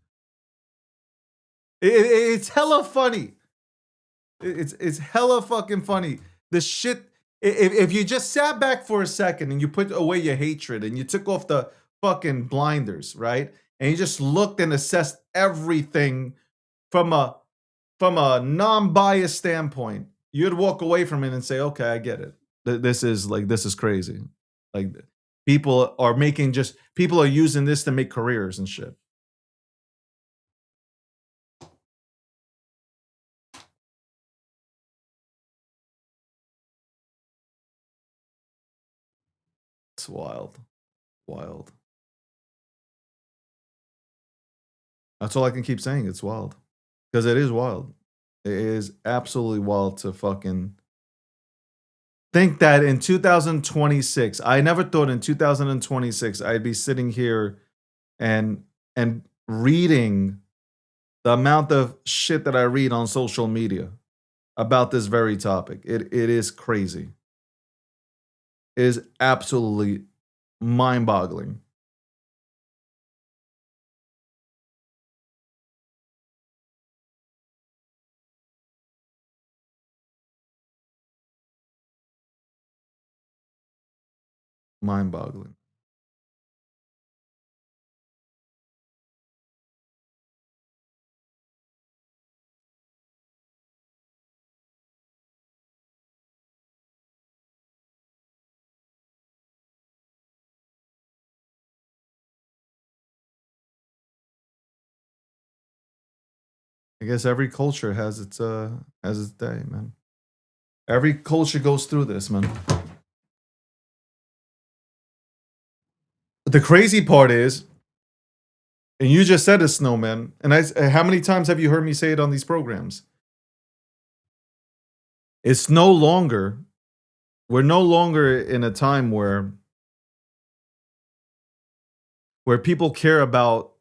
A: It's hella funny. It's hella fucking funny. The shit. If you just sat back for a second and you put away your hatred and you took off the fucking blinders, right? And you just looked and assessed everything from a non-biased standpoint, you'd walk away from it and say, okay, I get it. This is crazy. Like people are using this to make careers and shit. It's wild. Wild. That's all I can keep saying. It's wild. Because it is wild. It is absolutely wild to fucking think that in 2026, I never thought in 2026 I'd be sitting here and reading the amount of shit that I read on social media about this very topic. It is crazy. It is absolutely mind-boggling. Mind-boggling. I guess every culture has its day, man. Every culture goes through this, man. The crazy part is, and you just said it, Snowman, and how many times have you heard me say it on these programs? It's no longer, we're no longer in a time where people care about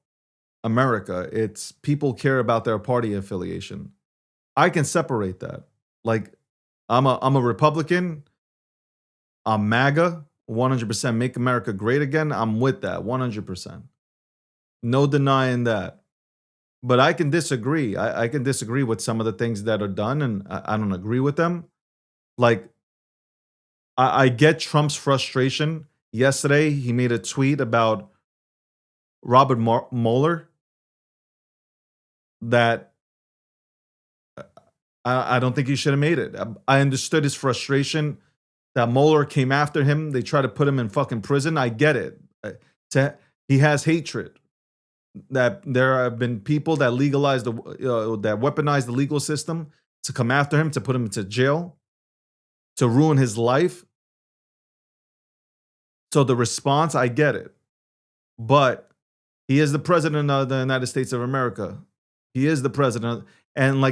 A: America. It's people care about their party affiliation. I can separate that. Like I'm a Republican. I'm MAGA, 100%. Make America great again. I'm with that, 100%. No denying that. but I can disagree. I can disagree with some of the things that are done, and I don't agree with them. Like, I get Trump's frustration. Yesterday, he made a tweet about Robert Mueller that I don't think he should have made it. I understood his frustration that Mueller came after him. They tried to put him in fucking prison. I get it. He has hatred. That there have been people that legalize that weaponize the legal system to come after him, to put him into jail, to ruin his life. So the response, I get it. But he is the president of the United States of America. He is the president. And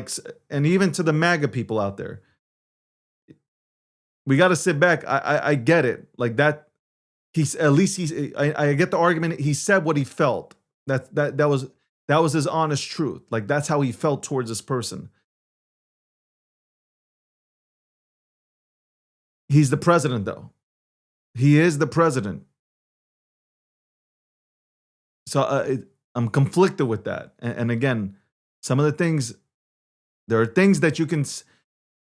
A: even to the MAGA people out there, we got to sit back. I get it. Like that. I get the argument. He said what he felt. That was his honest truth. Like that's how he felt towards this person. He's the president, though. He is the president. So I'm conflicted with that. And again, some of the things, there are things that you can.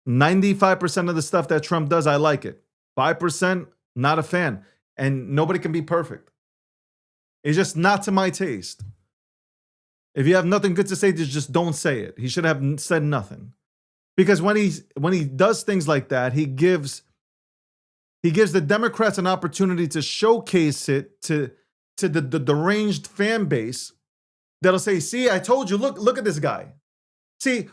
A: 95% of the stuff that Trump does, I like it. 5%, not a fan. And nobody can be perfect. It's just not to my taste. If you have nothing good to say, just don't say it. He should have said nothing. Because when he does things like that, he gives the Democrats an opportunity to showcase it to the deranged fan base that'll say, "See, I told you. Look at this guy." See,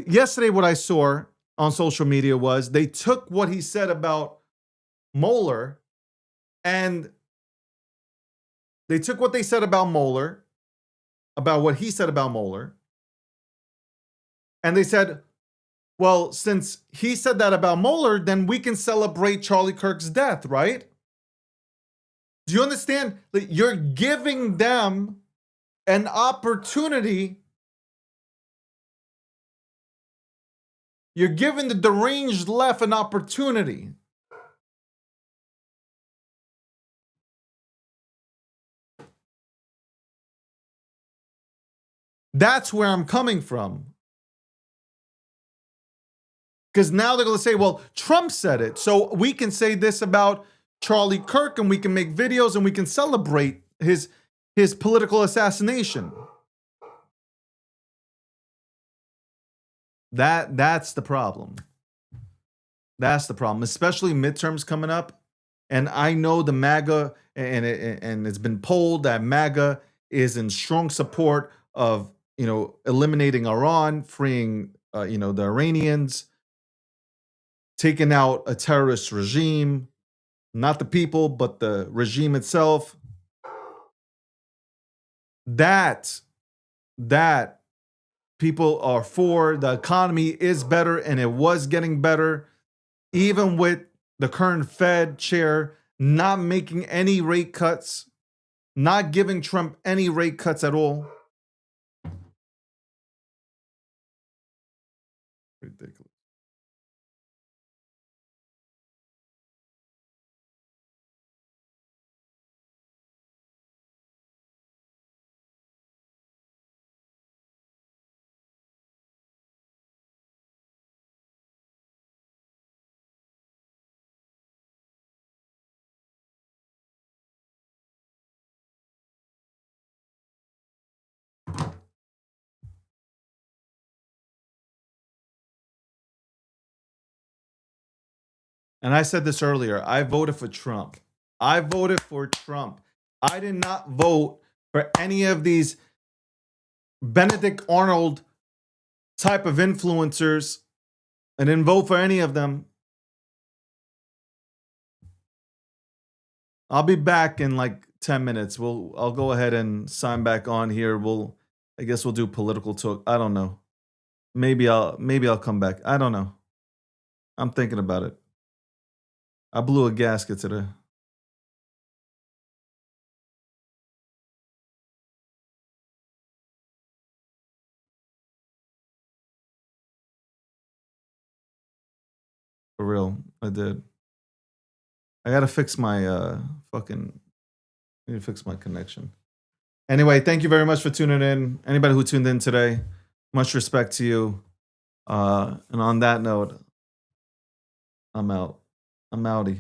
A: yesterday what I saw on social media was they took what he said about Mueller, and they took what they said about Mueller, about what he said about Mueller, and they said, well, since he said that about Mueller, then we can celebrate Charlie Kirk's death, right? Do you understand? Like, you're giving them an opportunity. You're giving the deranged left an opportunity. That's where I'm coming from. Because now they're going to say, well, Trump said it. So we can say this about Charlie Kirk, and we can make videos, and we can celebrate his political assassination. That's the problem. That's the problem, especially midterms coming up. And I know the MAGA, and it's been polled that MAGA is in strong support of, eliminating Iran, freeing, the Iranians, taking out a terrorist regime, not the people, but the regime itself. That people are for. The economy is better, and it was getting better, even with the current Fed chair not making any rate cuts, not giving Trump any rate cuts at all. Ridiculous. And I said this earlier, I voted for Trump. I voted for Trump. I did not vote for any of these Benedict Arnold type of influencers. I didn't vote for any of them. I'll be back in like 10 minutes. I'll go ahead and sign back on here. I guess we'll do political talk. I don't know. Maybe I'll come back. I don't know. I'm thinking about it. I blew a gasket today. For real, I did. I gotta fix my I need to fix my connection. Anyway, thank you very much for tuning in. Anybody who tuned in today, much respect to you. And on that note, I'm out. I'm outie.